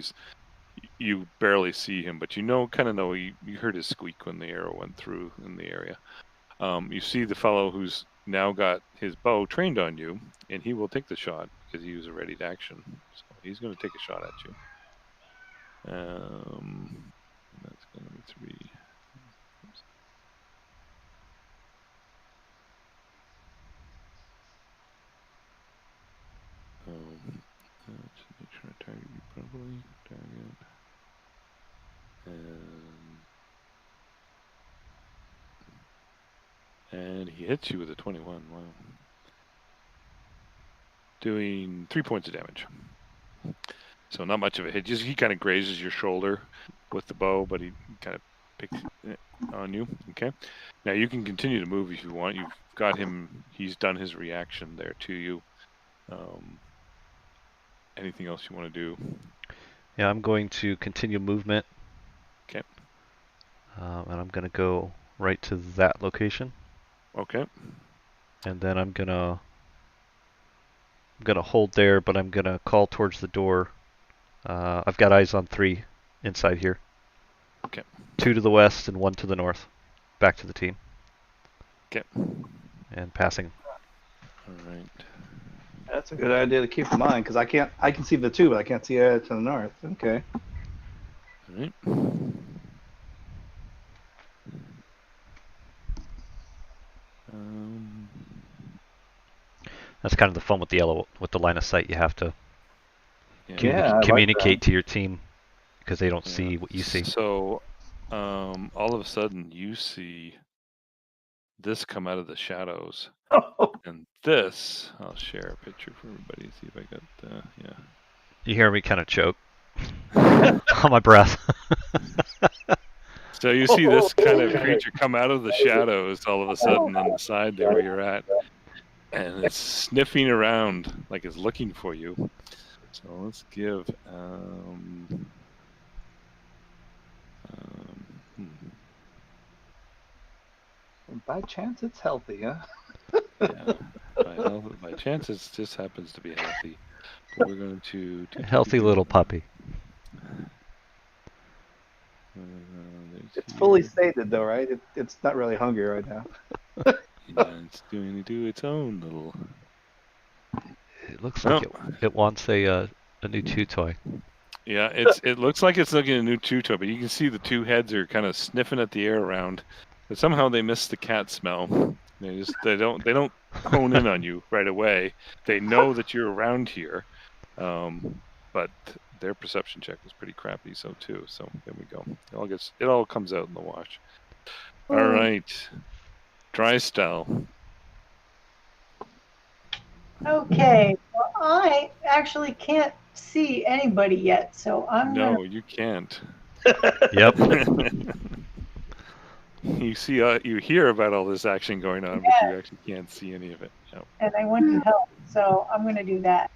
you barely see him, but kind of know you heard his squeak when the arrow went through in the area. You see the fellow who's now got his bow trained on you, and he will take the shot because he was a ready to action. So he's going to take a shot at you. That's going to be 3. Let's make sure I target you properly. Target. And he hits you with a 21. Wow. Doing 3 points of damage. So not much of a hit. Just he kind of grazes your shoulder with the bow, but he kind of picks it on you. Okay. Now you can continue to move if you want. You've got him. He's done his reaction there to you. Anything else you want to do? Yeah, I'm going to continue movement. Okay. And I'm going to go right to that location. Okay. And then I'm gonna hold there, but I'm gonna call towards the door. I've got eyes on 3 inside here. Okay. 2 to the west and 1 to the north. Back to the team. Okay. And passing. All right. That's a good idea to keep in mind because I can see the 2, but I can't see it to the north. Okay. All right. That's kind of the fun with the line of sight. You have to I communicate like to your team because they don't see what you see. So, all of a sudden, you see this come out of the shadows, and this. I'll share a picture for everybody. See if I got. Yeah. You hear me kind of choke on my breath. So you see this kind of creature come out of the shadows all of a sudden on the side there where you're at, and it's sniffing around like it's looking for you. So let's give. By chance, it's healthy, huh? Yeah. By chance, it just happens to be healthy. But we're going to Healthy little puppy. It's fully sated, though, right? It's not really hungry right now. Yeah, it's going to do its own little. It looks like it wants a new chew toy. Yeah, it looks like it's looking at a new chew toy, but you can see the two heads are kind of sniffing at the air around. But somehow they miss the cat smell. They don't hone in on you right away. They know that you're around here, but their perception check was pretty crappy. So too. So there we go. It all comes out in the wash. All right, dry style. Okay. Well, I actually can't see anybody yet, so I'm gonna. No, you can't. Yep. You hear about all this action going on, but you actually can't see any of it. Yep. And I want to help, so I'm gonna do that.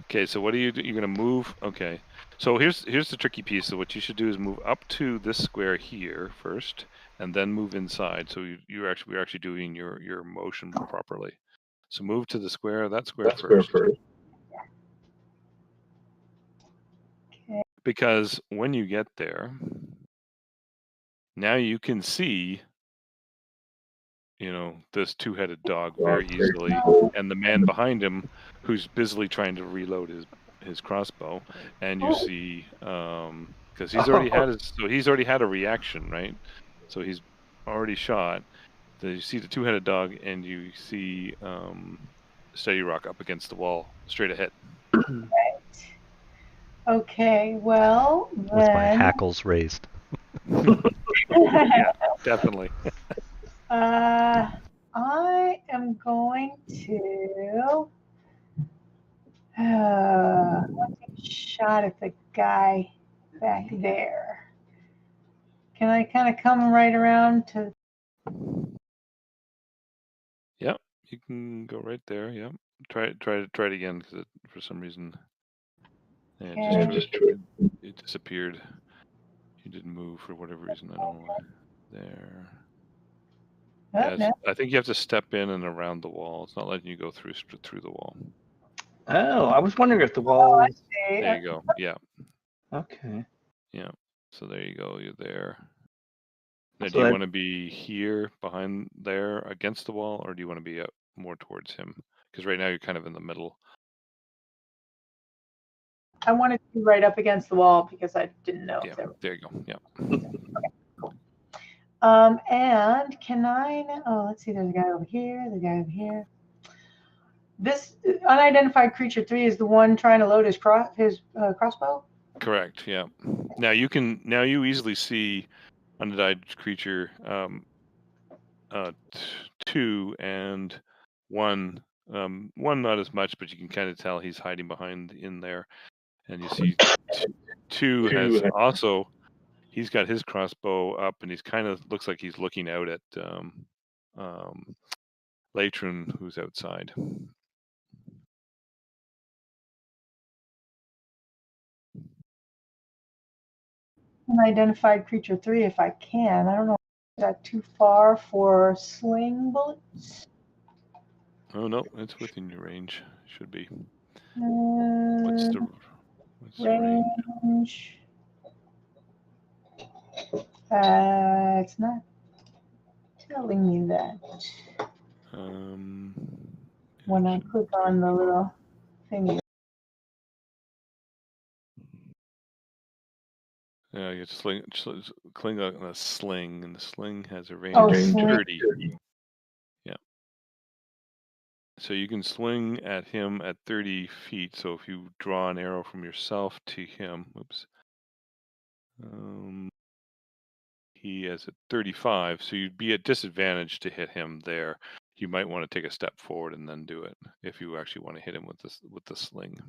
Okay, so what are you do? You're gonna move. Okay, so here's the tricky piece. So what you should do is move up to this square here first, and then move inside. So we're actually doing your motion properly. So move to the square. That square first. Okay. Because when you get there, now you can see, this two-headed dog very easily, and the man behind him who's busily trying to reload his crossbow, and you see, because he's already had a reaction, right? So he's already shot. So you see the two-headed dog, and you see Steady Rock up against the wall, straight ahead. Okay. Well, then. With my hackles raised. Yeah, definitely. I am going to take a shot at the guy back there. Can I kind of come right around to? Yep, you can go right there. Yep, try it again because for some reason, it disappeared. You didn't move for whatever reason. I don't know why. There. Yeah, I think you have to step in and around the wall. It's not letting you go through the wall. Oh, I was wondering if the wall. There you go. Yeah. Okay. Yeah. So there you go. You're there. Now, So do you want to be here behind there against the wall, or do you want to be more towards him? Because right now you're kind of in the middle. I wanted to be right up against the wall because I didn't know. Yeah. There you go. Yeah. Okay, cool. And can I? Let's see. There's a guy over here. The guy over here. This unidentified creature 3 is the one trying to load his crossbow. Correct. Yeah. Now you easily see unidentified creature 2 and 1. 1 not as much, but you can kind of tell he's hiding behind in there. And you see 2 has also, he's got his crossbow up, and he's kind of looks like he's looking out at Latron, who's outside. Unidentified creature 3, if I can. I don't know. Is that too far for sling bullets? Oh no, it's within your range. Should be. What's the range? It's not telling me that. When I click on the little thingy. Yeah, you cling on a sling, and the sling has a range of 30. Yeah. So you can swing at him at 30 feet. So if you draw an arrow from yourself to him, he is at 35. So you'd be at disadvantage to hit him there. You might want to take a step forward and then do it if you actually want to hit him with the sling.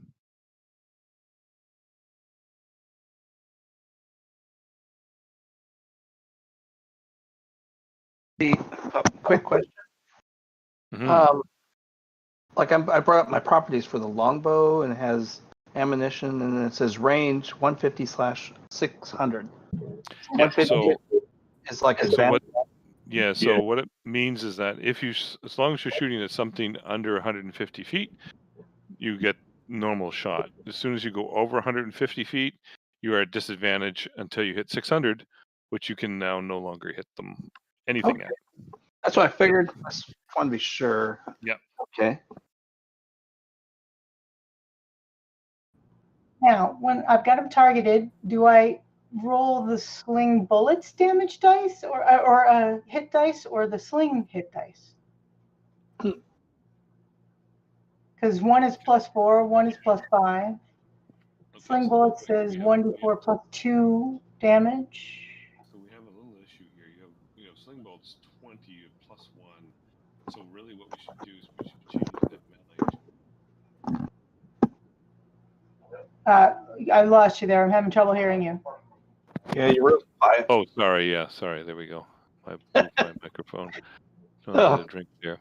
Quick question. Mm-hmm. I brought up my properties for the longbow, and it has ammunition, and then it says range 150/600. Yeah, so It's like So advantage. so what it means is that if you, as long as you're shooting at something under 150 feet, you get normal shot. As soon as you go over 150 feet, you are at disadvantage until you hit 600, which you can now no longer hit them anything at. That's what I figured. I just want to be sure. Yep. Okay. Now, when I've got them targeted, do I roll the sling bullets damage dice or hit dice or the sling hit dice? Because one is +4, one is +5. Sling bullets says 1d4 +2 damage. So we have a little issue here. You have sling bolts 20 +1. So really, what we should do is we should change that melee. I lost you there. I'm having trouble hearing you. Yeah, you're really quiet. Oh, sorry. Yeah, sorry. There we go. I moved my microphone. Don't get a drink there.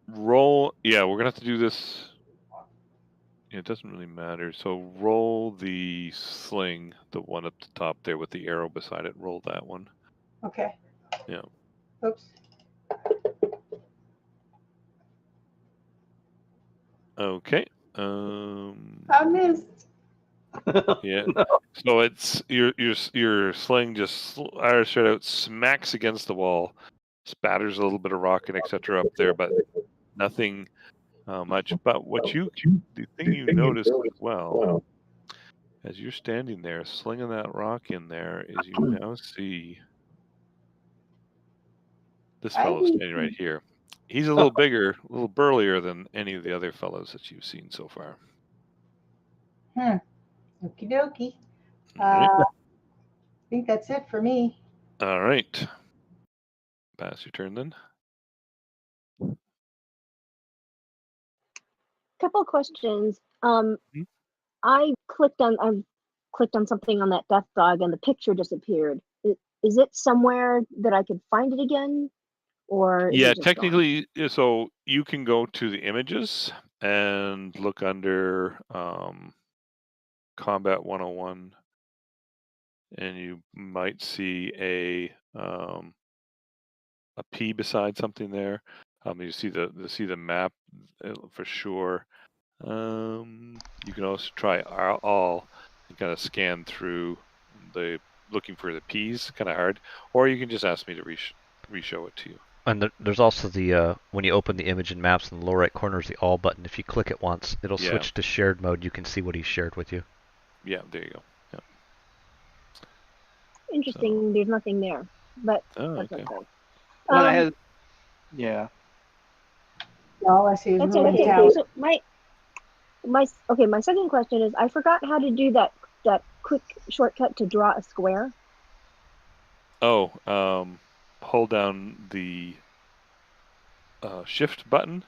Roll. Yeah, we're gonna have to do this. It doesn't really matter. So roll the sling, the one up the top there with the arrow beside it. Roll that one. Okay. Yeah. Oops. Okay. I missed. Yeah. So it's your sling just straight out smacks against the wall, spatters a little bit of rock and etc. up there, but nothing much. But the thing you notice as well, as you're standing there slinging that rock in there, is you now see this fellow standing right here. He's a little bigger, a little burlier than any of the other fellows that you've seen so far. Okie dokie. All right. I think that's it for me. All right. Pass your turn then. Couple of questions. Mhm. I've clicked on something on that death dog and the picture disappeared. Is it somewhere that I could find it again? Or is Yeah, it just gone? technically, so you can go to the images and look under Combat 101, and you might see a P beside something there. You see the map for sure. You can also try all and kind of scan through the looking for the P's. Kind of hard, or you can just ask me to re-show it to you. And there's also the when you open the image in maps in the lower right corner is the all button. If you click it once, it'll switch to shared mode. You can see what he's shared with you. Yeah, there you go. Yeah. Interesting. So, there's nothing there, but that's okay. okay. When I had, yeah. All I see is That's ruined okay. tower. So my second question is I forgot how to do that quick shortcut to draw a square. Oh, hold down the shift button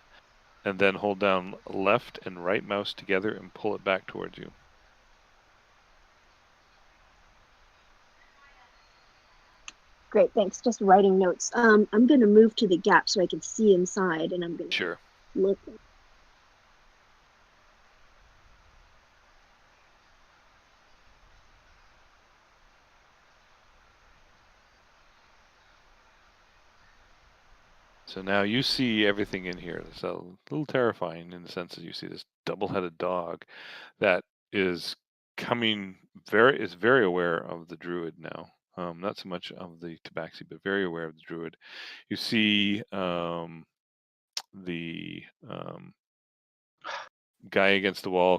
and then hold down left and right mouse together and pull it back towards you. Great, thanks. Just writing notes. I'm going to move to the gap so I can see inside, and I'm going to look. So now you see everything in here. It's a little terrifying in the sense that you see this double-headed dog that is very aware of the druid now. Not so much of the tabaxi, but very aware of the druid. You see the guy against the wall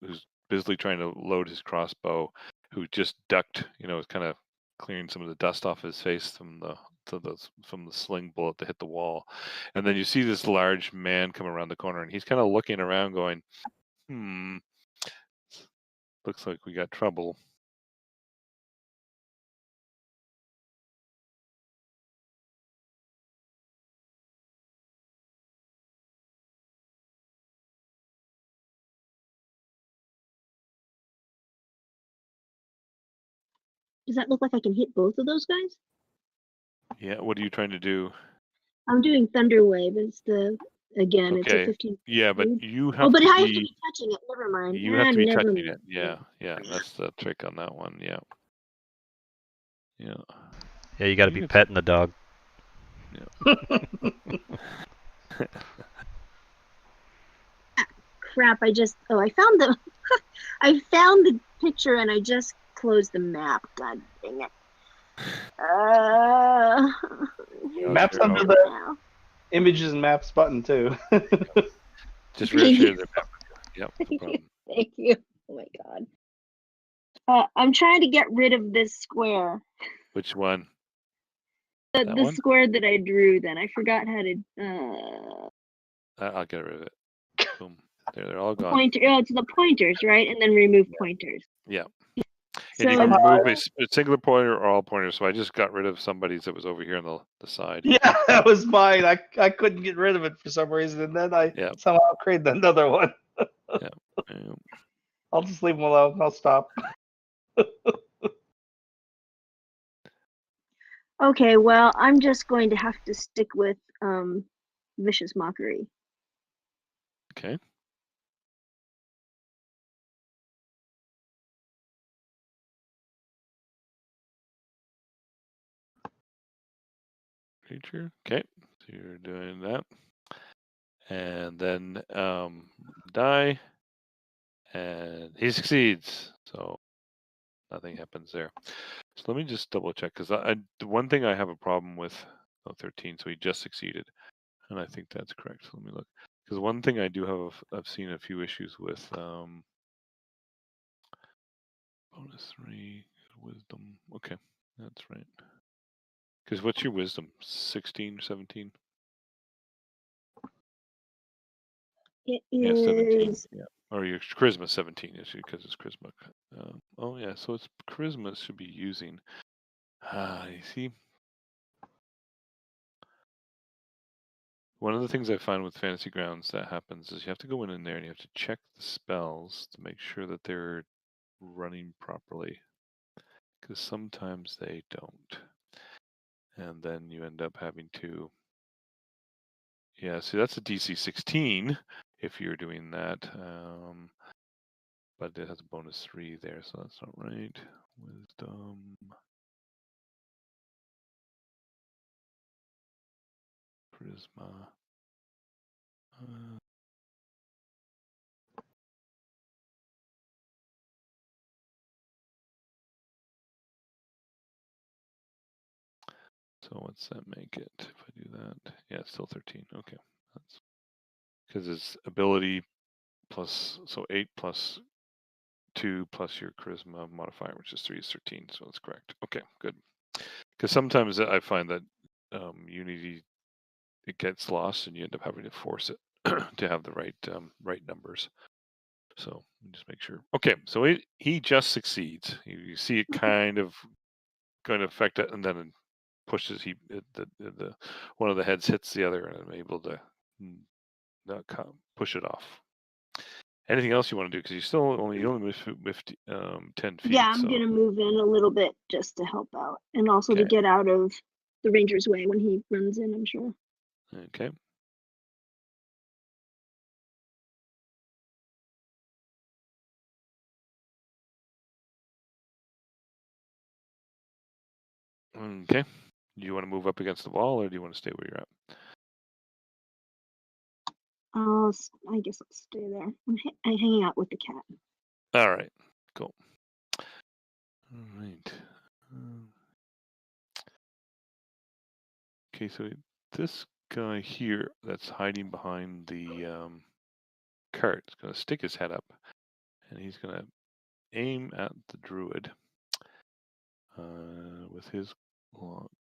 who's busily trying to load his crossbow, who just ducked, is kind of clearing some of the dust off his face from the sling bullet that hit the wall. And then you see this large man come around the corner, and he's kind of looking around going, looks like we got trouble. Does that look like I can hit both of those guys? Yeah, what are you trying to do? I'm doing Thunder Wave. It's it's a 15. Yeah, but you have I have to to be touching it. Never mind. You have to be never touching mind. it. Yeah, that's the trick on that one. Yeah. Yeah, you got to You be can- petting the dog. Crap! I found the I found the picture and I just closed the map. God dang it. Maps Sure, under I'll- the now. images and maps button too. Just Thank reassure you. the map. Yep, no problem. Thank you. Oh my god. I'm trying to get rid of this square. Which one? The That one? square that I drew. Then I forgot how to. I'll get rid of it. Boom. There, they're all gone. Pointer. Oh, it's the pointers, right? And then remove pointers. Yeah. So And you can Somehow remove a singular pointer or all pointers. So I just got rid of somebody's that was over here on the side. Yeah, that was mine. I couldn't get rid of it for some reason, and then I Yeah. somehow created another one. Um, I'll just leave them alone. I'll stop. okay, well, I'm just going to have to stick with vicious mockery. Okay. Creature. Okay. So you're doing that. And then die. And he succeeds. So nothing happens there. So let me just double check because the one thing I have a problem with 13. So he just succeeded, and I think that's correct. So let me look because one thing I do have I've seen a few issues with bonus 3 wisdom. Okay, that's right. Because what's your wisdom? 16 or 17? It Yeah, 17. is. Yeah. Or your charisma 17 issue because it's charisma. Oh yeah, so it's charisma should be using. You see, one of the things I find with Fantasy Grounds that happens is you have to go in there and you have to check the spells to make sure that they're running properly, because sometimes they don't, and then you end up having to. Yeah, see that's a DC 16 if you're doing that. But it has a bonus 3 there, so that's not right. Wisdom. Charisma. So what's that make it if I do that? Yeah, it's still 13. Okay. That's because it's ability plus, so 8 plus 2 plus your charisma modifier, which is 3 is 13. So that's correct. Okay, good. Because sometimes I find that Unity, it gets lost and you end up having to force it to have the right numbers. So just make sure. Okay, so he just succeeds. You see it kind of going to affect it, and then it pushes the one of the heads hits the other, and I'm able to push it off. Anything else you want to do? Because you only move 10 feet. Yeah, I'm so. gonna move in a little bit just to help out, and also to Okay. get out of the ranger's way when he runs in. I'm sure. Okay. Okay. Do you want to move up against the wall, or do you want to stay where you're at? I guess I'll stay there. I'm hanging out with the cat. All right. Cool. All right. Okay, so this guy here that's hiding behind the cart is going to stick his head up, and he's going to aim at the druid with his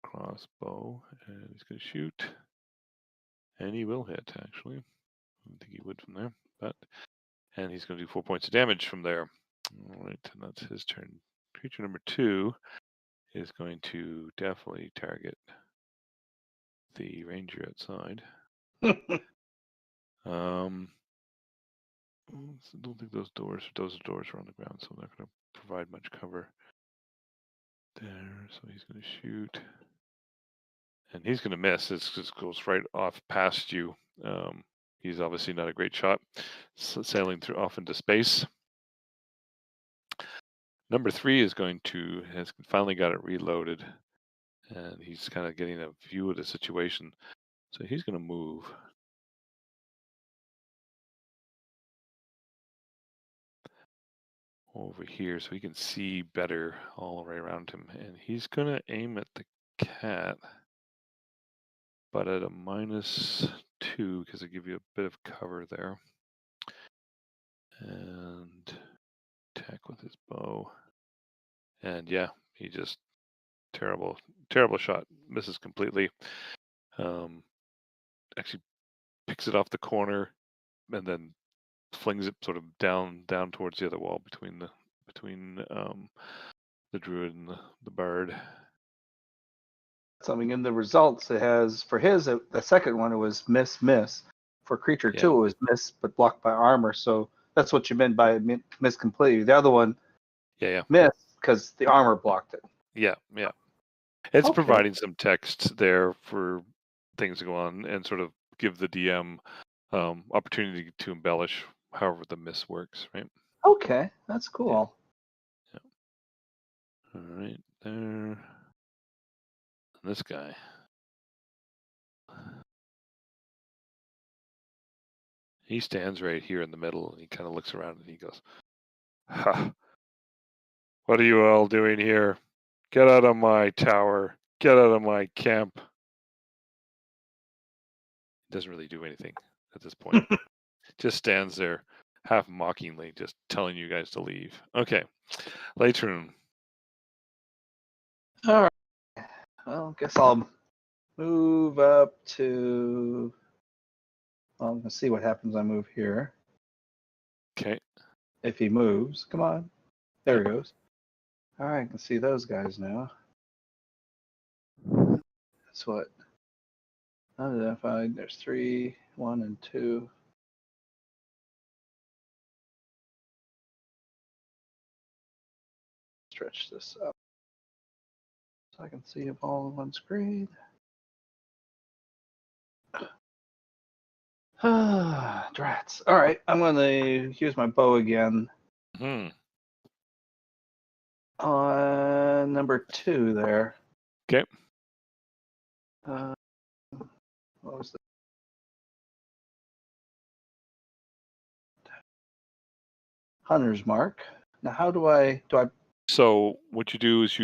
crossbow, and he's going to shoot, and he will hit. Actually, I don't think he would from there, and he's going to do 4 points of damage from there. All right, and that's his turn. Creature number 2 is going to definitely target the ranger outside. I don't think those doors are on the ground, so they're not going to provide much cover there. So he's going to shoot, and he's going to miss. It just goes right off past you. He's obviously not a great shot, sailing off into space. Number 3 has finally got it reloaded, And he's kind of getting a view of the situation. So he's going to move. Over here so he can see better all right around him. And he's going to aim at the cat, but at a -2 because it give you a bit of cover there. And attack with his bow. And yeah, he just terrible shot. Misses completely. Actually picks it off the corner and then flings it sort of down towards the other wall between the druid and the bard. Something in the results it has for his the second one it was miss. For creature 2 it was miss but blocked by armor. So that's what you meant by miss completely. The other one, miss because the armor blocked it. Yeah. It's providing some text there for things to go on and sort of give the DM opportunity to embellish however the miss works, right? Okay, that's cool. Yeah. All right, there. And this guy. He stands right here in the middle and he kind of looks around and he goes, "Ha! What are you all doing here? Get out of my tower. Get out of my camp." He doesn't really do anything at this point. Just stands there half mockingly, just telling you guys to leave. Okay. Latrun. All right. Well, guess I'll move up to. Well, let's see what happens. I move here. Okay. If he moves, come on. There he goes. All right, I can see those guys now. That's what. Unidentified. There's 3, 1, and 2. Stretch this up so I can see them all on one screen. Drats. All right, I'm going to use my bow again. On number 2 there. Okay. What was that? Hunter's mark. Now, how do I So what you do is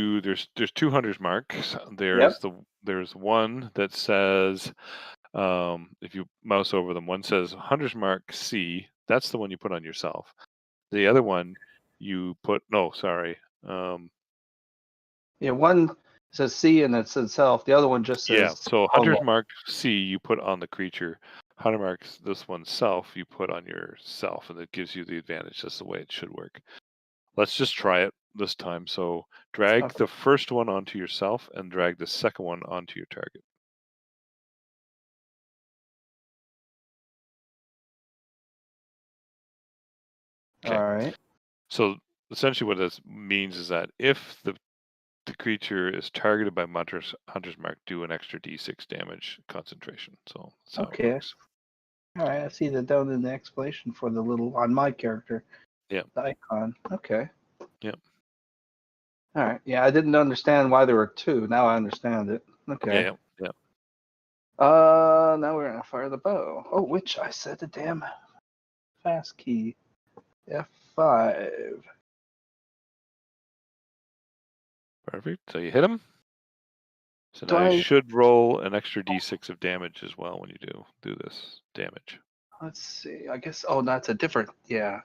there's 2 hunter's marks. There's one that says if you mouse over them, one says hunter's mark C. That's the one you put on yourself. The other one you put one says C and it says self. The other one just says so hunter's mark C you put on the creature. Hunter mark this one self you put on yourself, and it gives you the advantage. That's the way it should work. Let's just try it this time. So drag the first one onto yourself and drag the second one onto your target. Okay. All right. So essentially what this means is that if the creature is targeted by hunter's mark, do an extra d6 damage concentration. So that's how it works. All right, I see that down in the explanation for the little on my character. Yeah. The icon. Okay. Yep. All right. Yeah, I didn't understand why there were 2. Now I understand it. Okay. Yeah. Now we're gonna fire the bow. Oh, which I said the damn fast key. F5. Perfect. So you hit him. So now you should roll an extra d6 of damage as well when you do this damage. Let's see. I guess. Oh, that's a different. Yeah.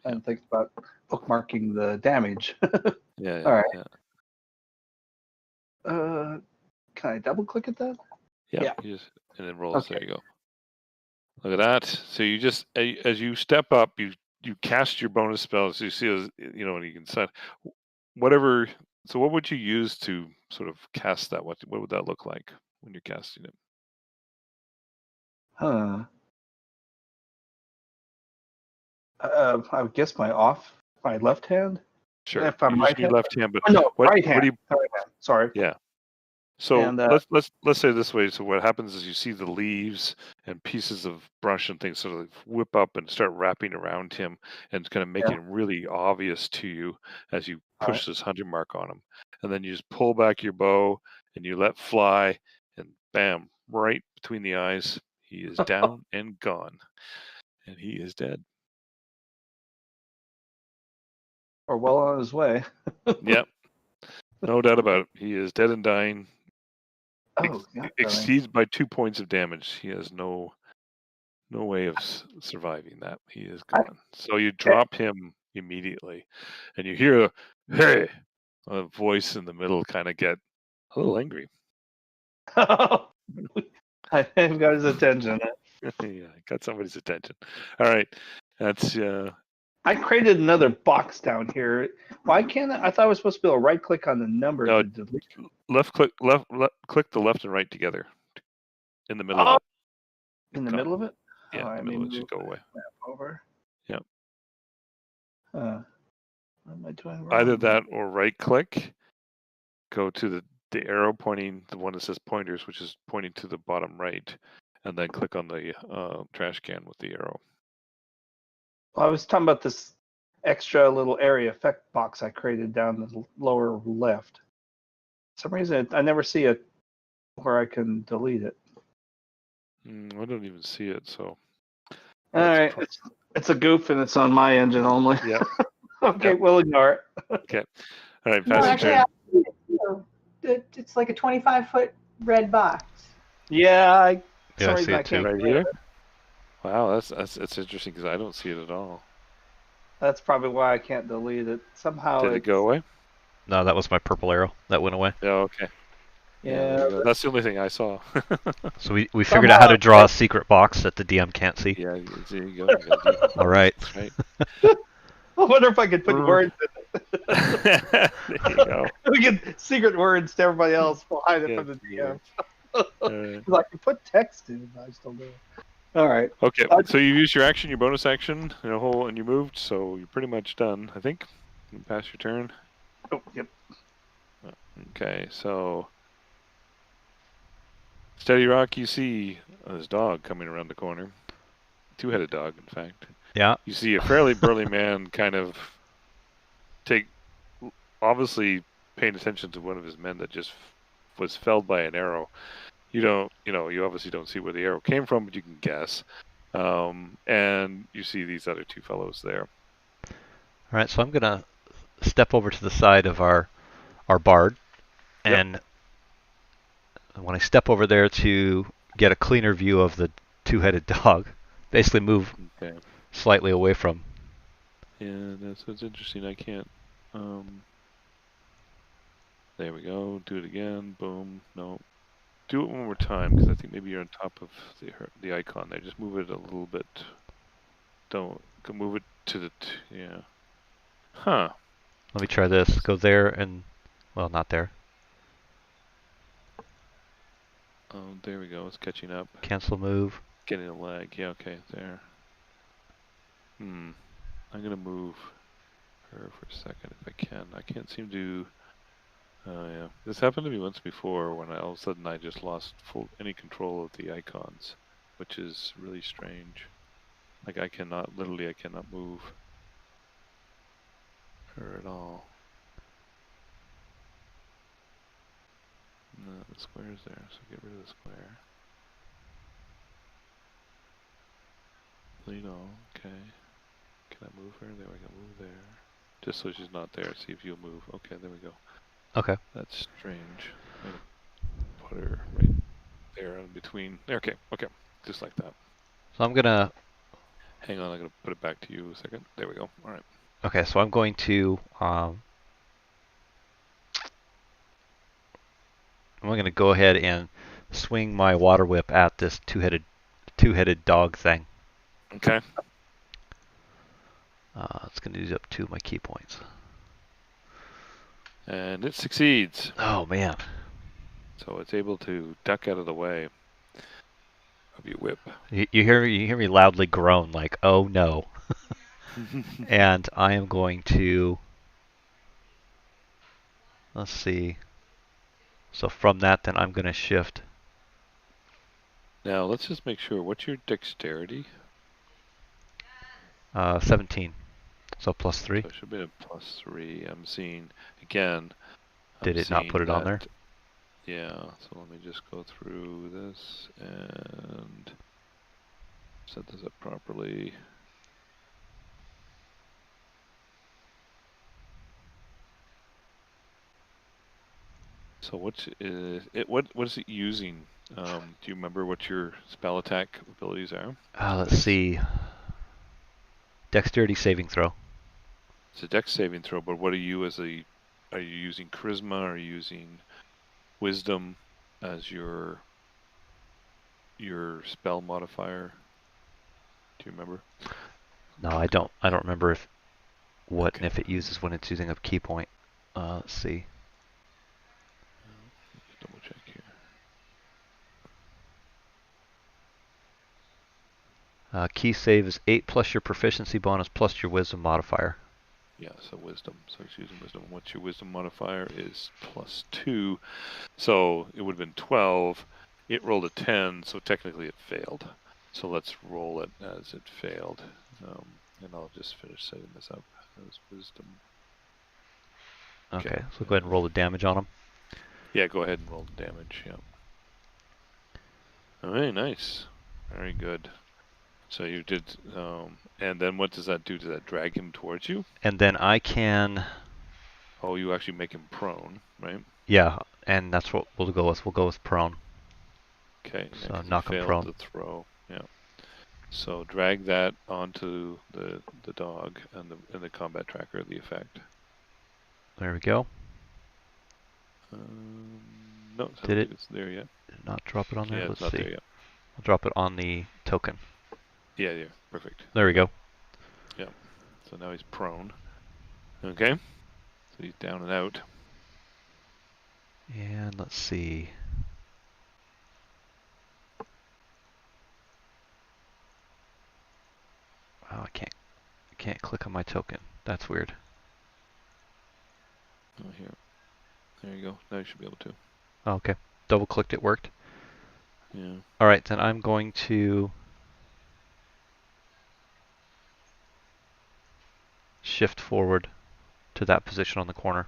I didn't think about bookmarking the damage. Yeah. All right. Yeah. Can I double click at that? Yeah. You just, and then roll. Okay. There you go. Look at that. So you just as you step up, you cast your bonus spells. So you see, and you can set whatever. So what would you use to sort of cast that? What would that look like when you're casting it? I would guess my left hand. Sure. If I'm right hand. Left hand, but right hand. Sorry. Yeah. So let's say it this way. So what happens is you see the leaves and pieces of brush and things sort of whip up and start wrapping around him and kind of make it really obvious to you as you push this hunter mark on him. And then you just pull back your bow and you let fly, and bam, right between the eyes, he is down and gone, and he is dead. Or well on his way. Yep, no doubt about it. He is dead and dying. Oh, yeah. Exceeds by 2 points of damage. He has no way of surviving that. He is gone. So you drop him immediately, and you hear "Hey!" a voice in the middle kind of get a little angry. I got his attention. Yeah, got somebody's attention. All right, that's I created another box down here. Why can't I thought I was supposed to be able to right click on the number No, to delete. left click click the left and right together in the middle Oh, of it. in the middle of it? Yeah, Oh, in the middle. It should go away. Over. Yep. What am I doing wrong? Either that or right click. Go to the arrow pointing, the one that says pointers, which is pointing to the bottom right, and then click on the trash can with the arrow. Well, I was talking about this extra little area effect box I created down the lower left. For some reason, I never see it where I can delete it. I don't even see it, so. All right, it's a goof and it's on my engine only. Yeah. Okay, Yep. we'll ignore it. Okay. All right, No, pass your actually, turn. it's like a 25-foot red box. Yeah, Yeah, I see it too. Right here. Wow, that's interesting because I don't see it at all. That's probably why I can't delete it. Somehow Did it go away? No, that was my purple arrow. That went away. Yeah. Okay. Yeah, there you go. That's the only thing I saw. So we figured out how to draw a secret box that the DM can't see. Yeah. There you go. All right. That's right. I wonder if I could put words in it. There you go. We get secret words to everybody else. We'll hide it Yeah, from the DM. right. I can put text in, I still do it. All right. Okay, so you used your action, your bonus action, and you moved, so you're pretty much done, I think. You can pass your turn. Oh, yep. Okay, so Steady Rock, you see this dog coming around the corner. Two-headed dog, in fact. Yeah. You see a fairly burly man kind of obviously paying attention to one of his men that just was felled by an arrow. You obviously don't see where the arrow came from, but you can guess. And you see these other two fellows there. All right, so I'm gonna step over to the side of our bard, and when I step over there to get a cleaner view of the two-headed dog, basically move slightly away from. Yeah, that's what's interesting. I can't. There we go. Do it again. Boom. No. Do it one more time because I think maybe you're on top of the icon there. Just move it a little bit. Don't move it to the yeah. Huh. Let me try this. Go there and, well, not there. Oh, there we go. It's catching up. Cancel move. Getting a lag. Yeah. Okay. There. I'm gonna move her for a second if I can. I can't seem to. Oh yeah, this happened to me once before when all of a sudden I just lost any control of the icons, which is really strange. Like I cannot move her at all. No, the square's there, so get rid of the square. Lead all, okay. Can I move her? There we go, move there. Just so she's not there, see if you'll move. Okay, there we go. Okay. That's strange. I'm gonna put her right there in between. Okay, just like that. So I'm gonna. Hang on, I'm gonna put it back to you a second. There we go. All right. Okay, so I'm going to. I'm going to go ahead and swing my water whip at this two-headed dog thing. Okay. It's going to use up 2 of my key points. And it succeeds. Oh man. So it's able to duck out of the way of your whip. You hear me loudly groan like, "Oh no!" And I am going to. Let's see. So from that, then I'm going to shift. Now let's just make sure. What's your dexterity? 17. So +3. So it should be a +3. I'm seeing again. Did it not put it on there? Yeah, so let me just go through this and set this up properly. So what is it? What is it using? Do you remember what your spell attack abilities are? Let's see. Dexterity saving throw. It's a dex saving throw, but what are you as a? Are you using charisma? Are you using wisdom as your spell modifier? Do you remember? No, I don't. I don't remember if what Okay. and if it uses when it's using a key point. Let's see. Just double check here. Key save is 8 plus your proficiency bonus plus your wisdom modifier. Yeah, so wisdom. So it's using wisdom. What's your wisdom modifier is +2. So it would have been 12. It rolled a 10, so technically it failed. So let's roll it as it failed. And I'll just finish setting this up as wisdom. Okay, so go ahead and roll the damage on him. Yeah, go ahead and roll the damage. Yeah. All right, nice. Very good. So you did, and then what does that do? Does that drag him towards you? And then I can... Oh, you actually make him prone, right? Yeah, and that's what we'll go with. We'll go with prone. Okay, So yeah, 'cause knock you him failed prone. the throw. Yeah. So drag that onto the dog and the combat tracker of the effect. There we go. No, I don't Did it? think it's there yet. Did not drop it on there? Yeah, it's Let's not see. there yet. I'll drop it on the token. Yeah, perfect. There we go. Yeah. So now he's prone. Okay. So he's down and out. And let's see. Oh, I can't click on my token. That's weird. Oh, here. There you go. Now you should be able to. Oh, okay. Double clicked, it worked. Yeah. All right, then I'm going to shift forward to that position on the corner.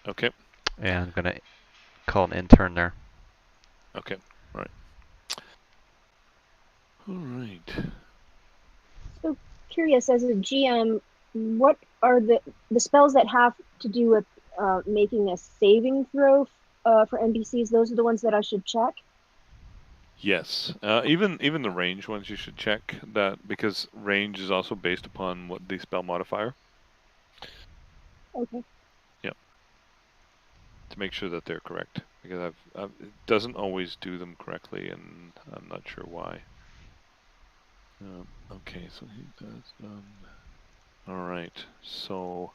Okay. And I'm going to call an intern there. Okay. All right. All right. So curious, as a GM, what are the spells that have to do with making a saving throw for NPCs? Those are the ones that I should check. Yes. Even the range ones you should check that, because range is also based upon what the spell modifier. Okay. Yeah. To make sure that they're correct, because it doesn't always do them correctly, and I'm not sure why. Okay, so he does. All right. So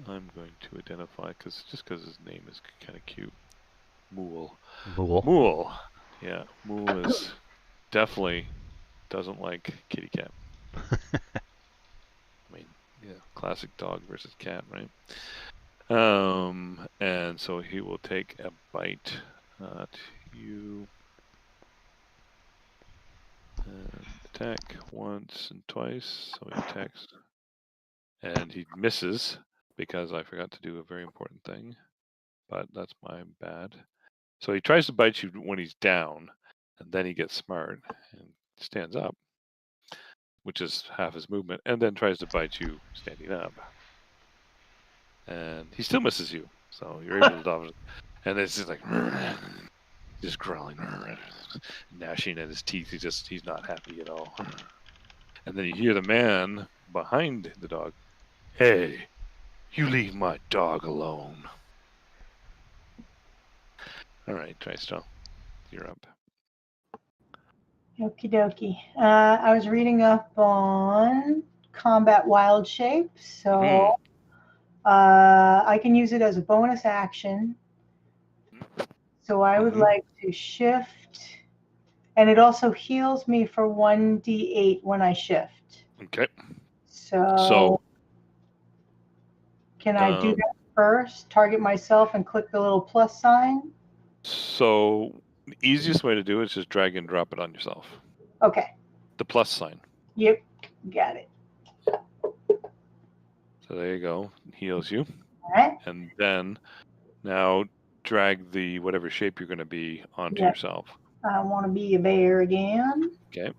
I'm going to identify because his name is kind of cute. Mool. Mool. Yeah, Mool is definitely doesn't like kitty cat. I mean, yeah, classic dog versus cat, right? And so he will take a bite at you and attack once and twice. So he attacks and he misses because I forgot to do a very important thing, but that's my bad. So he tries to bite you when he's down, and then he gets smart and stands up, which is half his movement, and then tries to bite you standing up. And he still misses you, so you're able to dodge it. And it's just like, just growling, gnashing at his teeth. He's not happy at all. And then you hear the man behind the dog, "Hey, you leave my dog alone." All right, Tristro, you're up. Okie dokie. I was reading up on combat wild shape, so I can use it as a bonus action. So I would like to shift, and it also heals me for 1d8 when I shift. Okay. So can I do that first? Target myself and click the little plus sign? So the easiest way to do it is just drag and drop it on yourself. Okay. The plus sign. Yep. Got it. So there you go. Heals you. All right. And then now drag the whatever shape you're going to be onto Yeah. yourself. I want to be a bear again. Okay.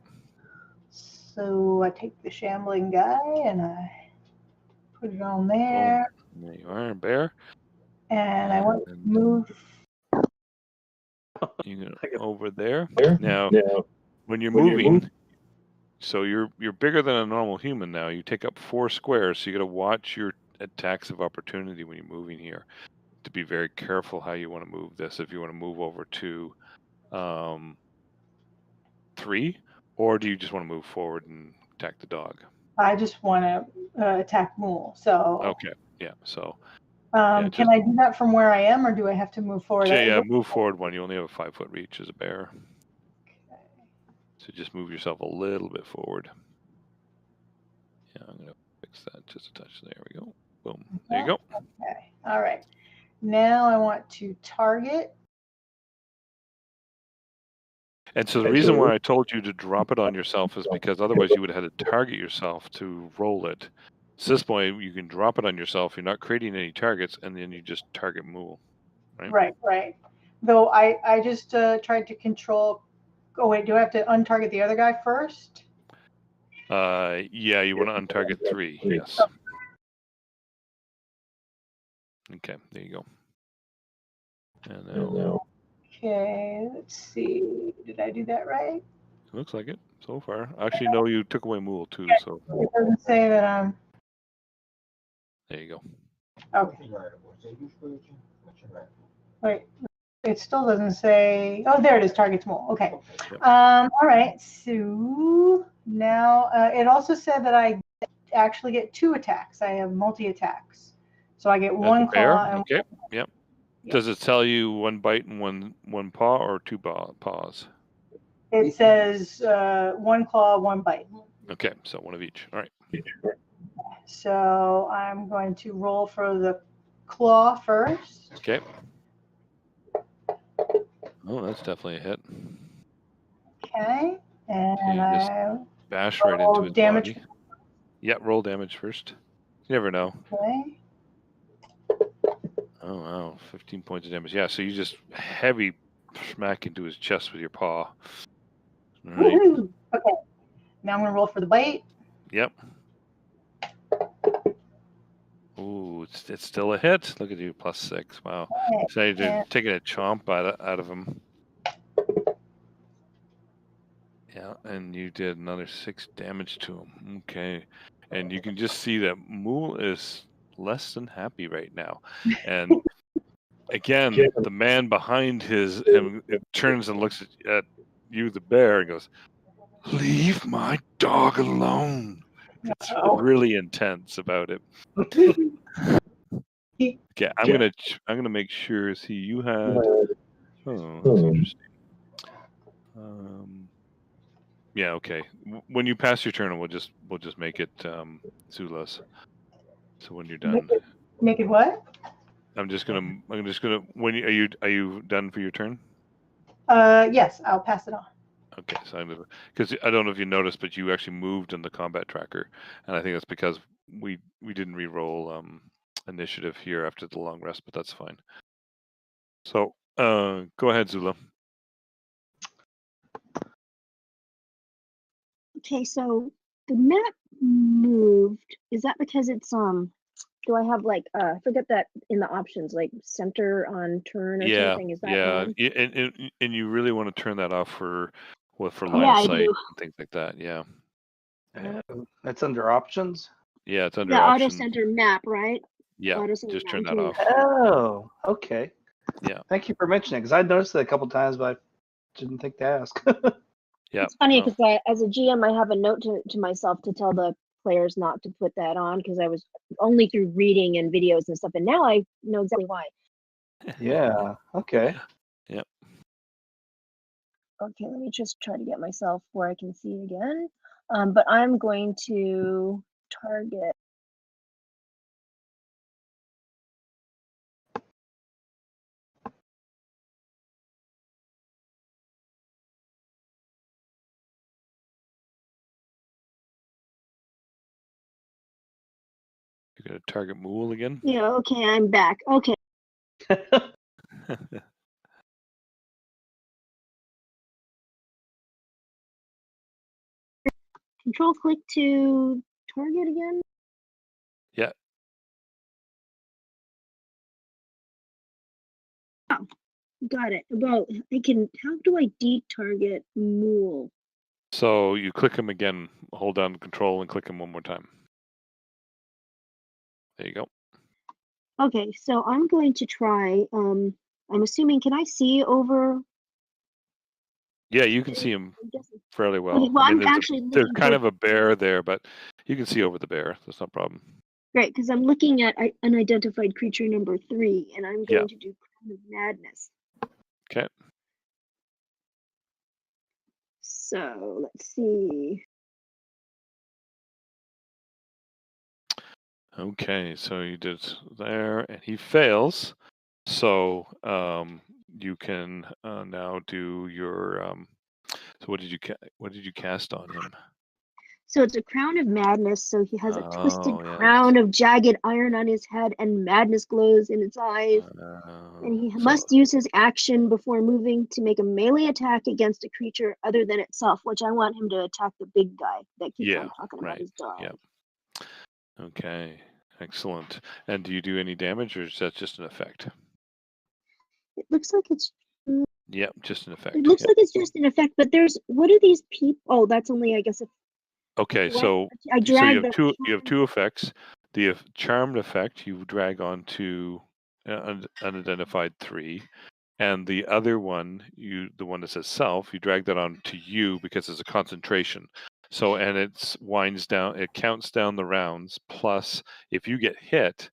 So I take the shambling guy and I put it on there. Boom. There you are, bear. And I want to And move. you go over there. There. Now, when you're moving, so you're bigger than a normal human now. You take up 4 squares, so you got to watch your attacks of opportunity when you're moving here. To be very careful how you want to move this. If you want to move over to 3, or do you just want to move forward and attack the dog? I just want to attack Mool. So. Okay. Yeah. So. Can I do that from where I am, or do I have to move forward? Yeah, move forward one. You only have a 5-foot reach as a bear. Okay. So just move yourself a little bit forward. Yeah, I'm going to fix that just a touch. There we go. Boom. There you go. Okay. All right. Now I want to target. And so the reason why I told you to drop it on yourself is because otherwise you would have had to target yourself to roll it. So this point, you can drop it on yourself. You're not creating any targets, and then you just target Mool. Right. Though I just tried to control. Oh wait, do I have to untarget the other guy first? Yeah, you want to untarget 3. Yes. Okay, there you go. And now. Okay, let's see. Did I do that right? Looks like it so far. Actually, no, you took away Mool too. So It doesn't say that I'm. there you go. Okay. Wait, it still doesn't say. Oh, there it is. Targets Mool. Okay. Yep. All right. So now it also said that I actually get 2 attacks. I have multi attacks, so I get As 1 a bear? claw and. Okay. Yep. Yeah. Does it tell you 1 bite and one paw, or 2 paws? It says 1 claw, 1 bite. Okay, so 1 of each. All right. So I'm going to roll for the claw first. Okay. Oh, that's definitely a hit. Okay, and You just I bash right roll into his damage. body. Yeah, roll damage first. You never know. Okay. Oh wow, 15 points of damage. Yeah, so you just heavy smack into his chest with your paw. All right. Woohoo! Okay. Now I'm gonna roll for the bite. Yep. Ooh, it's still a hit. Look at you, +6. Wow. Okay. So you're taking a chomp out of him. Yeah, and you did another 6 damage to him. Okay. And you can just see that Mool is less than happy right now. And again, the man behind him turns and looks at you, the bear, and goes, "Leave my dog alone." It's really intense about it. Okay, I'm gonna make sure. See, you had. Oh, that's interesting. Yeah. Okay. When you pass your turn, we'll just make it Zula's. So when you're done, Make it what? I'm just gonna. When are you done for your turn? Yes, I'll pass it on. Okay, so because I don't know if you noticed, but you actually moved in the combat tracker, and I think that's because we didn't re-roll initiative here after the long rest, but that's fine. So go ahead, Zula. Okay, so the map moved. Is that because it's do I have like I forget that in the options, like center on turn or something? Is that on? And you really want to turn that off for line Yeah, of sight I do. and things like that. Yeah. That's under options. Yeah, it's under The auto options. center map, right? Yeah, Auto center just turn map, that I'm off. Oh, okay. Yeah. Thank you for mentioning it, because I noticed it a couple times, but I didn't think to ask. Yeah. It's funny because as a GM, I have a note to myself to tell the players not to put that on because I was only through reading and videos and stuff, and now I know exactly why. Yeah. Okay. Yep. Okay, let me just try to get myself where I can see again. But I'm going to target. You're gonna target Mool again. Yeah. Okay, I'm back. Okay. Control click to target again. Yeah. Oh, got it. Well, I can. How do I detarget Mool? So you click him again, hold down control and click him one more time. There you go. Okay, so I'm going to try. I'm assuming. Can I see over? Yeah, you can see him I'm guessing. fairly well. Okay, well, I mean, I'm actually there's looking kind here. of a bear there, but you can see over the bear. That's no problem. Great, because I'm looking at unidentified creature number 3, and I'm Yeah. going to do Crown of Madness. Okay. So let's see. Okay, so you did there, and he fails. So you can now do your. So what did you cast on him? So it's a Crown of Madness. So he has a twisted Oh, yes. crown of jagged iron on his head, and madness glows in its eyes. And he must use his action before moving to make a melee attack against a creature other than itself, which I want him to attack the big guy that keeps on talking about his dog. Yeah. Okay. Excellent. And do you do any damage, or is that just an effect? It looks like it's. Yep, just an effect. It looks like it's just an effect, but there's. What are these people? Oh, that's only, I guess. Okay, so I drag you have two effects. The charmed effect you drag onto unidentified 3, and the other one, the one that says self, you drag that on to you because it's a concentration. So, and it winds down, it counts down the rounds. Plus, if you get hit,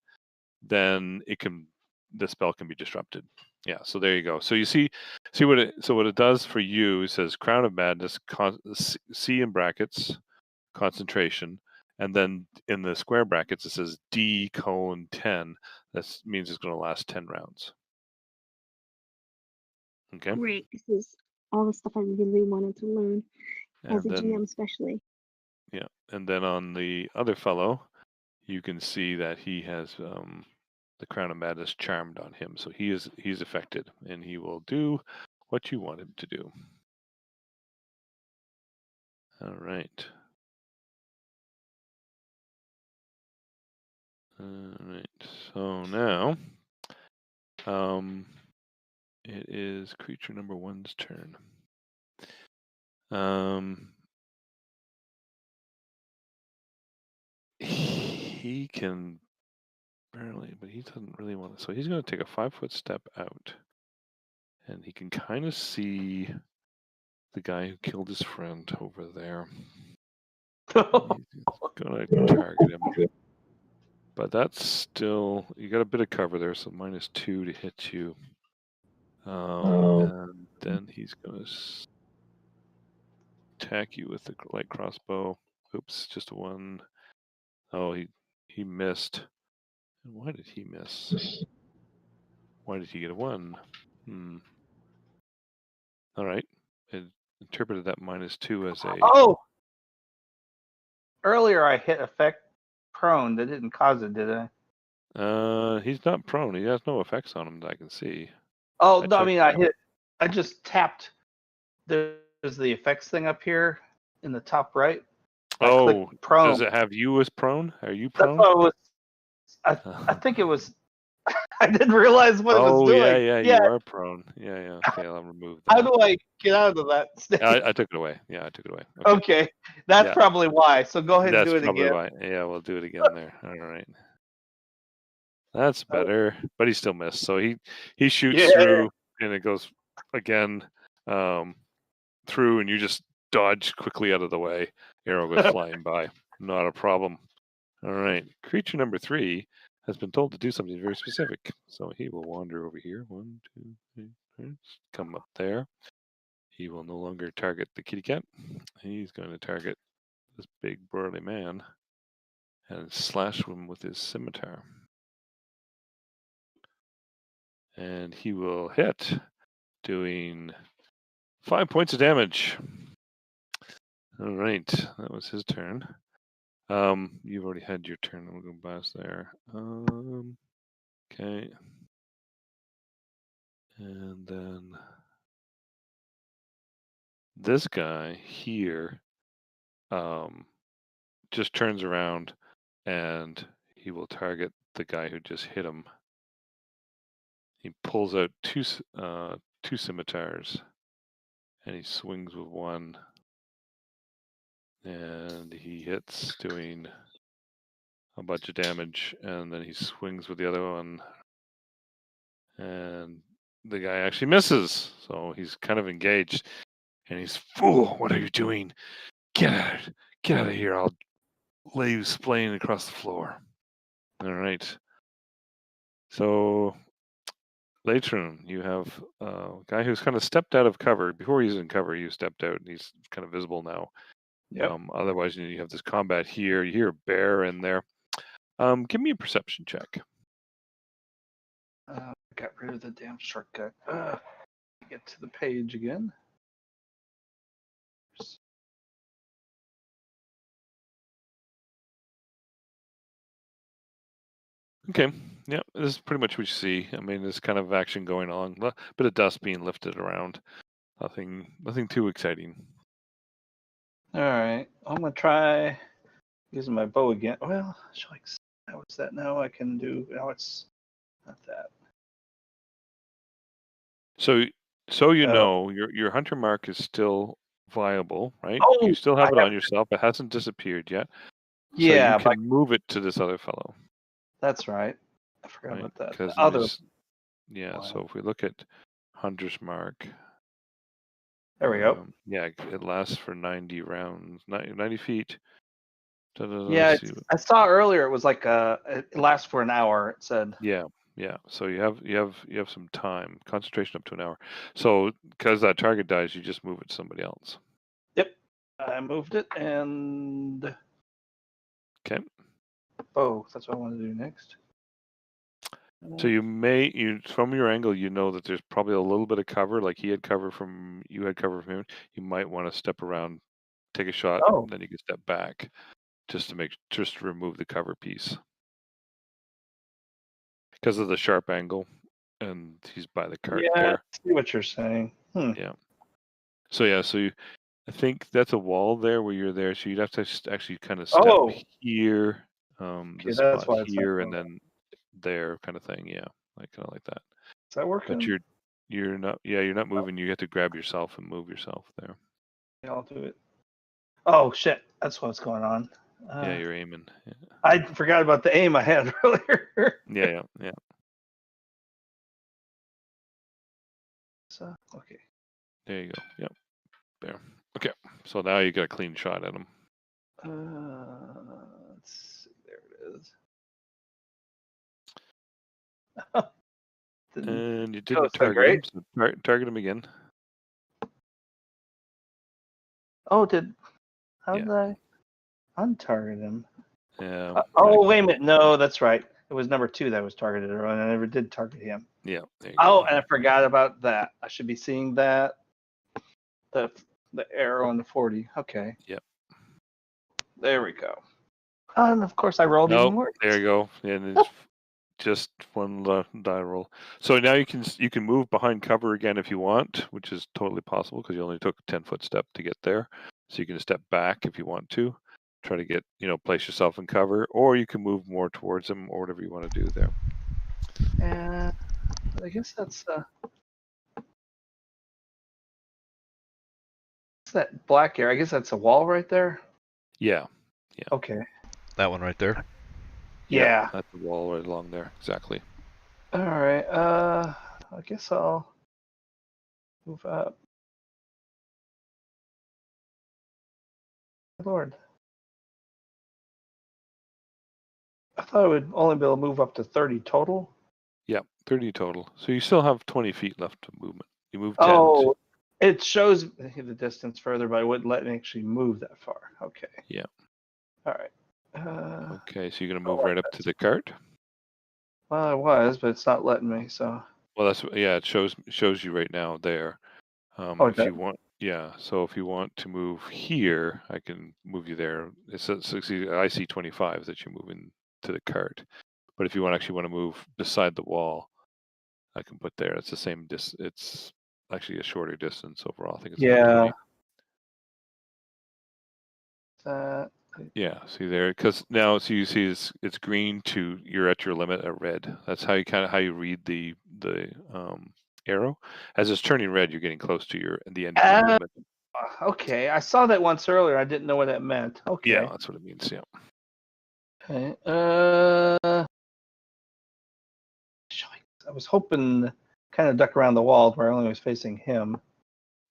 then the spell can be disrupted. Yeah. So there you go. So you see what it does for you. It says Crown of Madness, C in brackets, concentration, and then in the square brackets it says D:10. That means it's going to last 10 rounds. Okay. Great. This is all the stuff I really wanted to learn as a GM, especially. Yeah, and then on the other fellow, you can see that he has the Crown of Madness charmed on him, so he's affected, and he will do what you want him to do. All right. All right. So now, it is creature number 1's turn. He can barely, but he doesn't really want to. So he's going to take a 5-foot step out, and he can kind of see the guy who killed his friend over there. He's going to target him. But that's still, you got a bit of cover there, so -2 to hit you. And then he's going to attack you with the light crossbow. Oops, just a 1. Oh, he missed. And why did he miss? Why did he get a 1? All right. It interpreted that -2 as a. Oh! Earlier I hit effect prone. That didn't cause it, did I? He's not prone. He has no effects on him that I can see. Oh, no, I mean, I just tapped. There's the effects thing up here in the top right. Oh, prone. does it have you as prone? Are you prone? That's what it was. I think it was. I didn't realize what it was doing. Yeah, you are prone. Yeah. Okay, I'll remove that. How do I get out of that state? I took it away. Yeah, I took it away. Okay. That's probably why. So go ahead and do it again. That's probably why. Yeah, we'll do it again there. All right. That's better, but he still missed. So he shoots through, and it goes again through, and you just dodge quickly out of the way. Arrow goes flying by. Not a problem. All right. Creature number 3 has been told to do something very specific. So he will wander over here. 1, 2, 3, 4. Come up there. He will no longer target the kitty cat. He's going to target this big burly man and slash him with his scimitar. And he will hit, doing 5 points of damage. All right, that was his turn. You've already had your turn. We'll go past there. Okay. And then this guy here just turns around and he will target the guy who just hit him. He pulls out two scimitars and he swings with one. And he hits, doing a bunch of damage, and then he swings with the other one. And the guy actually misses, so he's kind of engaged. And he's, "Fool, what are you doing? Get out of here. I'll lay you splaying across the floor." All right. So, Latron, you have a guy who's kind of stepped out of cover. Before he's in cover, you stepped out, and he's kind of visible now. Yep. Otherwise, you have this combat here. You hear a bear in there. Give me a perception check. Got rid of the damn shortcut. Get to the page again. Okay. Yeah, this is pretty much what you see. I mean, there's kind of action going on. A bit of dust being lifted around. Nothing too exciting. All right. I'm gonna try using my bow again. Well, how is that now? I can do. Now it's not that. So you know, your hunter mark is still viable, right? Oh, You still have I it have- on yourself. It hasn't disappeared yet. Yeah, so you can move it to this other fellow. that's right. I forgot Right? about that. Because The other. yeah. Wow. So if we look at hunter's mark, There we go. Yeah, it lasts for 90 rounds, 90 feet. Yeah, I saw earlier. It was like it lasts for an hour. It said. Yeah. So you have some time, concentration up to an hour. So because that target dies, you just move it to somebody else. Yep, I moved it and. Okay. Oh, that's what I want to do next. So you from your angle, you know that there's probably a little bit of cover, like you had cover from him. You might want to step around, take a shot, Oh. then you can step back, just to remove the cover piece because of the sharp angle, and he's by the cart Yeah, there. I see what you're saying. Yeah. So I think that's a wall there where you're there. So you'd have to actually kind of step here, this that's spot why it's here, not and then there, kind of thing. Yeah, kind of like that. Is that working? But you're not. Yeah, you're not moving. You have to grab yourself and move yourself there. Yeah, I'll do it. Oh shit! That's what's going on. Yeah, you're aiming. Yeah. I forgot about the aim I had earlier. Yeah. So okay. There you go. Yep. There. Okay. So now you got a clean shot at him. Let's see. There it is. And you didn't target him. So target him again. Oh, how did I untarget him? Yeah. Wait a minute. No, that's right. It was number 2 that was targeted, and I never did target him. Yeah. There you go. go. And I forgot about that. I should be seeing that. The arrow on the 40. Okay. Yep. There we go. And of course, I rolled even worse. There you go. And it's just one die roll. So now you can move behind cover again if you want, which is totally possible because you only took a 10-foot step to get there. So you can step back if you want to, try to get place yourself in cover, or you can move more towards them, or whatever you want to do there. And I guess that's that black area. I guess that's a wall right there. Yeah. Okay. That one right there. Yeah. That's the wall right along there. Exactly. All right. I guess I'll move up. Lord. I thought I would only be able to move up to 30 total. Yeah, 30 total. So you still have 20 feet left of movement. You moved 10. Oh, it shows the distance further, but it wouldn't let me actually move that far. Okay. Yeah. All right. Okay, so you're going to move right up to the cart? Well, I was, but it's not letting me, so. Well, it shows you right now there. If you want, so if you want to move here, I can move you there. I see 25 that you're moving to the cart. But if you actually want to move beside the wall, I can put there. It's the same it's actually a shorter distance overall. I think it's Yeah. about 20. Yeah, see there, because now so you see it's green to you're at your limit at red. That's how you read the arrow. As it's turning red, you're getting close to the end of your movement. Okay, I saw that once earlier. I didn't know what that meant. Okay. Yeah, that's what it means. Yeah. Okay. I was hoping kind of duck around the wall where I only was facing him.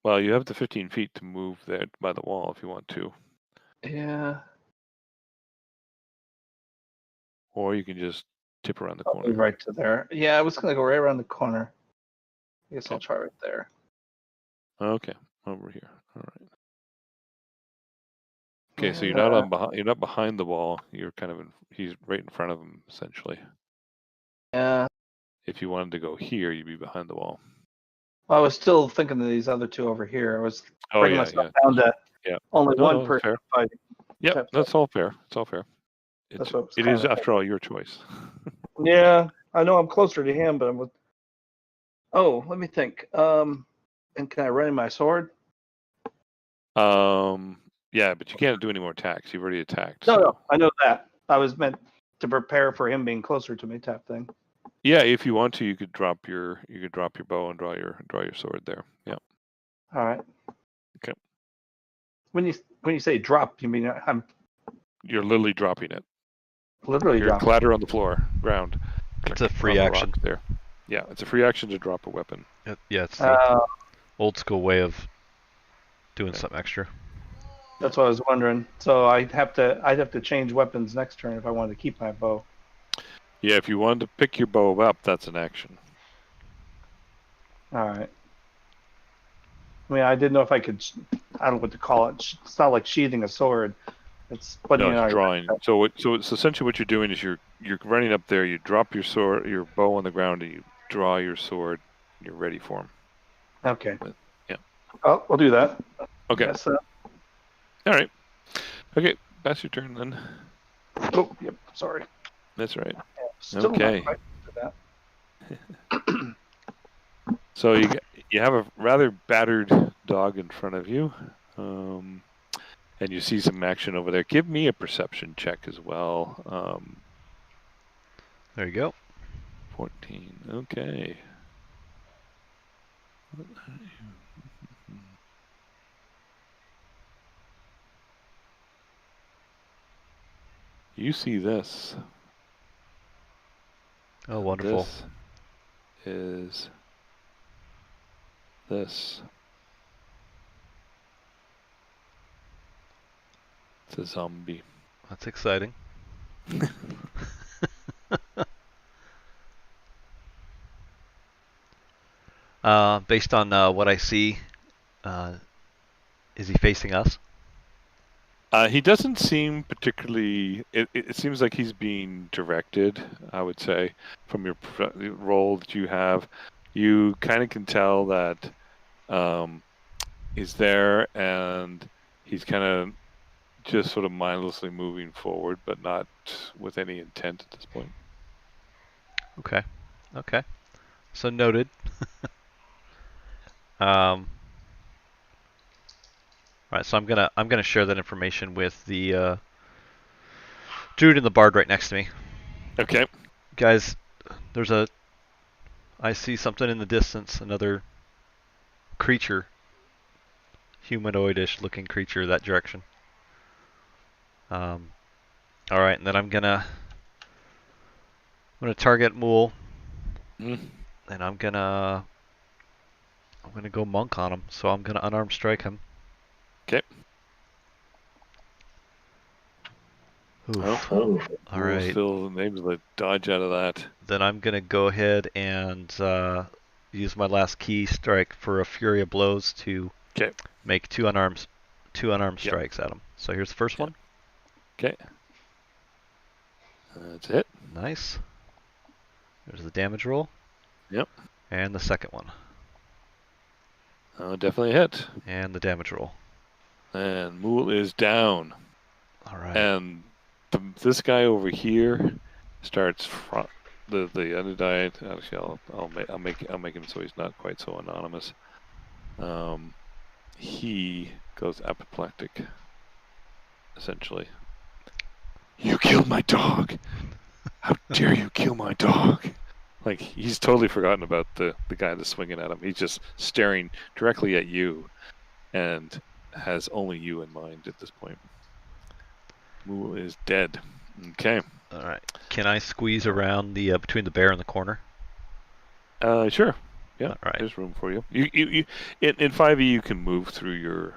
Well, you have the 15 feet to move there by the wall if you want to, Yeah. or you can just tip around the I'll corner. move right to there. Yeah, I was gonna go right around the corner. I guess I'll try right there. Okay, over here. All right. Okay, so you're not behind the wall. You're kind of he's right in front of him essentially. Yeah. If you wanted to go here, you'd be behind the wall. Well, I was still thinking of these other two over here. I was bringing myself yeah. down to only one that's person fair. fighting. Yeah, that's all fair. It's all fair. It is after all your choice. Yeah, I know I'm closer to him, but I'm with. Oh, let me think. And can I run my sword? Yeah, but you can't do any more attacks. You've already attacked. No, I know that. I was meant to prepare for him being closer to me, type thing. Yeah, if you want to, you could drop your bow and draw your sword there. Yeah. All right. Okay. When you say drop, you mean You're literally dropping it. Literally You're dropping. clatter on the ground. It's a free action. There. Yeah, it's a free action to drop a weapon. Yeah, it's the old school way of doing something extra. That's what I was wondering. So I'd have to change weapons next turn if I wanted to keep my bow. Yeah, if you wanted to pick your bow up, that's an action. All right. I mean, I didn't know if I could. I don't know what to call it. It's not like sheathing a sword. It's putting it on drawing. So it's essentially what you're doing is you're running up there. You drop your bow on the ground, and you draw your sword. And you're ready for him. Okay. Yeah. Oh, we'll do that. Okay. Yes, all right. Okay, that's your turn then. Oh, yep. Sorry. That's right. Still okay. Not quite that. So you have a rather battered dog in front of you, and you see some action over there. Give me a perception check as well. There you go. 14. Okay. You see this. Oh, wonderful. This is this. It's a zombie. That's exciting. Based on what I see, is he facing us? He doesn't seem particularly. It seems like he's being directed. I would say from your role that you have, you kind of can tell that he's there and he's kind of just sort of mindlessly moving forward, but not with any intent at this point. Okay. So noted. All right, so I'm gonna share that information with the Druid and the Bard right next to me. Okay. Guys, I see something in the distance, another creature, humanoidish looking creature that direction. All right, and then I'm gonna target Mool, and I'm gonna go monk on him. So I'm gonna unarmed strike him. Okay. Oof. Oh. All right. Still able to dodge out of that. Then I'm gonna go ahead and use my last key strike for a fury of blows to make two unarmed strikes at him. So here's the first one. Okay. That's it. Nice. There's the damage roll. Yep. And the second one. Oh, definitely a hit. And the damage roll. And Mool is down. All right. And this guy over here starts the undied. Actually, I'll make him so he's not quite so anonymous. He goes apoplectic. Essentially, you killed my dog. How dare you kill my dog? Like, he's totally forgotten about the guy that's swinging at him. He's just staring directly at you, and has only you in mind at this point. Moo is dead. Okay. All right. Can I squeeze around the between the bear and the corner? Sure. Yeah. All right. There's room for you. You in 5e you can move through your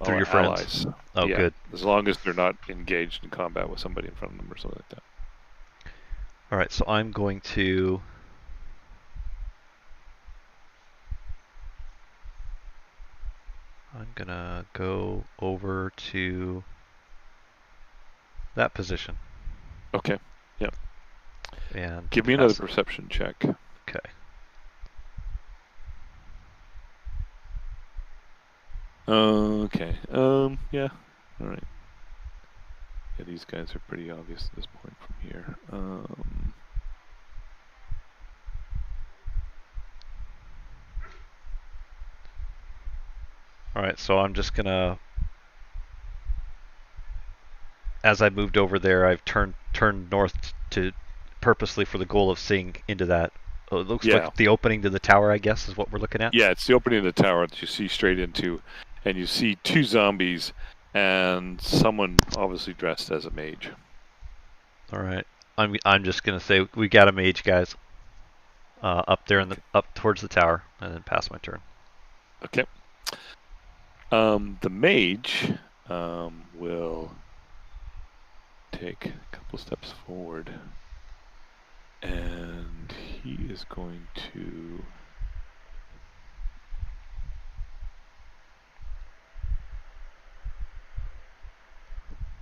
Through your allies. friends. Oh, yeah, good. as long as they're not engaged in combat with somebody in front of them or something like that. All right. So I'm going to. I'm gonna go over to that position. Okay. Yep. And Give me another perception check. Okay. Okay. Yeah. All right. Yeah, these guys are pretty obvious at this point from here. All right. So I'm just gonna. As I moved over there, I've turned north to purposely for the goal of seeing into that. It looks like the opening to the tower, I guess, is what we're looking at. Yeah, it's the opening of the tower that you see straight into, and you see 2 zombies and someone obviously dressed as a mage. All right, I'm just gonna say we got a mage, guys. Up there in up towards the tower, and then pass my turn. Okay. The mage will take a couple steps forward, and he is going to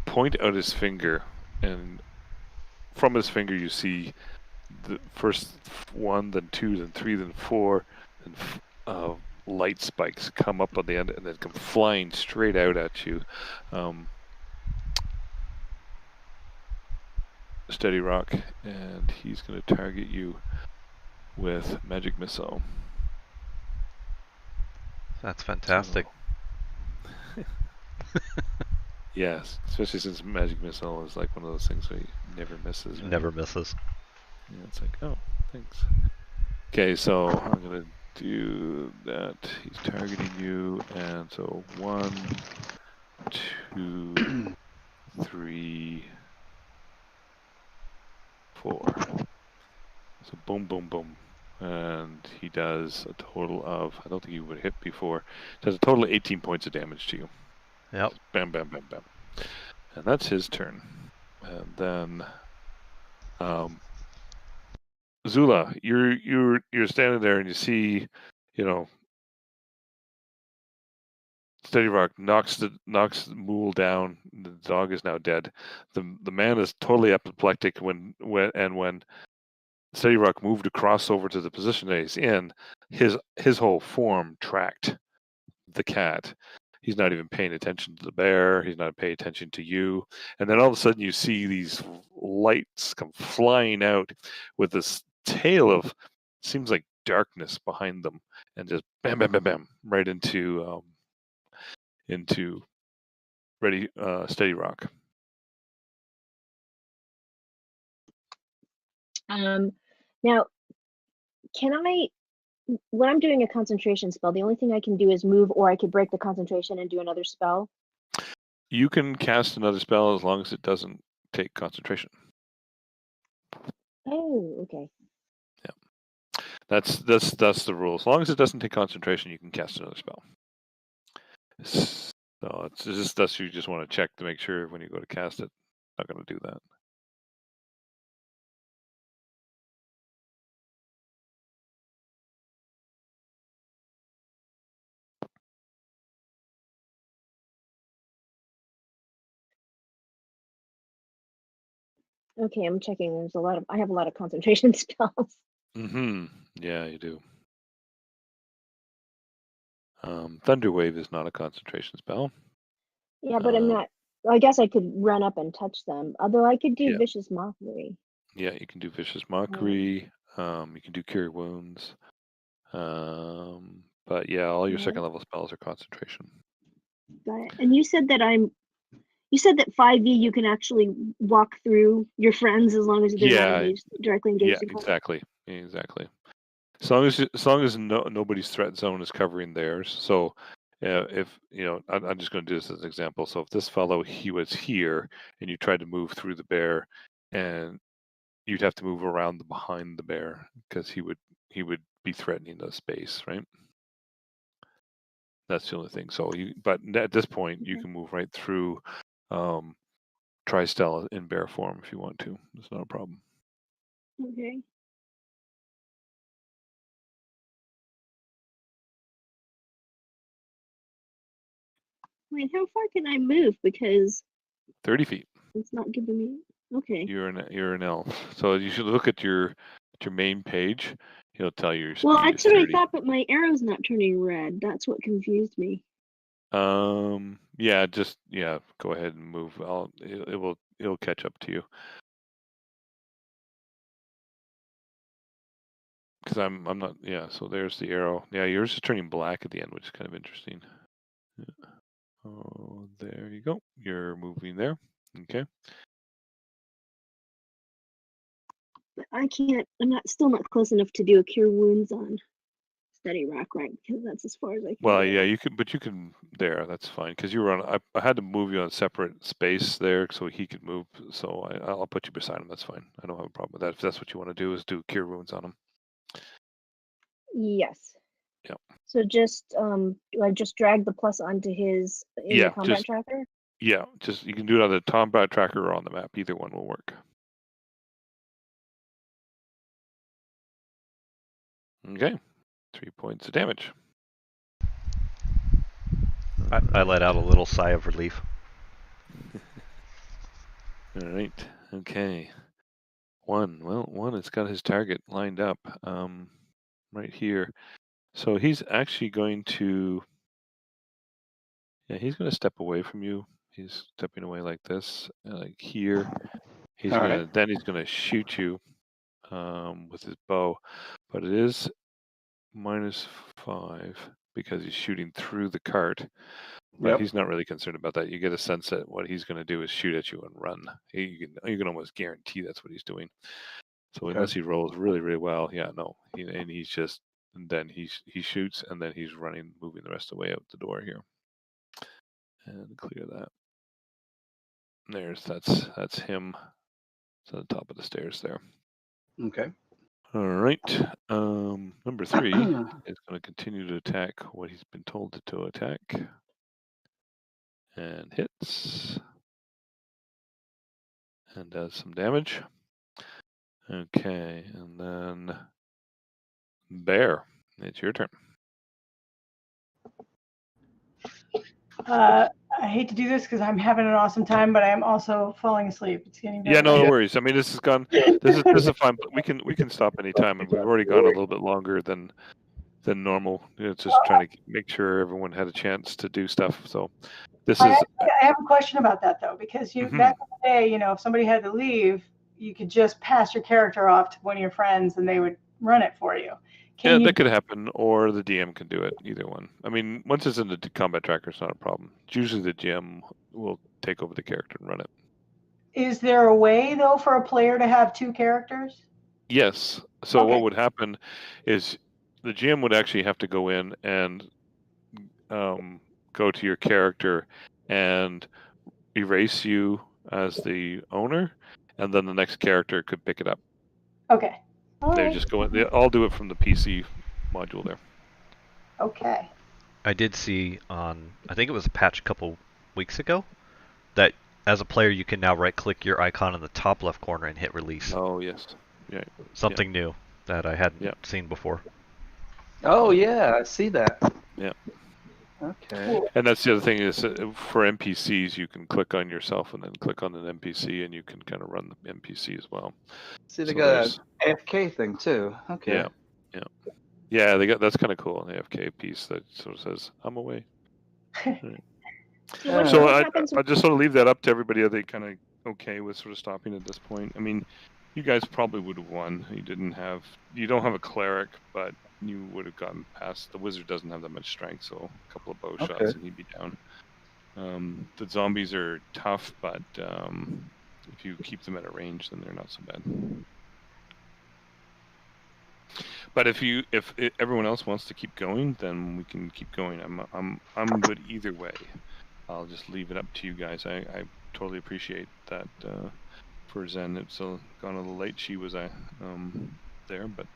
point out his finger, and from his finger you see the first 1, then 2, then 3, then 4, and light spikes come up on the end and then come flying straight out at you. Steady rock, and he's going to target you with magic missile. That's fantastic. So, yes, especially since magic missile is like one of those things where he never misses. Right? Never misses. Yeah, it's like, oh, thanks. Okay, so I'm going to do that. He's targeting you, and so 1, 2, 3, 4. So boom, boom, boom. And he does a total of, I don't think he would hit before, does a total of 18 points of damage to you. Yep. Just bam, bam, bam, bam. And that's his turn. And then Zula, you're standing there and you see, Steady Rock knocks the mule down. The dog is now dead. The man is totally apoplectic when Steady Rock moved across over to the position that he's in. His whole form tracked the cat. He's not even paying attention to the bear. He's not paying attention to you. And then all of a sudden you see these lights come flying out with this tail of, seems like darkness behind them, and just bam, bam, bam, bam, right into Steady Rock. Now, can I, when I'm doing a concentration spell, the only thing I can do is move, or I could break the concentration and do another spell? You can cast another spell as long as it doesn't take concentration. Oh, okay. Yeah, that's the rule. As long as it doesn't take concentration, you can cast another spell. So it's just that you just want to check to make sure when you go to cast it, not going to do that. Okay, I'm checking. I have a lot of concentration spells. Mm-hmm. Yeah, you do. Thunder Wave is not a concentration spell. Yeah, but I'm not. I guess I could run up and touch them. Although I could do Vicious Mockery. Yeah, you can do vicious mockery. You can do cure wounds. But yeah, all your Yeah. second level spells are concentration. Got it. And you said that 5e you can actually walk through your friends as long as they're not Yeah, directly engaged in combat. exactly. As long as nobody's threat zone is covering theirs. So if I'm just going to do this as an example. So if this fellow he was here and you tried to move through the bear, and you'd have to move around behind the bear because he would be threatening the space, right? That's the only thing. So but at this point you Okay. can move right through Tristel in bear form if you want to. It's not a problem. Okay. Wait, how far can I move? Because 30 feet. it's not giving me. Okay. You're an elf, so you should look at your main page. It'll tell you your speed Well, is that's what I 30. thought, but my arrow's not turning red. That's what confused me. Yeah, just go ahead and move. It'll catch up to you. Because I'm not. Yeah, so there's the arrow. Yeah, yours is turning black at the end, which is kind of interesting. Yeah. Oh, there you go. You're moving there. Okay. But I can't. Still not close enough to do a cure wounds on Steady Rock, right? Because that's as far as I can Well, go. yeah, you can, but you can there. That's fine because you were on. I had to move you on a separate space there so he could move. So I'll put you beside him. That's fine. I don't have a problem with that. If that's what you want to do, is do cure wounds on him. Yes. Yep. So just do I just drag the plus onto his the combat tracker? Yeah, just you can do it on the combat tracker or on the map. Either one will work. Okay, 3 points of damage. I let out a little sigh of relief. All right. Okay. One has got his target lined up right here. So he's actually going to. Yeah, he's going to step away from you. He's stepping away like this, like here. Then he's going to shoot you with his bow, but it is -5 because he's shooting through the cart. But he's not really concerned about that. You get a sense that what he's going to do is shoot at you and run. You can almost guarantee that's what he's doing. So unless he rolls really, really well, then he shoots and then he's running, moving the rest of the way out the door here. And clear that. That's him. It's on the top of the stairs there. Okay. All right. Number 3 is going to continue to attack what he's been told to attack. And hits. And does some damage. Okay, and then Bear, it's your turn. I hate to do this because I'm having an awesome time, but I am also falling asleep. It's getting better. Yeah, no worries. I mean, this is fun. This is fun. But we can stop anytime, and we've already gone a little bit longer than normal. It's just trying to make sure everyone had a chance to do stuff. So I have a question about that though, because back in the day, if somebody had to leave, you could just pass your character off to one of your friends, and they would run it for you. That could happen, or the DM can do it. Either one. I mean, once it's in the combat tracker, it's not a problem. It's usually the GM will take over the character and run it. Is there a way though for a player to have 2 characters? Yes. So what would happen is the GM would actually have to go in and go to your character and erase you as the owner, and then the next character could pick it up. Okay. They all do it from the PC module there. Okay. I did see on, I think it was a patch a couple weeks ago, that as a player you can now right-click your icon in the top left corner and hit release. Oh yes. Yeah. Something new that I hadn't seen before. Oh yeah, I see that. Yeah. Okay. And that's the other thing is for NPCs, you can click on yourself and then click on an NPC, and you can kind of run the NPC as well. See, they got an AFK thing too. Okay. Yeah. They got that's kind of cool. An AFK piece that sort of says, "I'm away." Right. So I just sort of leave that up to everybody. Are they kind of okay with sort of stopping at this point? I mean, You guys probably would have won. You don't have a cleric, but you would have gotten past. The wizard doesn't have that much strength, so a couple of bow shots and he'd be down. The zombies are tough, but if you keep them at a range, then they're not so bad. But if everyone else wants to keep going, then we can keep going. I'm good either way. I'll just leave it up to you guys. I totally appreciate that. For Zen, it's gone a little late. She was there, but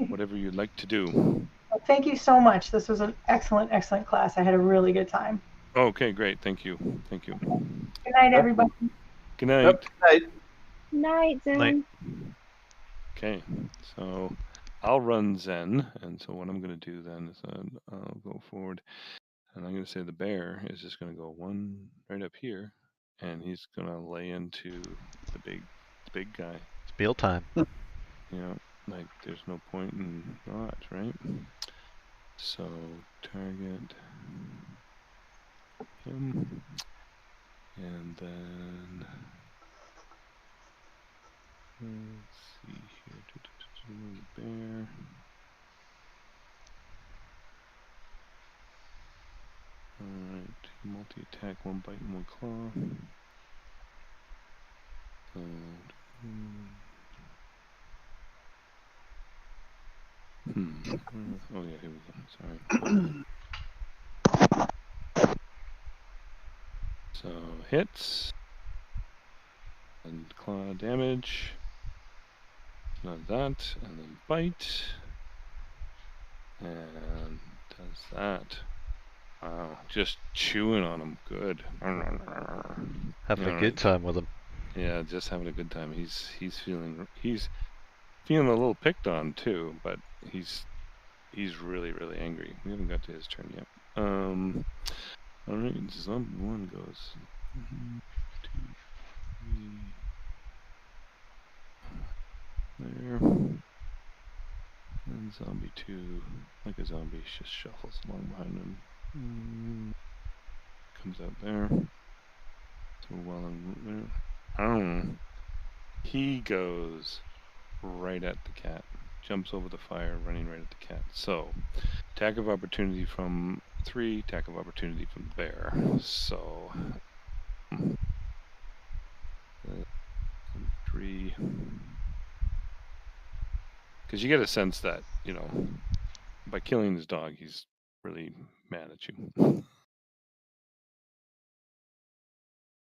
whatever you'd like to do. Well, thank you so much. This was an excellent class. I had a really good time. Okay, great. Thank you. Good night, everybody. Good night. Yep, good night. Night, Zen. Night. Okay, so I'll run Zen, and so what I'm going to do then is I'll go forward, and I'm going to say the bear is just going to go one right up here, and he's going to lay into the big guy. It's meal time. Like there's no point in not, right? So target him, and then let's see here. The bear. Alright, multi-attack, one bite and one claw. Oh yeah, here we go, sorry. So, hits. And claw damage. Not that, and then bite. And does that. Wow, just chewing on him. Good. Having a good time with him. Yeah, just having a good time. He's feeling a little picked on too, but he's really angry. We haven't got to his turn yet. All right, zombie 1 goes 1, 2, 3 there, and zombie 2, like a zombie, just shuffles along behind him. Comes out there. So while I'm there, he goes right at the cat. Jumps over the fire, running right at the cat. So, attack of opportunity from 3, attack of opportunity from the bear. So, 3. Because you get a sense that, by killing his dog, he's really mad at you.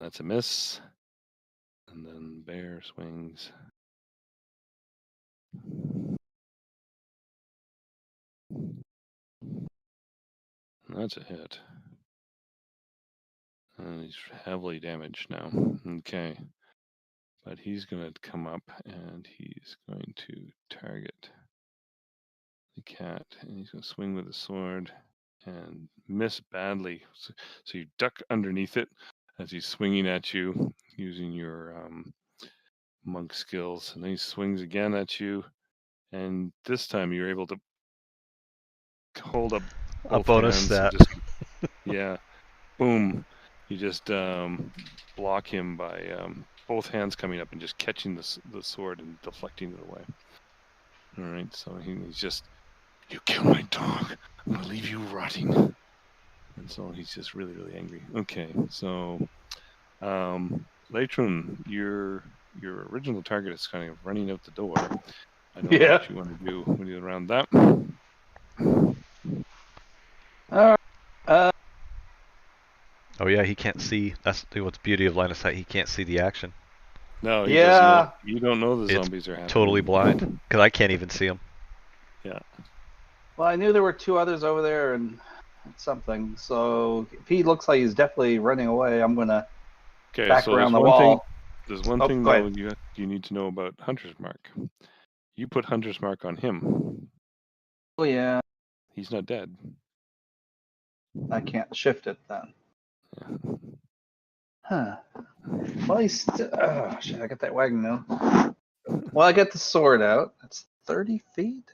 That's a miss. And then bear swings. That's a hit. And he's heavily damaged now. Okay. But he's going to come up and he's going to target the cat. And he's going to swing with the sword and miss badly. So you duck underneath it as he's swinging at you using your monk skills. And then he swings again at you. And this time you're able to hold up A both bonus hands. stat. Just, yeah. Boom. You just block him by both hands coming up and just catching the sword and deflecting it away. All right, so he's just, you kill my dog, I'm gonna leave you rotting. And so he's just really angry. Okay, so Leitrim, your original target is kind of running out the door. I don't know what you want to do when you're around that. All right. Oh yeah, he can't see. That's what's the beauty of line of sight. He can't see the action. No, he Yeah. doesn't. You don't know the It's zombies are happening. Totally blind, because I can't even see him. Yeah. Well, I knew there were 2 others over there and something. So if he looks like he's definitely running away, I'm gonna back around the wall. There's one thing though you need to know about Hunter's Mark. You put Hunter's Mark on him. Oh yeah. He's not dead. I can't shift it then. Yeah. Huh. Well, he's oh shit! I got that wagon now. Well, I got the sword out. It's 30 feet.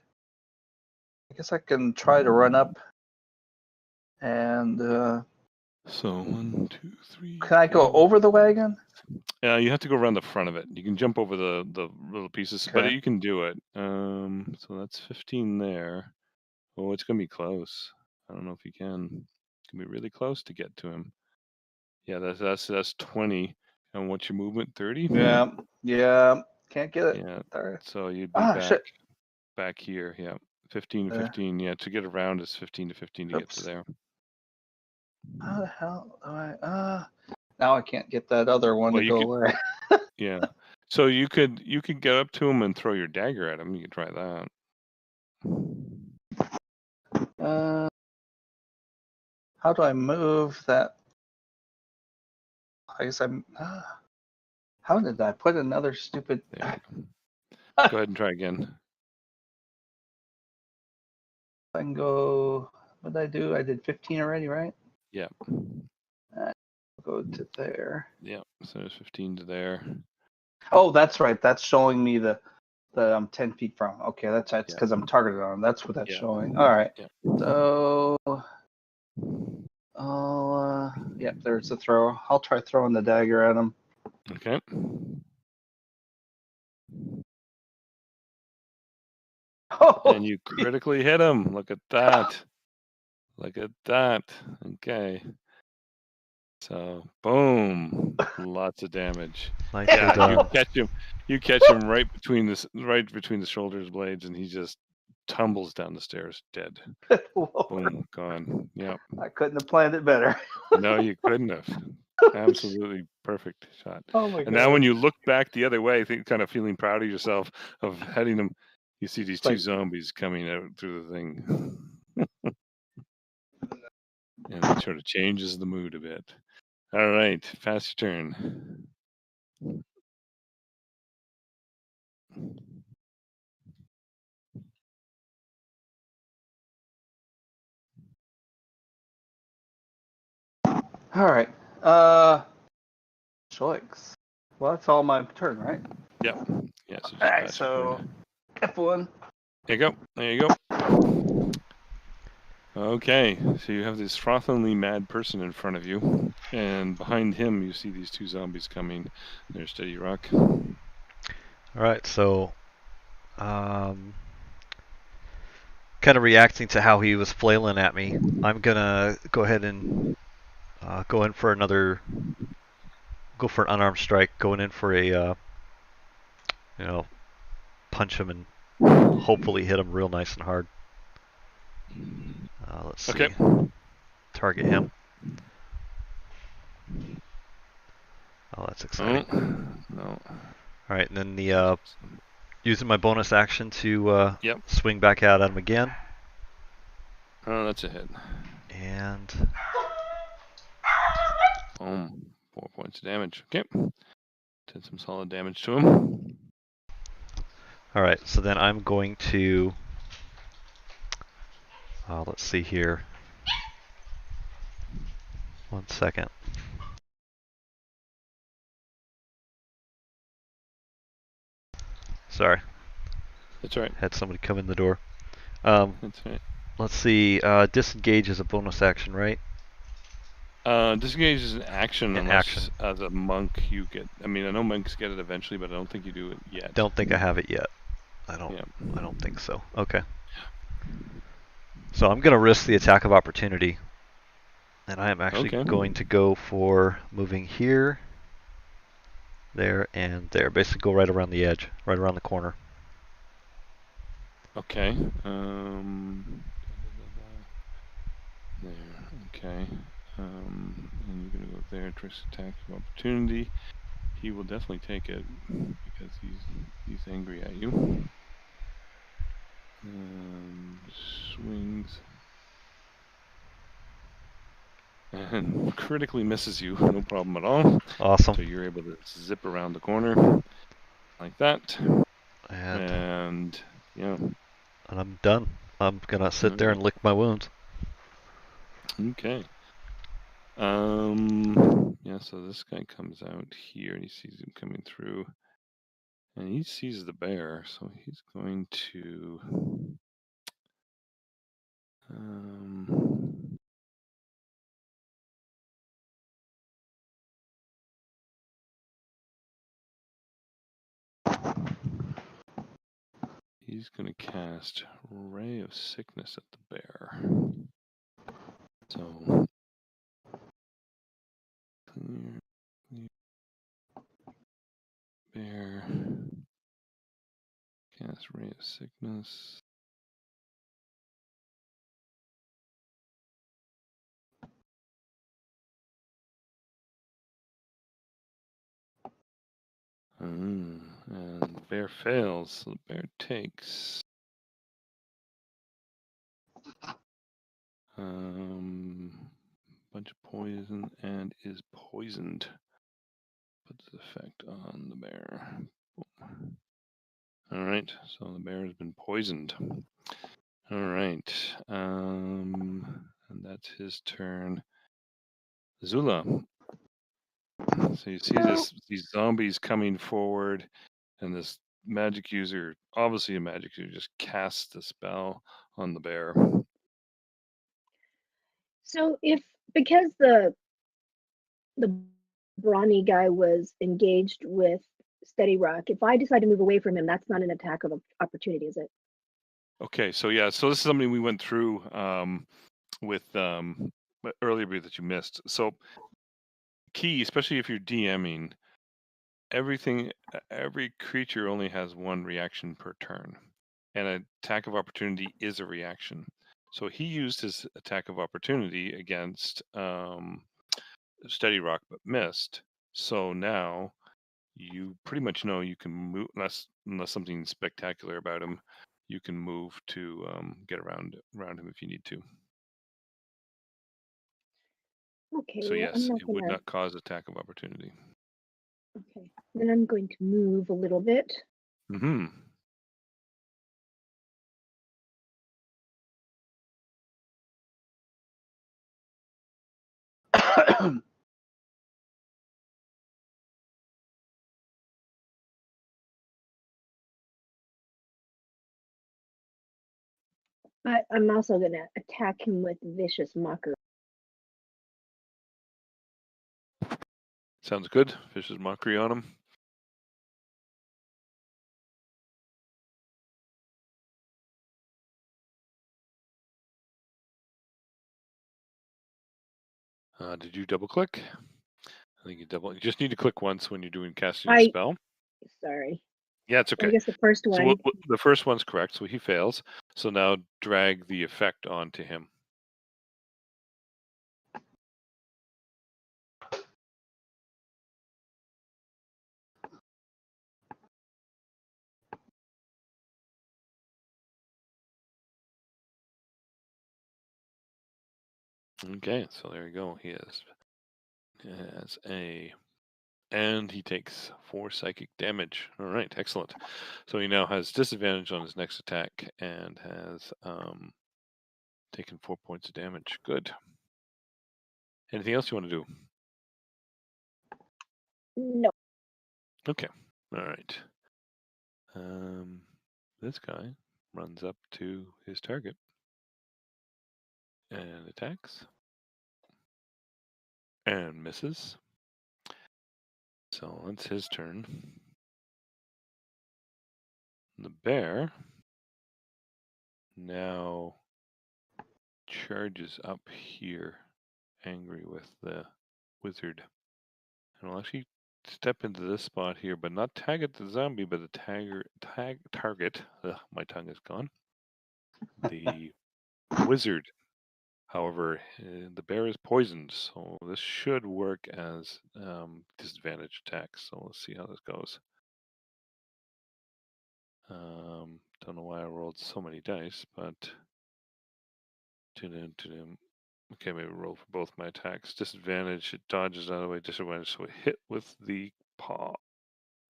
I guess I can try to run up and So 1, 2, 3. Can I go 4. over the wagon? Yeah, you have to go around the front of it. You can jump over the little pieces, but Okay. you can do it. So that's 15 there. Oh, it's gonna be close. I don't know if you can. It's gonna be really close to get to him. Yeah, that's 20. And what's your movement? 30? Yeah. Can't get it. Yeah. Sorry. So you'd be Shit. back here. Yeah. 15 to There. 15. Yeah, to get around is 15 to 15 to get to Oops. there. How the hell do I? Now I can't get that other one Well, to you go could. away. Yeah. So you could get up to him and throw your dagger at him. You could try that. How do I move that? I guess I'm. How did I put another stupid? There you go. Go ahead and try again. I can go. What did I do? I did 15 already, right? Yeah. Go to there. Yeah. So there's 15 to there. Oh, that's right. That's showing me the I'm 10 feet from. Okay, that's Yeah. because I'm targeted on. That's what that's Yeah. showing. All right. Yeah. So I'll. Yep. There's the throw. I'll try throwing the dagger at him. Okay. Oh, And you critically hit him. Look at that. Look at that. Okay. So boom. Lots of damage. Nicely Yeah, done. you catch him right between the shoulders blades, and he just tumbles down the stairs dead. Boom, gone. Yep. I couldn't have planned it better. No, you couldn't have. Absolutely perfect shot. Oh my And now when God. you look back the other way, kind of feeling proud of yourself of heading them, you see these two Like- zombies coming out through the thing. And it sort of changes the mood a bit. All right, fast your turn. All right. Choice. Well, that's all my turn, right? Yep. Yeah, so just All right. pass your So turn. F1. There you go. There you go. Okay, so you have this frothingly mad person in front of you, and behind him you see these two zombies coming. There's Steady Rock. All right, so kind of reacting to how he was flailing at me, I'm gonna go ahead and go in for go for an unarmed strike, going in for a, punch him and hopefully hit him real nice and hard. Let's see. Okay. Target him. Oh, that's exciting. No. All right, and then the using my bonus action to Yep. swing back out at him again. Oh, that's a hit. And Boom. 4 points of damage. Okay. Did some solid damage to him. all right, so then I'm going to. Let's see here. 1 second. Sorry. That's right. Had somebody come in the door. That's right. Let's see. Disengage is a bonus action, right? Disengage is an action An unless action. as a monk you get. I mean, I know monks get it eventually, but I don't think you do it yet. Don't think I have it yet. I don't. Yeah. I don't think so. Okay. So I'm gonna risk the attack of opportunity, and I am actually Okay. going to go for moving here, there, and there. Basically, go right around the edge, right around the corner. Okay. There. Okay. And you're gonna go there. Twist attack of opportunity. He will definitely take it because he's angry at you. Swings and critically misses you. No problem at all. Awesome. So you're able to zip around the corner like that. And yeah. And I'm done. I'm gonna sit there and lick my wounds. Okay. Yeah, so this guy comes out here and he sees him coming through. And he sees the bear, so he's going to He's going to cast Ray of Sickness at the bear. So, clear bear. Cast Ray of Sickness. And the bear fails, so the bear takes bunch of poison and is poisoned. Puts effect on the bear. Boom. All right, so the bear has been poisoned. All right, and that's his turn. Zula. So you see these zombies coming forward, and this magic user, obviously a magic user, just casts the spell on the bear. So because the brawny guy was engaged with Steady Rock, if I decide to move away from him, that's not an attack of opportunity, is it? Okay, so yeah, so this is something we went through with earlier that you missed. So key, especially if you're DMing, every creature only has one reaction per turn, and an attack of opportunity is a reaction. So he used his attack of opportunity against Steady Rock, but missed. So now you pretty much know you can move, unless something spectacular about him. You can move to get around him if you need to. Okay. So well, yes, I'm not it gonna... would not cause attack of opportunity. Okay. Then I'm going to move a little bit. Mm-hmm. But I'm also gonna attack him with Vicious Mockery. Sounds good. Vicious Mockery on him. Did you double click? I think you just need to click once when you're doing casting a spell. Sorry. Yeah, it's okay. I guess the first one. So the first one's correct, so he fails. So now drag the effect onto him. Okay, so there you go. He has and he takes 4 psychic damage. All right, excellent. So he now has disadvantage on his next attack and has taken 4 points of damage. Good. Anything else you want to do? No. Okay. All right. This guy runs up to his target and attacks and misses. So it's his turn. The bear now charges up here, angry with the wizard. And will actually step into this spot here, but not target the zombie, but the target. Ugh, my tongue is gone. The wizard. However, the bear is poisoned, so this should work as disadvantage attack. So let's see how this goes. Don't know why I rolled so many dice, but okay, maybe roll for both my attacks. Disadvantage, it dodges out of the way. Disadvantage, so it hit with the paw.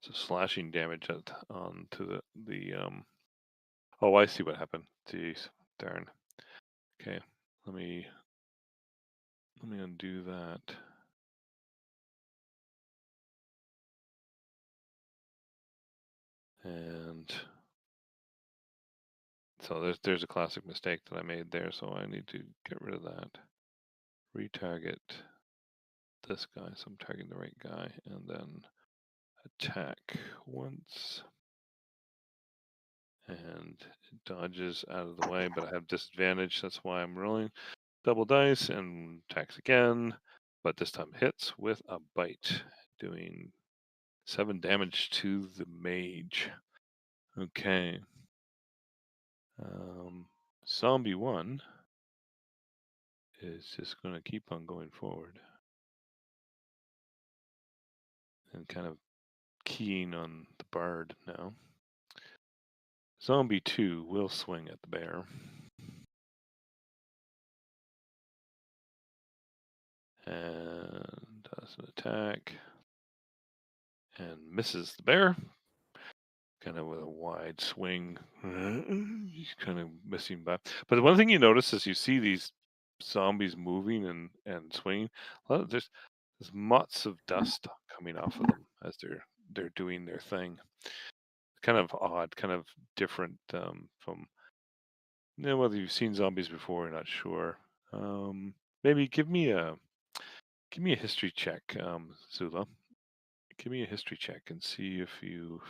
So slashing damage onto the Oh, I see what happened. Jeez, darn. Okay, let me undo that. And so there's a classic mistake that I made there, so I need to get rid of that. Retarget this guy, so I'm targeting the right guy, and then attack once. And it dodges out of the way, but I have disadvantage. That's why I'm rolling double dice and attacks again. But this time hits with a bite, doing 7 damage to the mage. Okay. Zombie 1 is just going to keep on going forward. And kind of keying on the bard now. Zombie 2 will swing at the bear. And does an attack. And misses the bear. Kind of with a wide swing. He's kind of missing back. But the one thing you notice is you see these zombies moving and swinging. There's mots of dust coming off of them as they're doing their thing. Kind of odd, kind of different from whether you've seen zombies before or not sure. Maybe give me a history check, Zula. Give me a history check and see if you've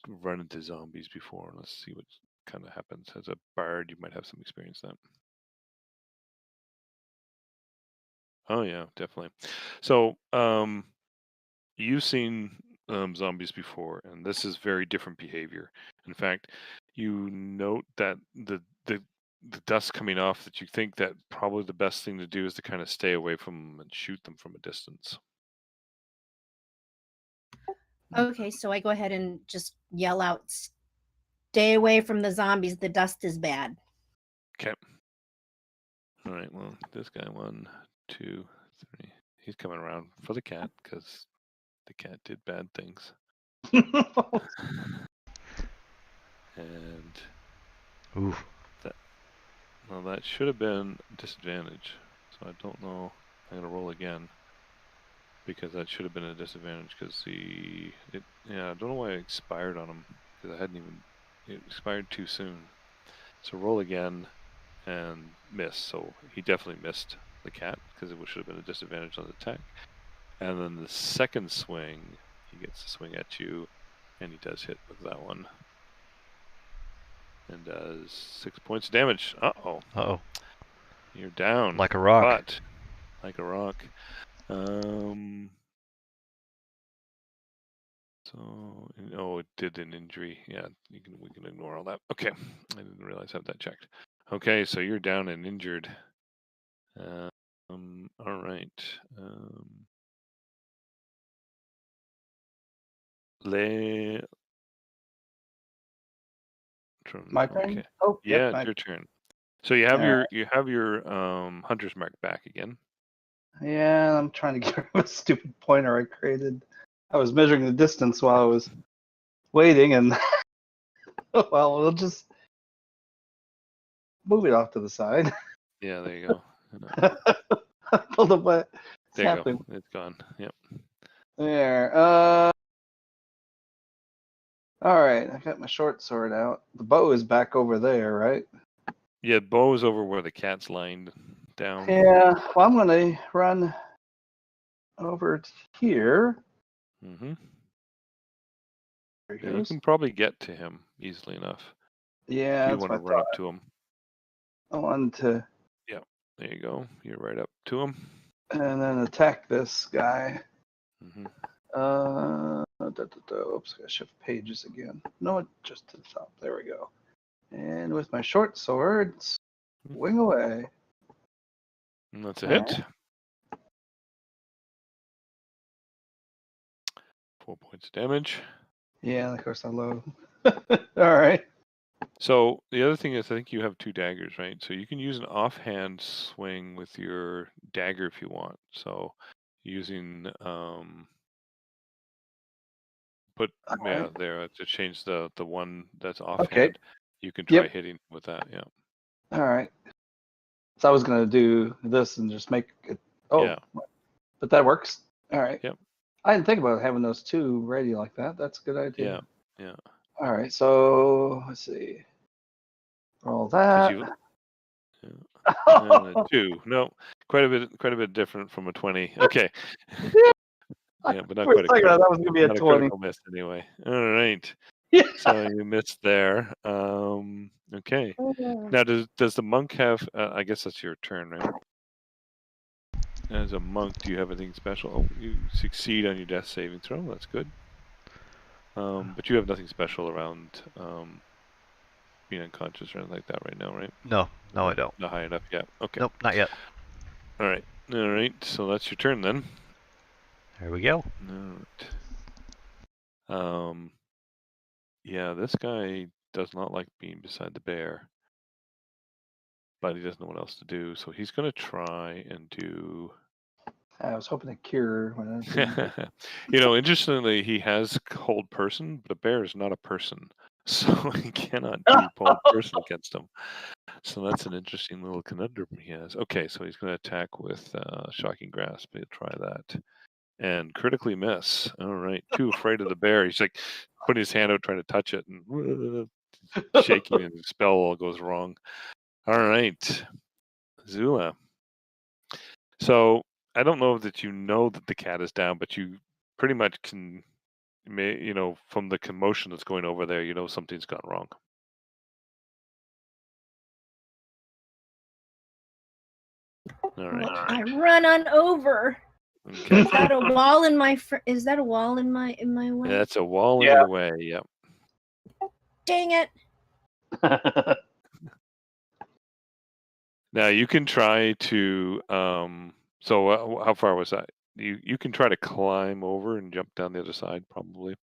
run into zombies before. Let's see what kind of happens. As a bard, you might have some experience that. Oh yeah, definitely. So you've seen zombies before, and this is very different behavior. In fact, you note that the dust coming off, that you think that probably the best thing to do is to kind of stay away from them and shoot them from a distance. Okay, so I go ahead and just yell out, "Stay away from the zombies. The dust is bad." Okay. All right. Well, this guy 1, 2, 3. He's coming around for the cat because the cat did bad things. And Ooh. that should have been disadvantage. So I don't know. I'm gonna roll again because that should have been a disadvantage because I don't know why I expired on him because it expired too soon. So roll again and miss. So he definitely missed the cat because it should have been a disadvantage on the attack. And then the second swing, he gets to swing at you, and he does hit with that one. And does 6 points of damage. Uh-oh. Uh-oh. You're down. Like a rock. But, like a rock. It did an injury. Yeah, we can ignore all that. Okay, I didn't realize I have that checked. Okay, so you're down and injured. All right. My turn? Okay. Oh, Yeah, yep, it's your turn. So you have your hunter's mark back again. Yeah, I'm trying to get rid of a stupid pointer I created. I was measuring the distance while I was waiting, and well, we'll just move it off to the side. Yeah, there you go. Pulled up what There you happening. go. It's gone. Yep. There. All right, I got my short sword out. The bow is back over there, right? Yeah, bow is over where the cat's lying down. Yeah. Well, I'm gonna run over to here. Mm-hmm. There he Yeah, you goes. can probably get to him easily enough Yeah, if you that's want to what I run thought. up to him. I wanted to, There you go. You're right up to him. and then attack this guy. Mm-hmm. Oops, I gotta shift pages again. No, just to the top. There we go. And with my short sword, swing away. And that's a hit. 4 points of damage. Yeah, of course I low. All right. So the other thing is, I think you have 2 daggers, right? So you can use an offhand swing with your dagger if you want. So using there to change the one that's offhand. You can try hitting with that. Yeah. All right. So I was gonna do this and just make it. Oh, yeah. But that works. All right. Yep. I didn't think about having those 2 ready like that. That's a good idea. Yeah. All right. So let's see. Roll that. And a 2. No, quite a bit different from a 20. Okay. Yeah, but not quite a critical, that was gonna be a 20. Critical miss anyway. All right. So you missed there. Okay. Now, does the monk have? I guess that's your turn, right? As a monk, do you have anything special? Oh, you succeed on your death saving throw. That's good. But you have nothing special around being unconscious or anything like that right now, right? No, I don't. Not high enough yet. Okay. Nope, not yet. All right. So that's your turn then. There we go. All right. Yeah, this guy does not like being beside the bear, but he doesn't know what else to do. So he's going to try and do. I was hoping to cure when I didn't. Interestingly, he has hold person, but a bear is not a person, so he cannot do hold person against him. So that's an interesting little conundrum he has. Okay, so he's going to attack with shocking grasp. He'll try that and critically miss. All right, too afraid of the bear. He's like putting his hand out trying to touch it and shaking, and the spell all goes wrong. All right, Zula. So I don't know that you know that the cat is down, but you pretty much can, from the commotion that's going over there, something's gone wrong. All right. Well, I run on over. Okay. Is that a wall in my? Is that a wall in my way? Yeah, that's a wall in your way. Yep. Dang it! Now you can try to. So how far was that? You can try to climb over and jump down the other side. Probably.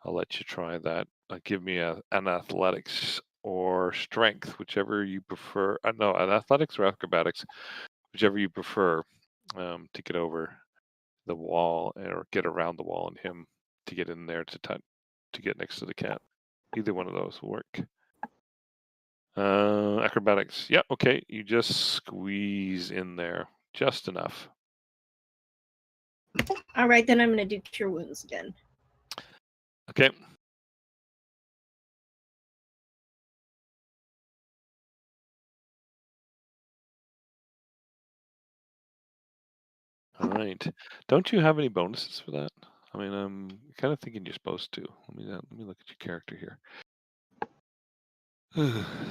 I'll let you try that. Give me an athletics or strength, whichever you prefer. No, an athletics or acrobatics, whichever you prefer, to get over the wall or get around the wall and him to get in there to get next to the cat. Either one of those will work. Acrobatics. Yeah, okay. You just squeeze in there just enough. All right, then I'm going to do cure wounds again. Okay. All right. Don't you have any bonuses for that? I mean, I'm kind of thinking you're supposed to. Let me look at your character here.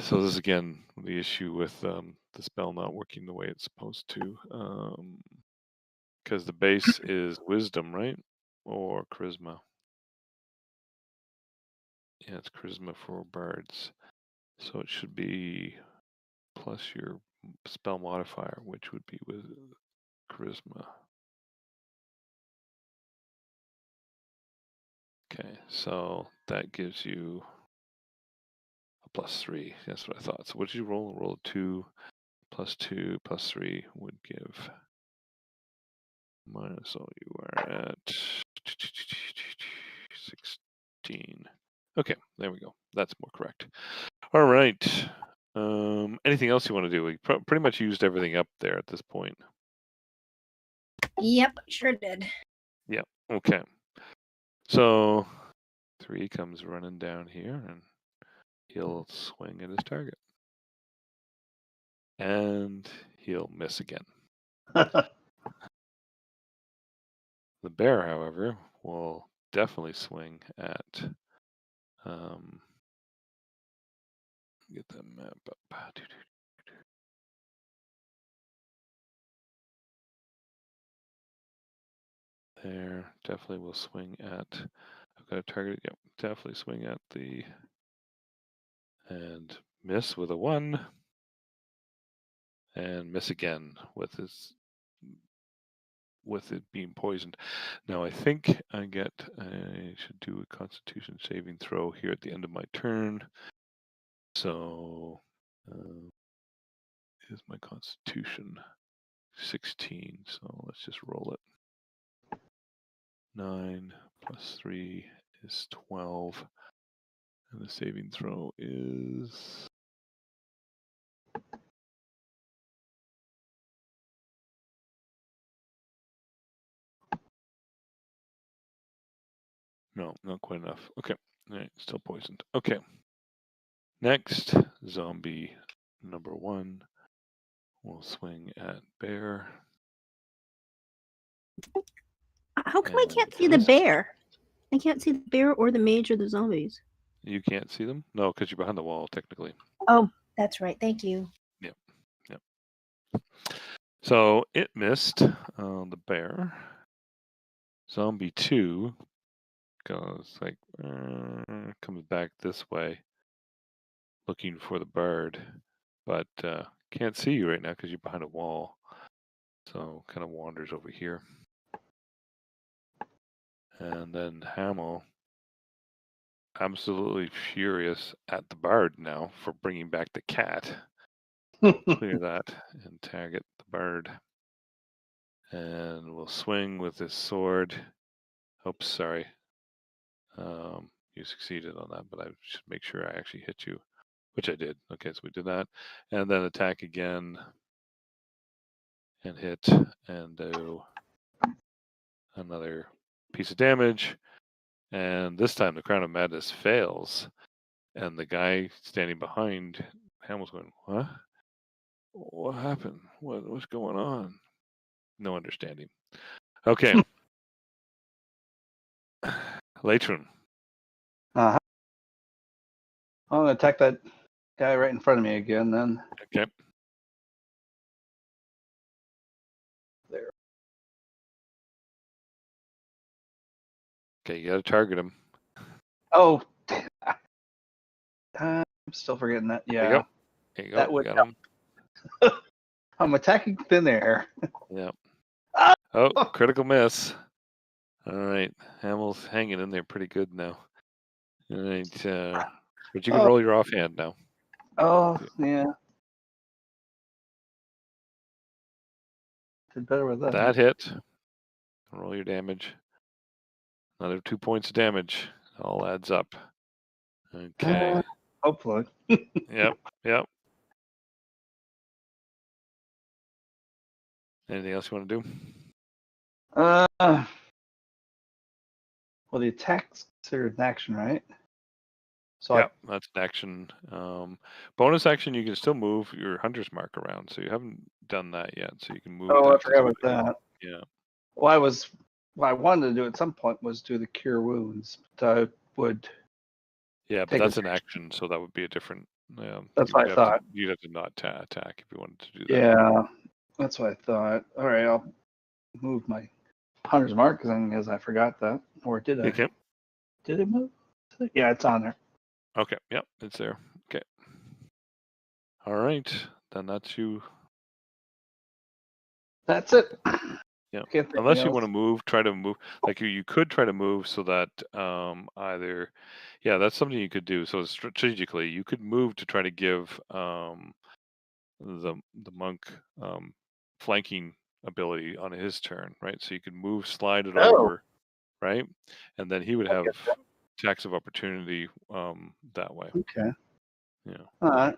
So this is again the issue with the spell not working the way it's supposed to, because the base is wisdom, right, or charisma. Yeah, it's charisma for bards, so it should be plus your spell modifier, which would be with charisma. Okay, so that gives you a +3. That's what I thought. So what did you roll? Roll a 2 + 2 + 3 would give minus. So you are at 16. Okay, there we go. That's more correct. All right. Anything else you want to do? We pretty much used everything up there at this point. Yep, sure did. Yep. Okay. So 3 comes running down here, and he'll swing at his target, and he'll miss again. The bear, however, will definitely swing at. Get that map up. There, definitely will swing at. I've got a target. Yep, definitely swing at the. And miss with a 1. And miss again with it being poisoned. Now I think I should do a Constitution saving throw here at the end of my turn. So is my Constitution 16? So let's just roll it. 9 + 3 is 12, and the saving throw is. No, not quite enough. Okay. All right, still poisoned. Okay. Next, zombie number 1 will swing at bear. How come I can't see the bear? I can't see the bear or the mage or the zombies. You can't see them? No, because you're behind the wall, technically. Oh, that's right. Thank you. Yep. So it missed the bear. Zombie 2 goes like, comes back this way, looking for the bird, but can't see you right now because you're behind a wall. So kind of wanders over here. And then Hamill, absolutely furious at the bird now for bringing back the cat. Clear that and target the bird. And we'll swing with his sword. Oops, sorry. You succeeded on that, but I should make sure I actually hit you, which I did. Okay, so we did that. And then attack again and hit and do another piece of damage. And this time the Crown of Madness fails. And the guy standing behind Hamill's going, what? What happened? What's going on? No understanding. Okay. Latron. Uh-huh. I'm gonna attack that guy right in front of me again. Then Okay. there. Okay, you got to target him. Oh, I'm still forgetting that. There you Yeah, go. There you go. that would got help. him. I'm attacking thin air. Yeah. Ah! Oh, critical miss. All right. Hamill's hanging in there pretty good now. All right. But you can roll your offhand now. Oh, yeah. Did better with that. That hit. Roll your damage. Another 2 points of damage. All adds up. Okay. Hopefully. Yep. Yep. Anything else you want to do? Well, the attack's considered an action, right? So Yeah, that's an action. Bonus action, you can still move your hunter's mark around, so you haven't done that yet. So you can move. I that forgot about display. that. Yeah. Well, what I wanted to do at some point was do the cure wounds, but I would. Yeah, but take that's a- an action, so that would be a different. That's what I thought. You'd have to not attack if you wanted to do that. Yeah, that's what I thought. All right, I'll move my hunter's mark because I forgot that. Or did I? Okay. Did it move? Yeah, it's on there. Okay. Yep, it's there. Okay. All right, then that's you. That's it. Yeah. Can't think Unless you else. want to move, try to move. Like you could try to move so that either, yeah, that's something you could do. So strategically, you could move to try to give the monk flanking ability on his turn, right? So you could move, slide it over, right, and then he would have attacks of opportunity that way. Okay. Yeah. All right.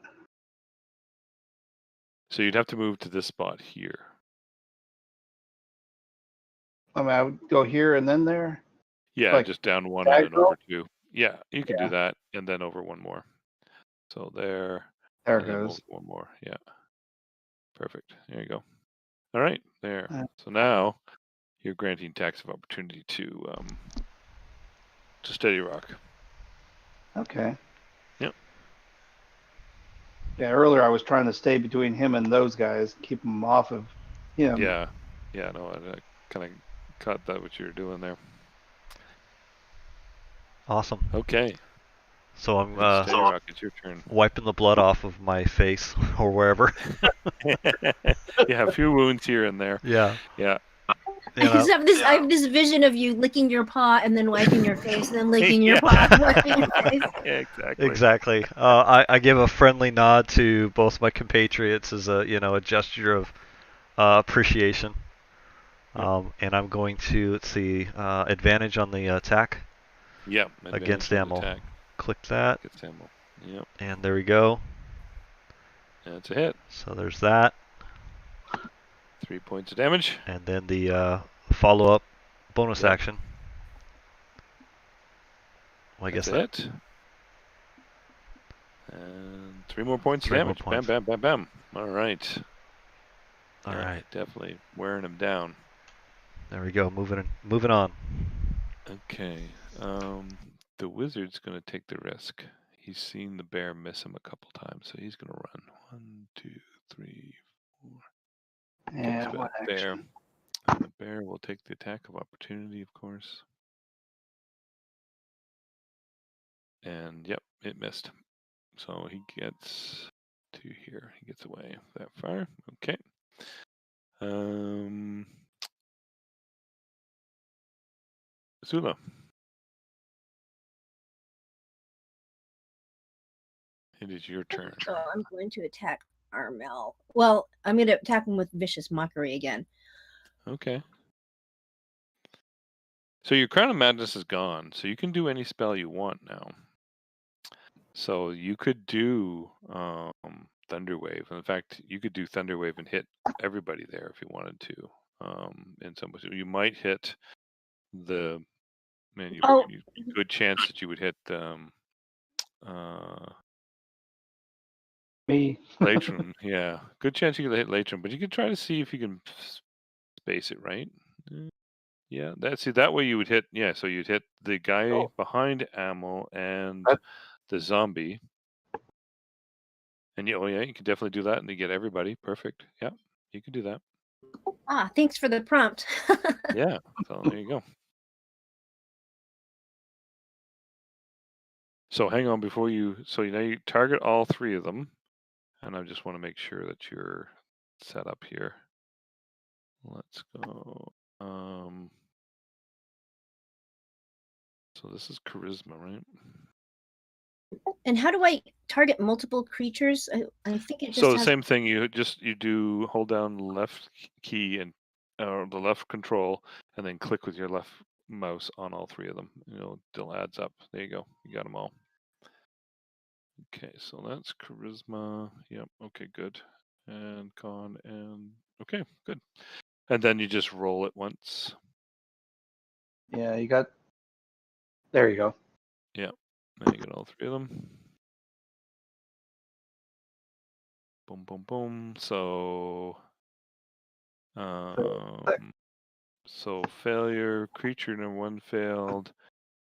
So you'd have to move to this spot here. I mean, I would go here and then there. Yeah, Like just down one and then diagonal? over two. Yeah, you can do that, and then over one more. So there. There and it then goes. one more. Yeah. Perfect. There you go. All right. There. All right. So now you're granting tax of opportunity to Steady Rock. Okay. Yep. Yeah, earlier I was trying to stay between him and those guys, keep them off of him. Yeah. Yeah. No, I kind of caught that what you were doing there. Awesome. Okay. So I'm Steady Rock, it's your turn. wiping the blood off of my face or wherever. Yeah, a few wounds here and there. Yeah. Yeah. I just have this. I have this vision of you licking your paw and then wiping your face, and then licking your Yeah. paw and wiping your face. Yeah, exactly. Exactly. I give a friendly nod to both my compatriots as a gesture of appreciation. Yep. And I'm going to advantage on the attack. Yep. Against ammo. Click that. Against ammo. Yep. And there we go. That's a hit. So there's that. 3 points of damage. And then the follow-up bonus action. Well, I guess that's it. And 3 more points of damage. Bam, bam, bam, bam. All right. All right. Definitely wearing him down. There we go. Moving on. Okay. the wizard's going to take the risk. He's seen the bear miss him a couple times, so he's going to run. 1, 2, 3, 4. Yeah, Takes what the bear. action? And the bear will take the attack of opportunity, of course. And yep, it missed. So he gets to here. He gets away that far. Okay. Zula. It is your turn. So I'm going to attack Armel. Well, I'm going to attack him with Vicious Mockery again. Okay. So your Crown of Madness is gone, so you can do any spell you want now. So you could do Thunderwave. In fact, you could do Thunderwave and hit everybody there if you wanted to. In some ways, you might hit the man. You good chance that you would hit Me. Latron. Yeah, good chance you could hit Latron, but you could try to see if you can space it right. Yeah, that way you would hit. Yeah, so you'd hit the guy behind Amel and the zombie. And yeah, you can definitely do that, and you get everybody. Perfect. Yeah, you can do that. Ah, thanks for the prompt. Yeah, so there you go. So hang on before you. So now you target all 3 of them, and I just want to make sure that you're set up here. Let's go. So this is charisma, right? And how do I target multiple creatures? I think it just So the has... same thing. You do hold down the left key and the left control, and then click with your left mouse on all 3 of them. Still adds up. There you go. You got them all. Okay, so that's charisma. Yep. Okay, good. And con and okay, good. And then you just roll it once. Yeah, you got. There you go. Yeah. Now you got all 3 of them. Boom, boom, boom. So failure, creature number 1 failed,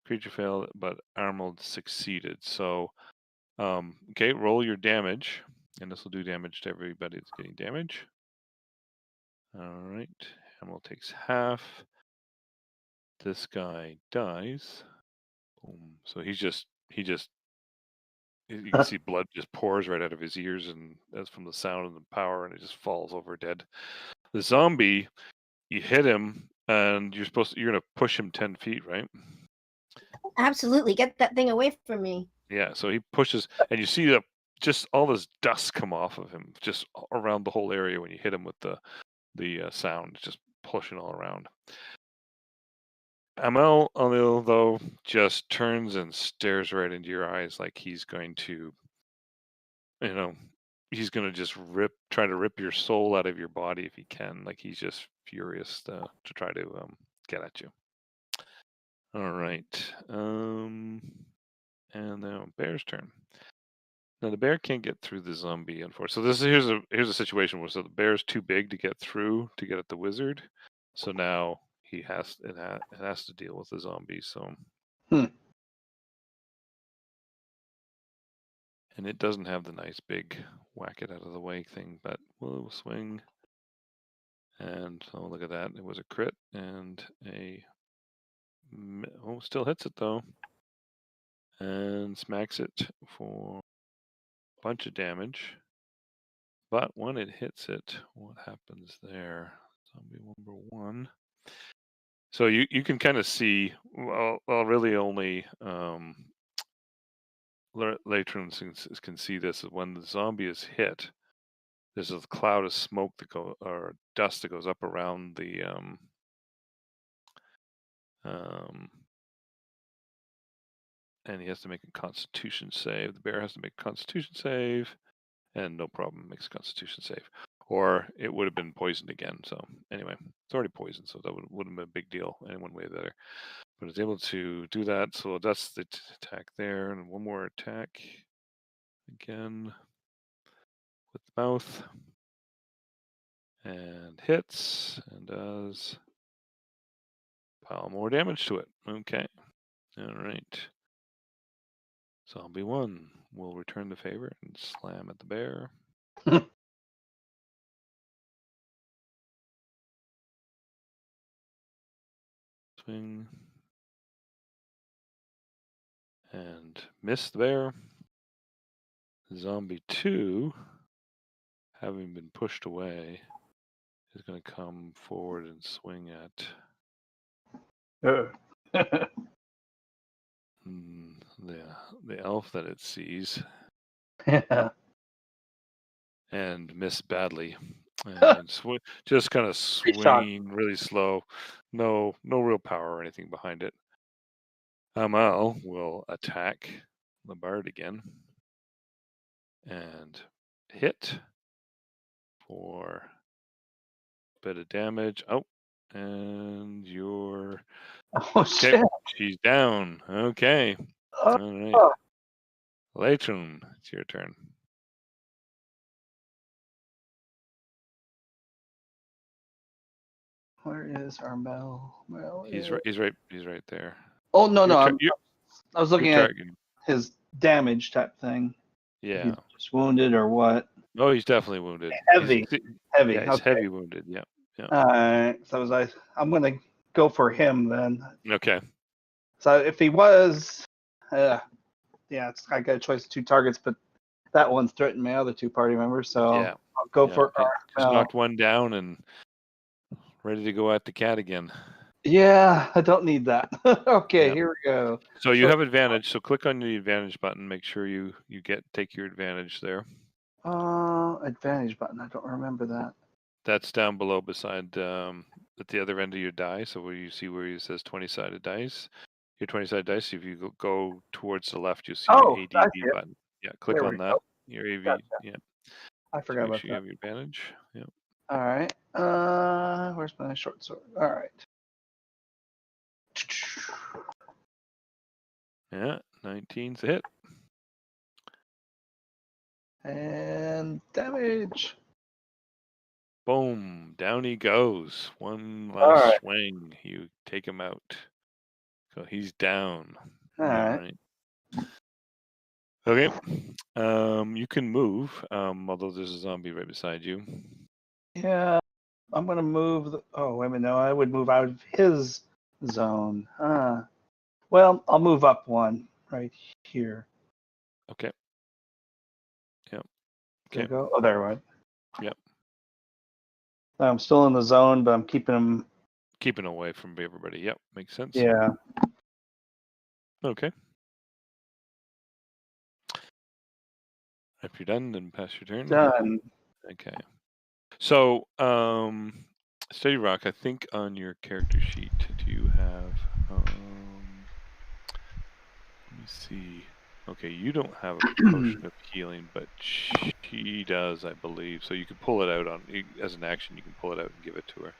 creature failed, but Arnold succeeded. So, okay, roll your damage, and this will do damage to everybody that's getting damage. All right, Arnold takes half. This guy dies. Boom. So you can see blood just pours right out of his ears, and that's from the sound and the power, and it just falls over dead. The zombie, you hit him, and you're gonna push him 10 feet, right? Absolutely, get that thing away from me. Yeah, so he pushes, and you see just all this dust come off of him, just around the whole area when you hit him with the sound, just pushing all around. Amel, though, just turns and stares right into your eyes like he's going to, he's going to just try to rip your soul out of your body if he can. Like he's just furious to try to get at you. All right. And now bear's turn. Now the bear can't get through the zombie, unfortunately. So here's a situation where the bear's too big to get through to get at the wizard. So now it has to deal with the zombie. So, and it doesn't have the nice big whack it out of the way thing, but we'll swing. And oh, look at that! It was a crit and still hits it though, and smacks it for a bunch of damage. But when it hits it, what happens there? Zombie number 1. So you can kind of see, well, really only Latrons can see this. When the zombie is hit, there's a cloud of smoke or dust that goes up around the and he has to make a Constitution save. The bear has to make a Constitution save, and no problem, makes a Constitution save. Or it would have been poisoned again. So anyway, it's already poisoned, so that wouldn't be a big deal any one way or the other. But it's able to do that. So that's the attack there, and one more attack again with the mouth, and hits and does pile more damage to it. Okay, all right. Zombie 1 will return the favor and slam at the bear. Swing. And miss the bear. Zombie 2, having been pushed away, is going to come forward and swing at the elf that it sees. Yeah. And miss badly. And just kind of swinging really slow. No real power or anything behind it. Amal will attack the bard again. And hit for a bit of damage. Oh, and you're... Oh, shit. She's down. Okay. Oh. All right. Leitrim, it's your turn. Where is Armel? Well, He's right there. Oh no, no. I was looking at targeting. his damage type thing. Yeah. He's just wounded or what? Oh, he's definitely wounded. Heavy. Heavy. Yeah, he's okay. heavy wounded. Yeah. All right. So I'm gonna go for him then. Okay. So if he was, I got a choice of 2 targets, but that one threatened my other 2 party members, so Yeah. I'll go for Just Armel. knocked one down and ready to go at the cat again. Yeah, I don't need that. Okay, Yep. here we go. So you have advantage. So click on the advantage button. Make sure you take your advantage there. Advantage button. I don't remember that. That's down below beside at the other end of your die. So where you see where it says 20-sided dice, your 20-sided dice. If you go towards the left, you'll see your ADV button. Yeah, click on that. Your AV. Gotcha. Yeah. I forgot about sure that. You have your advantage. Yeah. All right. Where's my short sword? All right. Yeah, 19's a hit. And damage. Boom, down he goes. One last swing. You take him out. So he's down. All right. Okay. You can move, although there's a zombie right beside you. Yeah, I'm gonna move. Wait a minute. No, I would move out of his zone. Well, I'll move up 1 right here. Okay. Yep. Okay. Go. Oh, there we go. Yep. I'm still in the zone, but I'm keeping him away from everybody. Yep, makes sense. Yeah. Okay. If you're done, then pass your turn. Done. Okay. So, Steady Rock, I think on your character sheet, do you have? Let me see. Okay, you don't have a potion of healing, but she does, I believe. So you can pull it out as an action. You can pull it out and give it to her.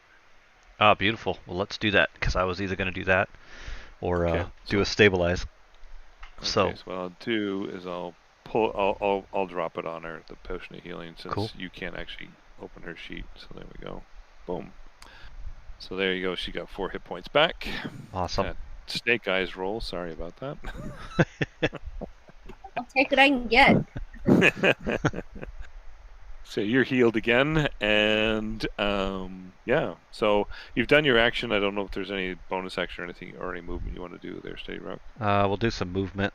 Ah, beautiful. Well, let's do that because I was either going to do that or do a stabilize. Okay, so what I'll do is I'll drop it on her, the potion of healing, since you can't actually open her sheet. So there we go. Boom. So there you go. She got 4 hit points back. Awesome. That snake eyes roll. Sorry about that. I'll take what I can get. So you're healed again, and so you've done your action. I don't know if there's any bonus action or anything or any movement you want to do there, Steady Rock. We'll do some movement.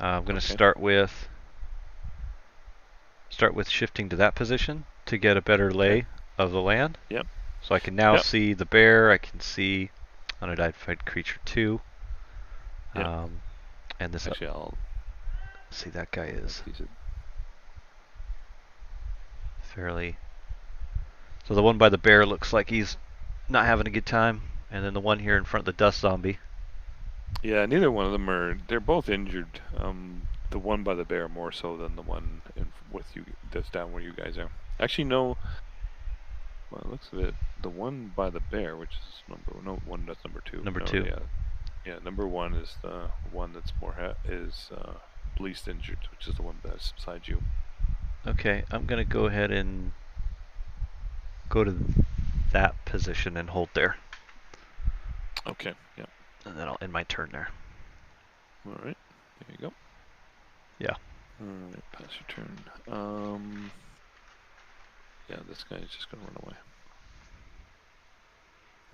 I'm going to start with shifting to that position to get a better lay of the land. Yep. So I can now see the bear. I can see unidentified creature 2. Yep. And this. Actually, I'll see that guy is fairly. So the one by the bear looks like he's not having a good time, and then the one here in front of the dust zombie. Yeah, neither one of them are. They're both injured. The one by the bear more so than the one with you that's down where you guys are. Actually, no. Well, it looks a bit. The one by the bear, which is number 2. Number 2. Yeah. Number 1 is the one that's least injured, which is the one that's beside you. Okay, I'm gonna go ahead and go to that position and hold there. Okay. Yeah. And then I'll end my turn there. All right. There you go. Yeah. Alright, pass your turn. Yeah, this guy is just gonna run away.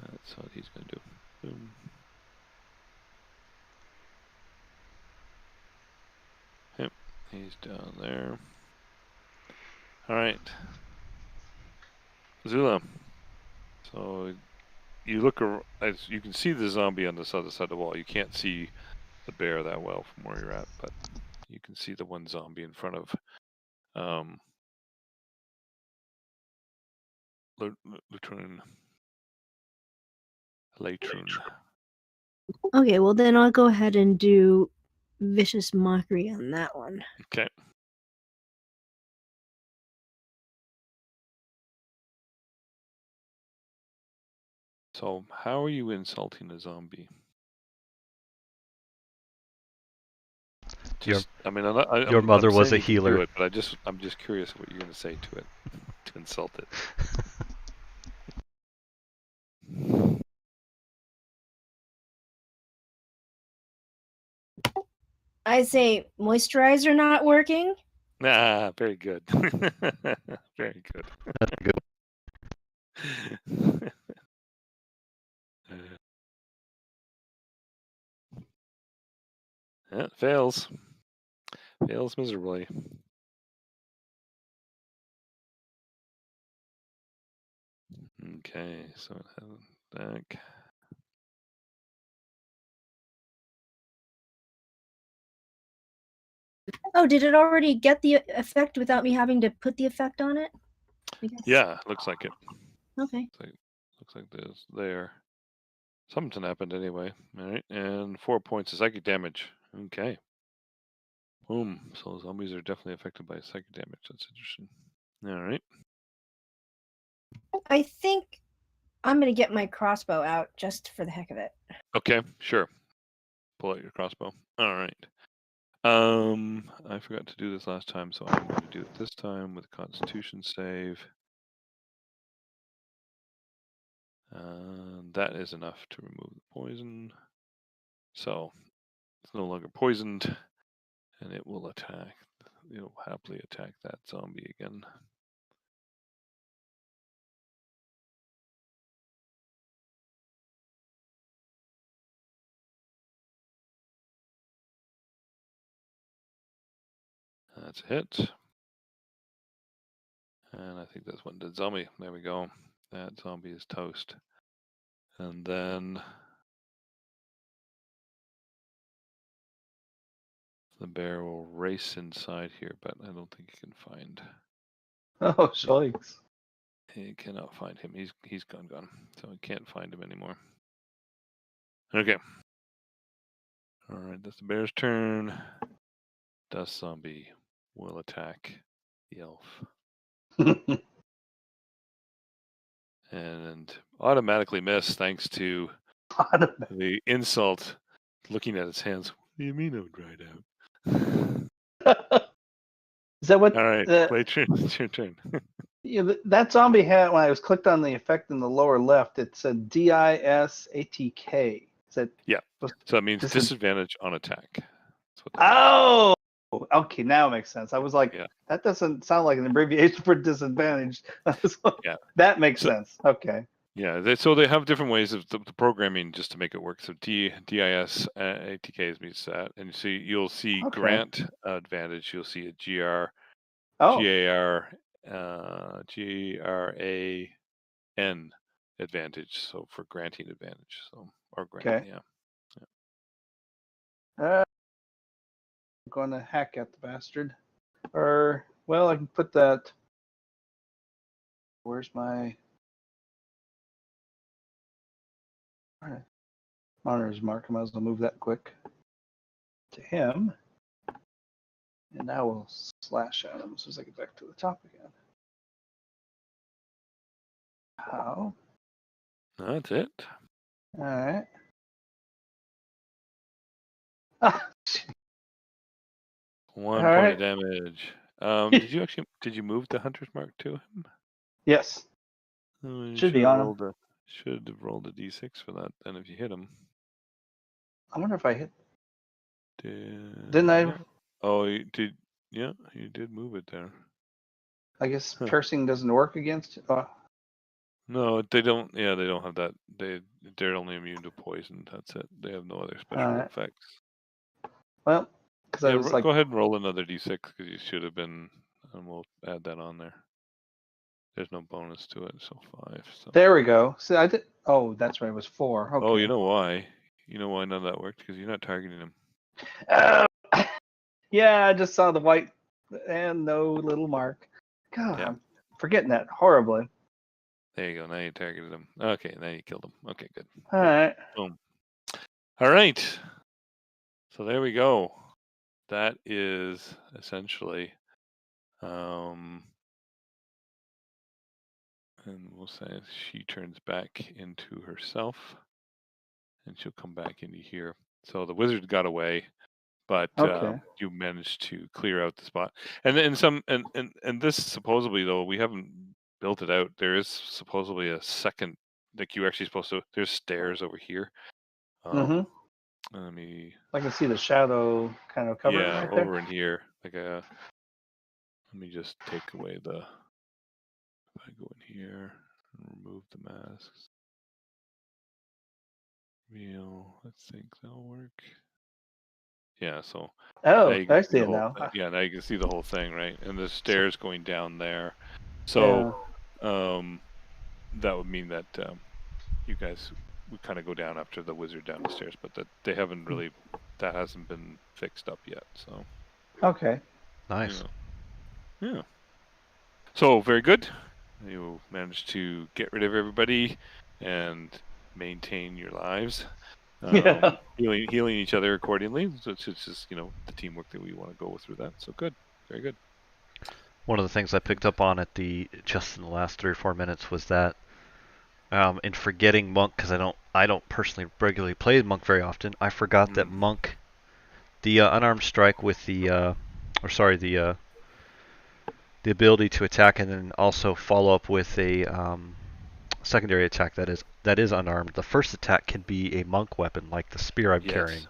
That's what he's gonna do. Boom. Yep, he's down there. Alright. Zula. So you look as you can see the zombie on this other side of the wall. You can't see the bear that well from where you're at, but you can see the one zombie in front of Latrun. Okay, well then I'll go ahead and do vicious mockery on that one. Okay. So how are you insulting a zombie? Just, I mean, Your mother was a saying you can do healer. it, but I'm just curious what you're going to say to it to insult it. I say moisturizer not working. Ah, very good. Very good. That's good. Yeah, fails. Fails miserably. Okay, so it has back. Oh, did it already get the effect without me having to put the effect on it? Yeah, looks like it. Okay. Looks like there's there. Something happened anyway. All right, and 4 points of psychic damage. Okay. Boom. So zombies are definitely affected by psychic damage. That's interesting. All right. I think I'm gonna get my crossbow out just for the heck of it. Okay, sure. Pull out your crossbow. All right. I forgot to do this last time, so I'm going to do it this time with a Constitution save. That is enough to remove the poison. So it's no longer poisoned, and it will attack. It'll happily attack that zombie again. That's a hit. And I think that's one dead zombie. There we go. That zombie is toast. And then the bear will race inside here, but I don't think he can find. Oh, shikes. He cannot find him. He's gone. So he can't find him anymore. Okay. All right, that's the bear's turn. Dust zombie will attack the elf. And automatically miss thanks to the insult. Looking at his hands. What do you mean I'm dried out? Is that what? All right, it's your turn. Yeah, that zombie had, when I was clicked on the effect in the lower left, it said DISATK. Is that? Yeah. So that means disadvantage on attack. That's what that means. Okay, now it makes sense. I was like, yeah. That doesn't sound like an abbreviation for disadvantage. Yeah. That makes sense. Okay. Yeah, so they have different ways of the programming just to make it work. So DIS ATK means that, and so you'll see grant advantage. You'll see a GRAN advantage. So for granting advantage. So or grant, Okay. yeah. I'm going to hack at the bastard. Or well, I can put that. Where's my monitor's mark? I might as well move that quick to him. And now we'll slash at him as soon as I get back to the top again. How? That's it. All right. 1 point of damage. Did you move the hunter's mark to him? Yes. Should be on him. Should have rolled a d6 for that. Then if you hit him. I wonder if I hit. Didn't I? No. Oh, you did. Yeah, you did move it there. I guess Huh. piercing doesn't work against. No, they don't. Yeah, they don't have that. They're only immune to poison. That's it. They have no other special Alright. effects. Well, because I Yeah, was like, go ahead and roll another d6 because you should have been, and we'll add that on there. There's no bonus to it, so 5. So. there we go. See, I did. Oh, that's right. It was 4. Okay. Oh, you know why? You know why none of that worked? Because you're not targeting him. Yeah, I just saw the white and no little mark. God, Yeah. I'm forgetting that horribly. There you go. Now you targeted him. Okay, now you killed him. Okay, good. All right. Boom. All right. So there we go. That is essentially, and we'll say she turns back into herself, and she'll come back into here. So the wizard got away, but Okay. you managed to clear out the spot. And then and this supposedly, though, we haven't built it out. There is supposedly a second, like you actually supposed to. There's stairs over here. Mhm. Let me. I can see the shadow kind of cover Yeah, right over there. in here, like a. Let me just take away the. If I go in here and remove the masks. Real. I think that'll work. Yeah. So. Now Oh, you can I see see the it whole now. thing. Yeah, now you can see the whole thing, right? And the stairs going down there. So, that would mean that you guys would kind of go down after the wizard down the stairs, but that they haven't really, that hasn't been fixed up yet. So, Okay. Nice. yeah. So very good. You managed to get rid of everybody and maintain your lives. Yeah. Healing each other accordingly. So it's just the teamwork that we want to go through that. So good, very good. One of the things I picked up on just in the last 3 or 4 minutes was that in forgetting monk, because I don't personally regularly play monk very often, I forgot that monk, the unarmed strike with the the ability to attack and then also follow up with a secondary attack that is unarmed. The first attack can be a monk weapon, like the spear I'm carrying.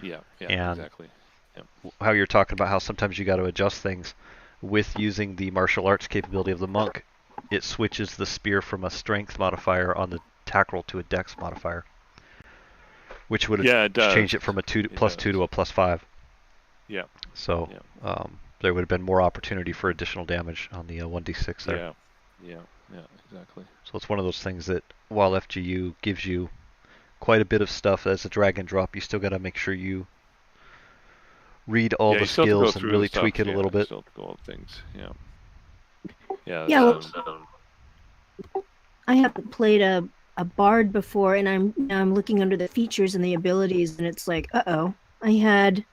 Yeah, And exactly. how you're talking about how sometimes you got to adjust things with using the martial arts capability of the monk. It switches the spear from a strength modifier on the attack roll to a dex modifier, which would have changed it from a +2 to a +5. Yeah. So there would have been more opportunity for additional damage on the 1d6 there. Yeah, exactly. So it's one of those things that while FGU gives you quite a bit of stuff as a drag and drop, you still got to make sure you read all the skills and really tweak it a little bit. Still have to go over things. Yeah. Yeah. Well, I haven't played a bard before, and I'm looking under the features and the abilities, and it's like, I had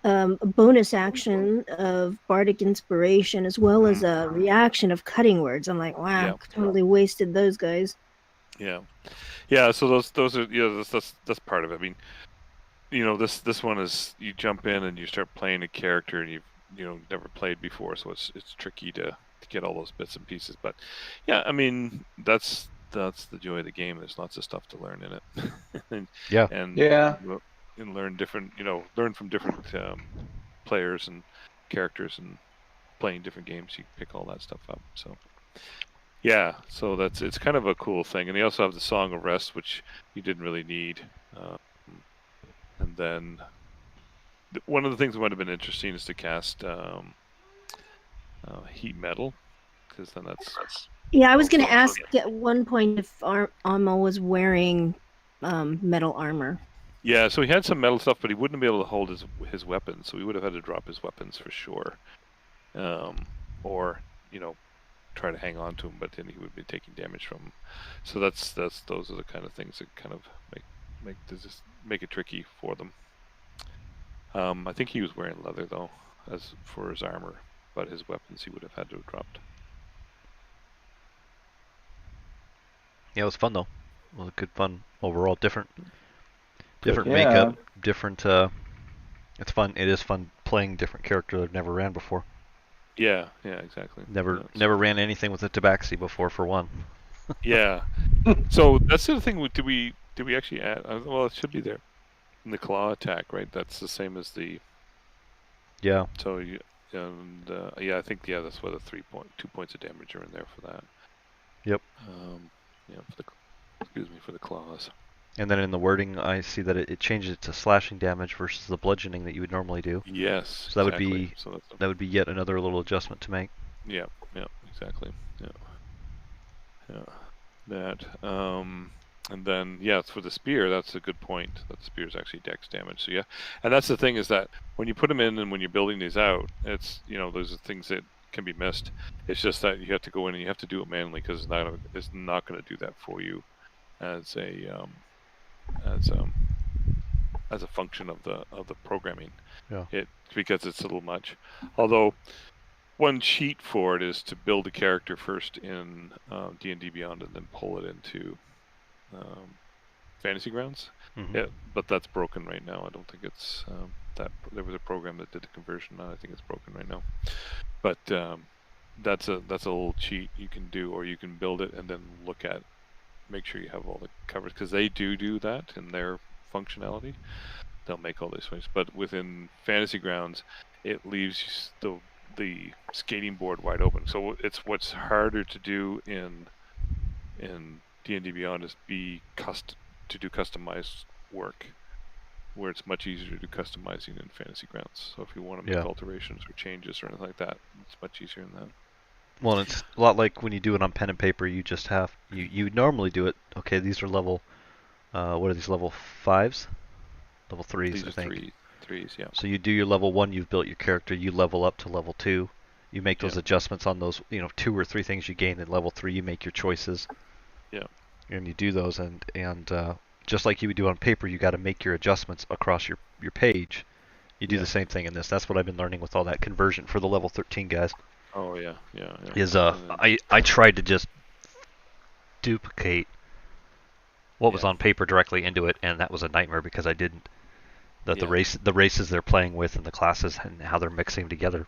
a bonus action of bardic inspiration as well as a reaction of cutting words. I'm like, wow, totally wasted those guys. Yeah. So those are that's part of it. I mean, this one is you jump in and you start playing a character and you've never played before, so it's tricky to get all those bits and pieces. But yeah, I mean that's the joy of the game. There's lots of stuff to learn in it. and learn different, learn from different players and characters and playing different games. You pick all that stuff up. So yeah, so it's kind of a cool thing. And they also have the Song of Rest, which you didn't really need. And then one of the things that might have been interesting is to cast heat metal, because then that's. Yeah, I was going to ask at one point if Amo was wearing metal armor. Yeah, so he had some metal stuff, but he wouldn't be able to hold his weapons, so he would have had to drop his weapons for sure, or try to hang on to him, but then he would be taking damage from him. So those are the kind of things that kind of make it tricky for them. I think he was wearing leather though, as for his armor, but his weapons he would have had to have dropped. Yeah, it was fun though. It was good fun overall. Different makeup, different. It's fun. It is fun playing different character I've never ran before. Yeah, exactly. Never ran anything with a tabaxi before, for one. Yeah. So that's the other thing. Did we actually add? Well, it should be there in the claw attack, right? That's the same as the Yeah. So you and yeah, I think that's why the 2 points of damage are in there for that. Yep. Yeah, for the claws. And then in the wording, I see that it changes it to slashing damage versus the bludgeoning that you would normally do. Yes. So that exactly. would be So that would be yet another little adjustment to make. Yeah. Yeah. Exactly. Yeah. That. And then it's for the spear. That's a good point. That the spear is actually dex damage. So yeah, and that's the thing is that when you put them in and when you're building these out, it's those are things that can be missed. It's just that you have to go in and you have to do it manually because it's not going to do that for you as a as a function of the programming. Yeah. Because it's a little much. Although one cheat for it is to build a character first in D&D Beyond and then pull it into Fantasy Grounds. Mm-hmm. Yeah, but that's broken right now. I don't think it's that. There was a program that did the conversion. I think it's broken right now. But that's a little cheat you can do, or you can build it and then make sure you have all the covers because they do that in their functionality. They'll make all these things, but within Fantasy Grounds, it leaves the skating board wide open. So it's what's harder to do in D&D Beyond is to do customized work, where it's much easier to do customizing in Fantasy Grounds. So if you want to make alterations or changes or anything like that, it's much easier than that. Well, it's a lot like when you do it on pen and paper. You just have you normally do it. Okay, these are level. What are these level 5s? Level 3s, These I are think. threes, yeah. So you do your level 1. You've built your character. You level up to level 2. You make those adjustments on those 2 or 3 things you gain. At level 3, you make your choices. Yeah. And you do those, and just like you would do on paper, you got to make your adjustments across your page. You do the same thing in this. That's what I've been learning with all that conversion for the level 13 guys. Oh yeah. Is I tried to just duplicate what was on paper directly into it, and that was a nightmare because I didn't. The races they're playing with and the classes and how they're mixing together.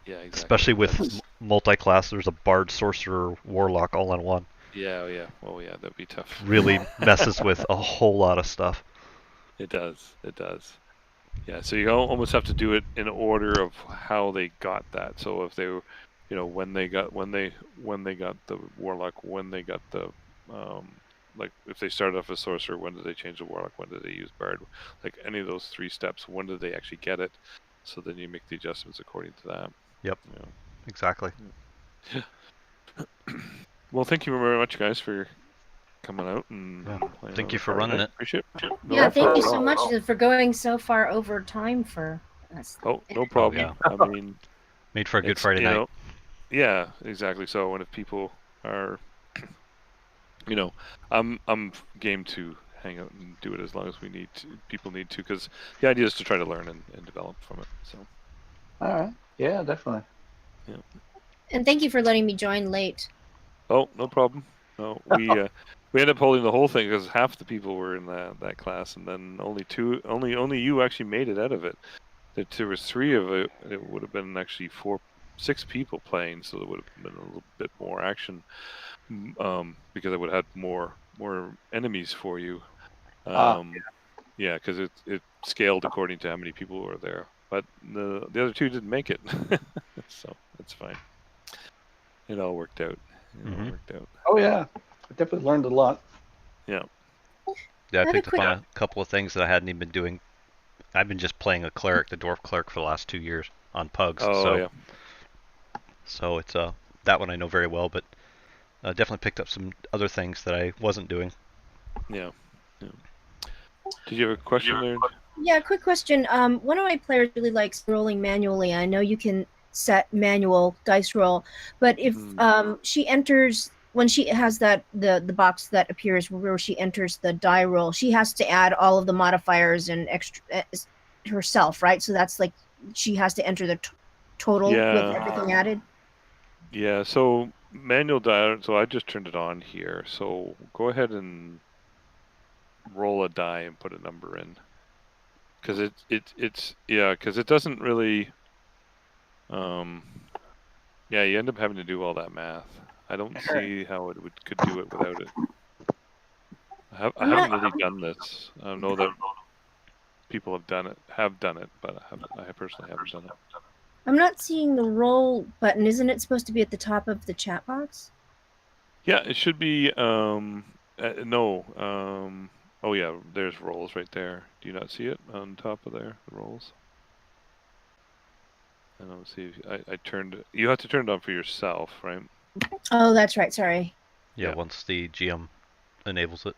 Yeah, exactly. Especially with multi-class, there's a bard, sorcerer, warlock all in one. Yeah. Oh yeah, that'd be tough. Really messes with a whole lot of stuff. It does. Yeah, so you almost have to do it in order of how they got that. So if they were, when they got the warlock, when they got the like if they started off as sorcerer, when did they change the warlock? When did they use bard? Like any of those 3 steps, when did they actually get it? So then you make the adjustments according to that. Yep. Exactly. Well, thank you very much, guys, for coming out and thank you for running it. Appreciate it. Yeah, thank you so much for going so far over time for us. Oh, no problem. Oh, yeah. I mean, made for a good Friday night. Yeah, exactly. So, and if people are, I'm game to hang out and do it as long as people need to, because the idea is to try to learn and develop from it. So. All right. Yeah, definitely. Yeah. And thank you for letting me join late. Oh, no problem. No, we ended up holding the whole thing because half the people were in that class, and then only you actually made it out of it. There was 3 of it. It would have been actually 6 people playing, so there would have been a little bit more action. Because I would have had more enemies for you. Yeah, because it scaled according to how many people were there. But the other 2 didn't make it, so that's fine. It all worked out. Oh yeah, I definitely learned a lot. Yeah. Yeah, I picked up on a couple of things that I hadn't even been doing. I've been just playing a cleric, the dwarf cleric, for the last 2 years on pugs. So it's that one I know very well, but definitely picked up some other things that I wasn't doing. Yeah. Did you have a question there? Yeah, quick question. One of my players really likes rolling manually. I know you can set manual dice roll, but if she enters, when she has the box that appears where she enters the die roll, she has to add all of the modifiers and extra herself, right? So that's like she has to enter the total with everything added. Yeah, so manual die. So I just turned it on here. So go ahead and roll a die and put a number in, because because it doesn't really. Yeah, you end up having to do all that math. I don't see how it could do it without it. I haven't really done this. I know that people have done it, but I personally haven't done it. I'm not seeing the roll button. Isn't it supposed to be at the top of the chat box? Yeah, it should be. No. Oh yeah, there's rolls right there. Do you not see it on top of there? The rolls. I don't see. I turned it. You have to turn it on for yourself, right? Oh, that's right. Sorry. Yeah, Yeah. once the GM enables it.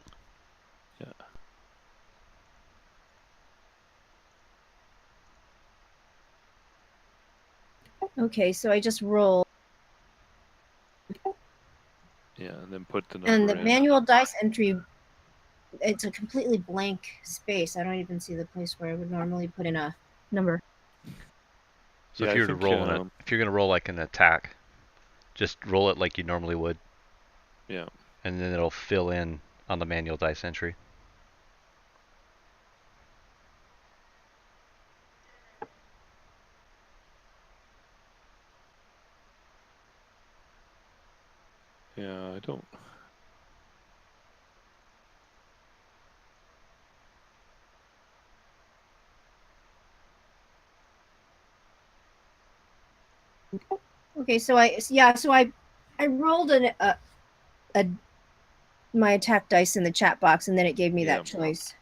Yeah. Okay, so I just roll. Yeah, and then put the number And the in. manual dice entry, it's a completely blank space. I don't even see the place where I would normally put in a number. So Yeah, if I you were to think, roll if you're gonna roll like an attack, just roll it like you normally would, Yeah. and then it'll fill in on the manual dice entry. Yeah, I don't. Okay, so I rolled my attack dice in the chat box, and then it gave me Yeah. that choice.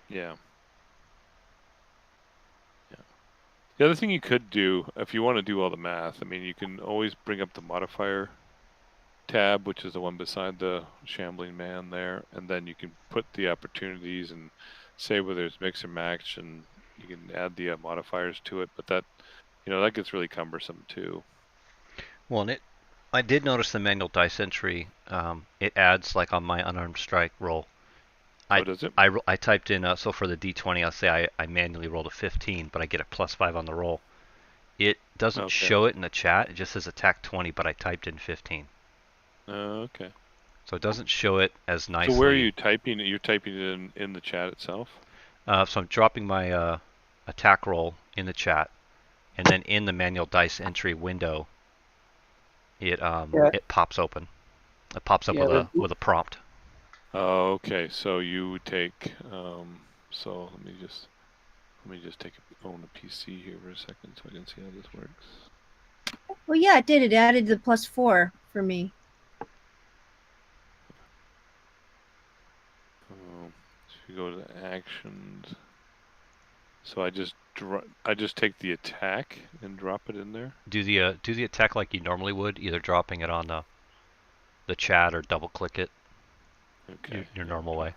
Yeah. Yeah. The other thing you could do, if you want to do all the math, I mean, you can always bring up the modifier tab, which is the one beside the shambling man there, and then you can put the opportunities and say whether it's mix or match, and you can add the modifiers to it. But that, that gets really cumbersome too. Well, and I did notice the manual dice entry. It adds like on my unarmed strike roll. Does it? I typed in so for the D20, I'll say I manually rolled a 15, but I get a +5 on the roll. It doesn't show it in the chat. It just says attack 20, but I typed in 15. Okay. So it doesn't show it as nicely. So where are you typing it? You're typing it in the chat itself? So I'm dropping my attack roll in the chat, and then in the manual dice entry window, it pops open. It pops up with a prompt. Oh, okay. So you would take. So let me just own a PC here for a second so I can see how this works. Well, yeah, it did. It added the +4 for me. If you go to the actions, so I just take the attack and drop it in there. Do the attack like you normally would, either dropping it on the chat or double click it. Okay. Your normal way.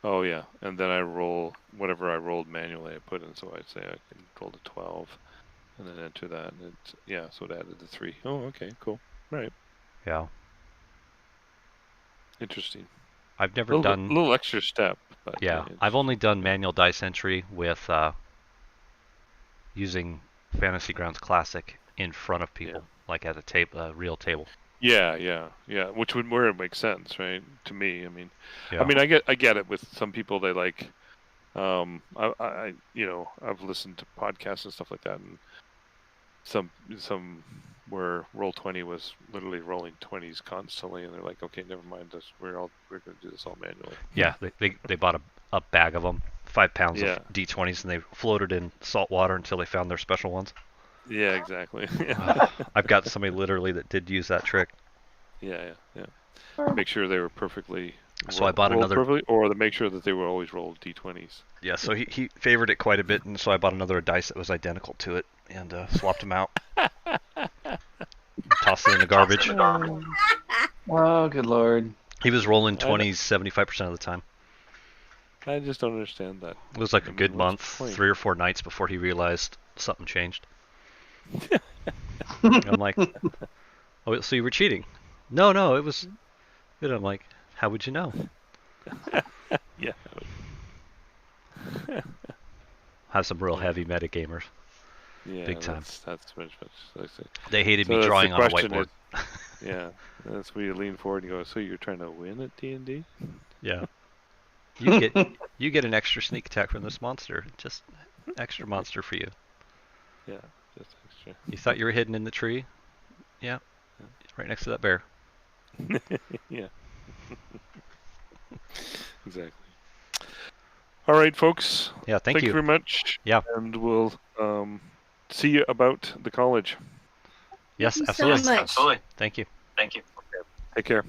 Oh yeah, and then I roll whatever I rolled manually. I put in, so I'd say I can roll to 12, and then enter that, and so it added the 3. Oh, okay, cool. Right. Yeah. Interesting. I've never done a little extra step, but yeah. I've only done manual dice entry with using Fantasy Grounds Classic in front of people, like at a real table. Yeah. Which would where it makes sense, right? To me, I mean, Yeah. I get it. With some people, they like, I've listened to podcasts and stuff like that, and some where Roll20 was literally rolling 20s constantly, and they're like, okay, never mind this. We're going to do this all manually. Yeah, they bought a bag of them, 5 pounds of D20s, and they floated in salt water until they found their special ones. Yeah, exactly. I've got somebody literally that did use that trick. Yeah. Make sure they were perfectly. So I bought another, perfectly, or to make sure that they were always rolled D20s. Yeah, so he favored it quite a bit, and so I bought another dice that was identical to it, and swapped them out. Tossed it in the garbage. Oh, good lord. He was rolling 20s 75% of the time. I just don't understand that. It was like a good month, 3 or 4 nights before he realized something changed. I'm like, oh, so you were cheating? No, it was good. I'm like, how would you know? Yeah. Have some real heavy metagamers. Yeah, big time. That's much. They hated me drawing on a whiteboard. Yeah, that's where you lean forward and go, so you're trying to win at D&D? Yeah. You get an extra sneak attack from this monster. Just extra monster for you. Yeah, just extra. You thought you were hidden in the tree? Yeah. Right next to that bear. Yeah. Exactly. All right, folks. Yeah, thank you you. very much. Yeah. And we'll see you about the college. Yes, Thank you so absolutely. much. Absolutely. Thank you. Thank you. Take care.